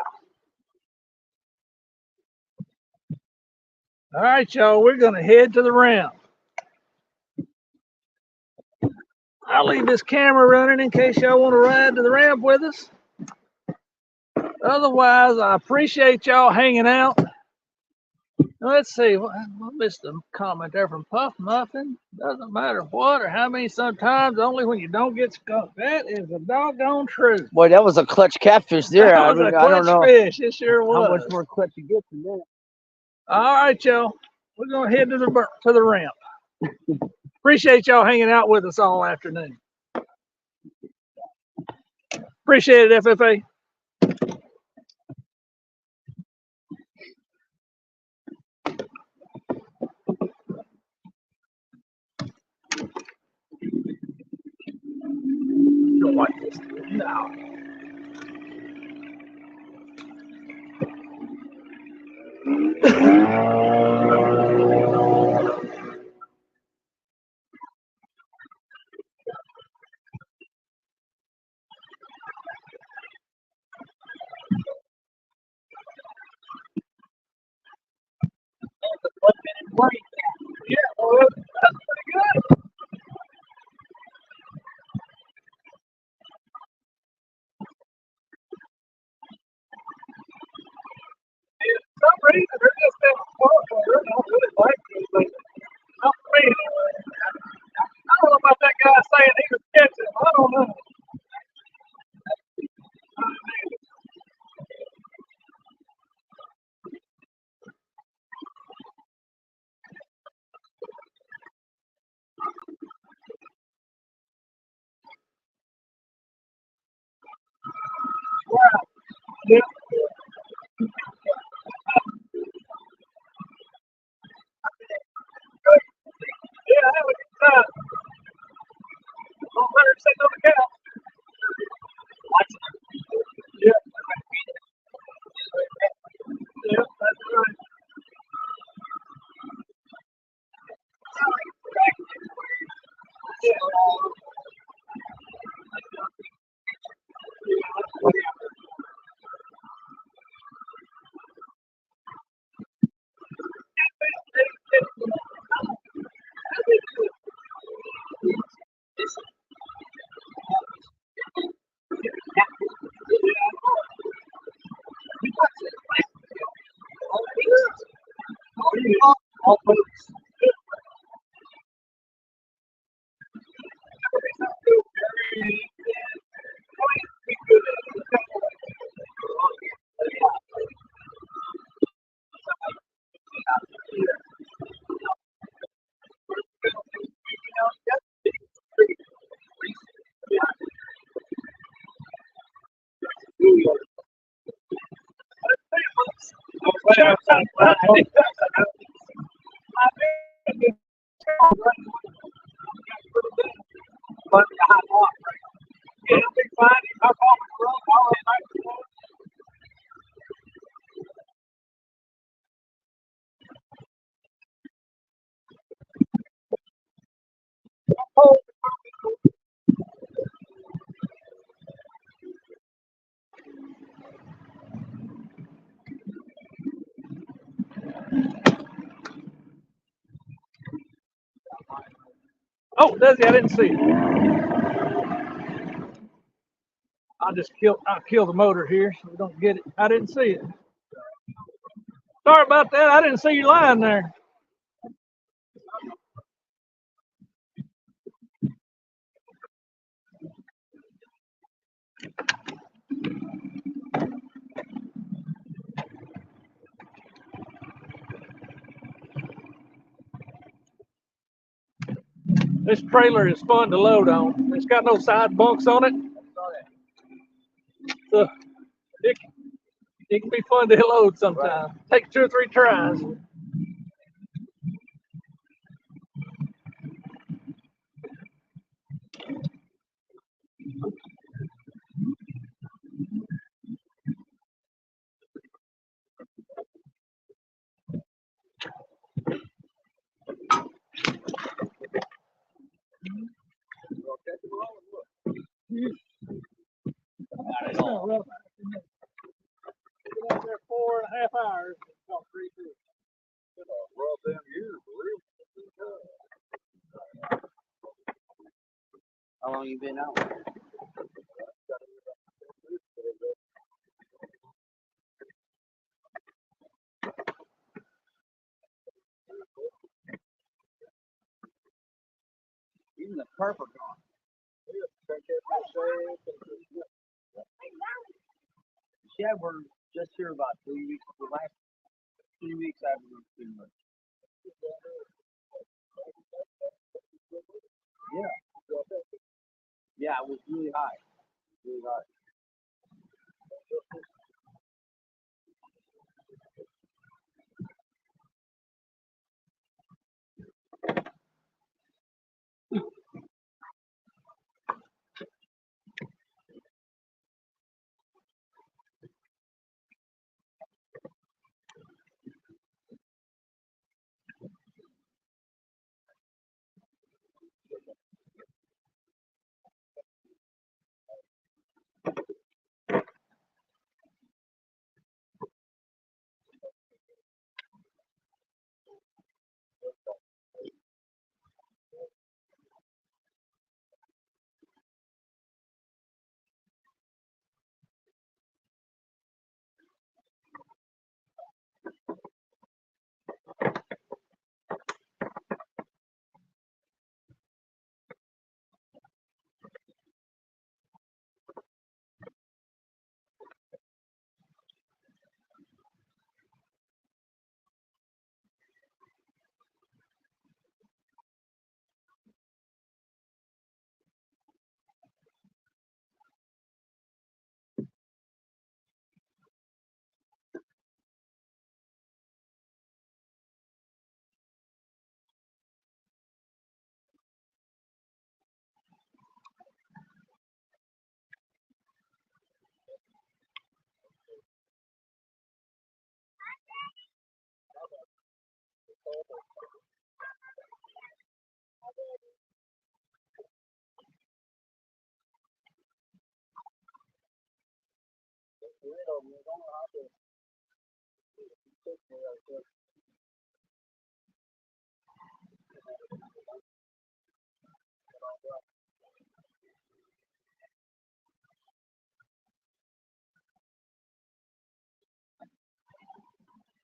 All right, y'all. We're going to head to the ramp. I'll leave this camera running in case y'all want to ride to the ramp with us. Otherwise, I appreciate y'all hanging out. Let's see. I missed a comment there from Puff Muffin. Doesn't matter what or how many, sometimes only when you don't get skunked. That is a doggone truth. Boy, that was a clutch catfish there. That was a clutch I don't know fish. It sure was. how much more clutch you get than that. All right, y'all. We're going to head to the ramp. Appreciate y'all hanging out with us all afternoon. Appreciate it, FFA. Don't like this. No. Yeah, well, that's pretty good. For some reason, they're just in a spot where they don't really like these things. Not for me, anyway. I don't know about that guy saying he was catching them. I don't know. Wow. Yeah. Yeah, I have a good time. 100% on the count. Yeah. Yeah, that's right. Yeah. Oh, does he? I didn't see it. I'll kill the motor here so we don't get it. I didn't see it. Sorry about that. I didn't see you lying there. This trailer is fun to load on. It's got no side bunks on it. So it can be fun to load sometimes. Take 2 or 3 tries. It's not rough. Been out there 4.5 hours. It's caught 3 fish. How long you been out? Even the carp are gone. Yeah, we're just here about 3 weeks. The last 3 weeks I've been too much. Yeah. Yeah, it was really high. Really high.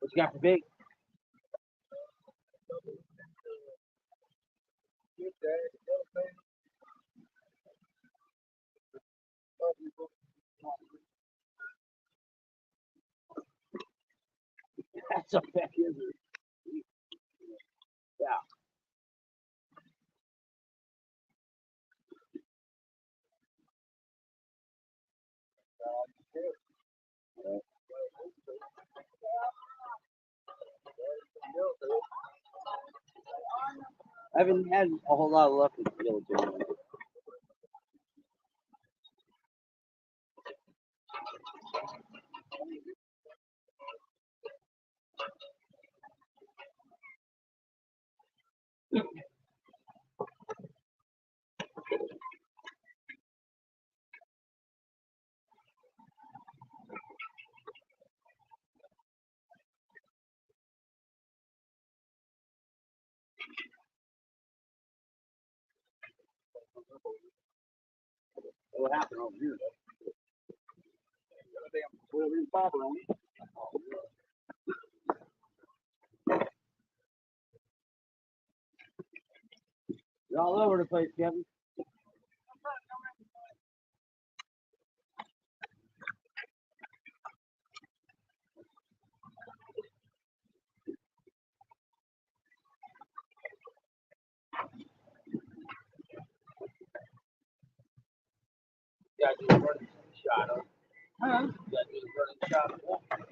What you got for bait? That's a peck, isn't it? Yeah. I haven't had a whole lot of luck with the yellowtail. What happened over here, though? Got a damn 12-inch bobber on it. You're all over the place, Kevin. You gotta do a running shot of. Huh? You gotta do a running shot of water.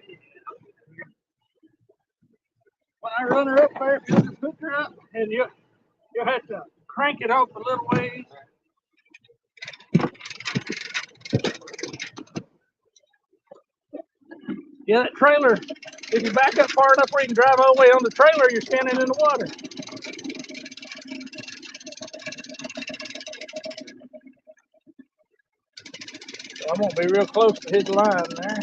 When I run her up there, if you just hook her up, and you'll have to crank it up a little ways. Yeah, that trailer, if you back up far enough where you can drive all the way on the trailer, you're standing in the water. So I'm going to be real close to his line there.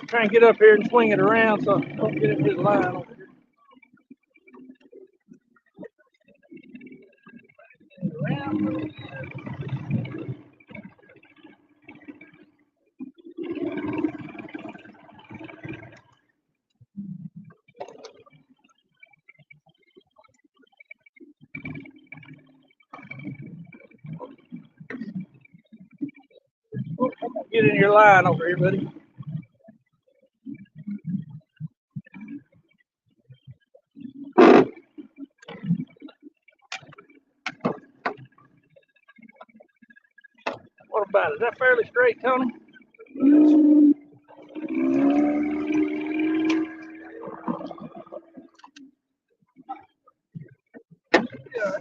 Try and get up here and swing it around so I don't get in his line over here. Around. Get in your line over here, buddy. What about it? Is that fairly straight, Tony? Yeah.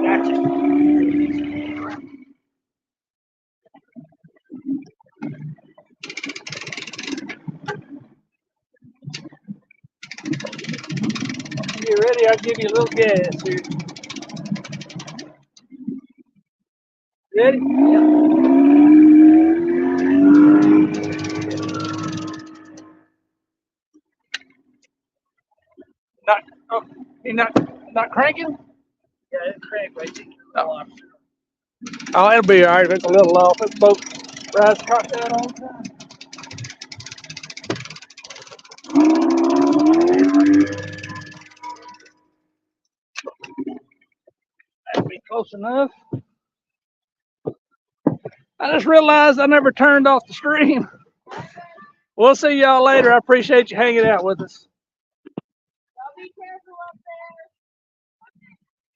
Gotcha. Get ready, I'll give you a little gas here. Ready? Yeah. He's not cranking? Yeah, it's crank right there. Oh, it'll be all right if it's a little off. It's both rides cocked out all the time. That'd be close enough. I just realized I never turned off the stream. We'll see y'all later. I appreciate you hanging out with us. Y'all be careful up there.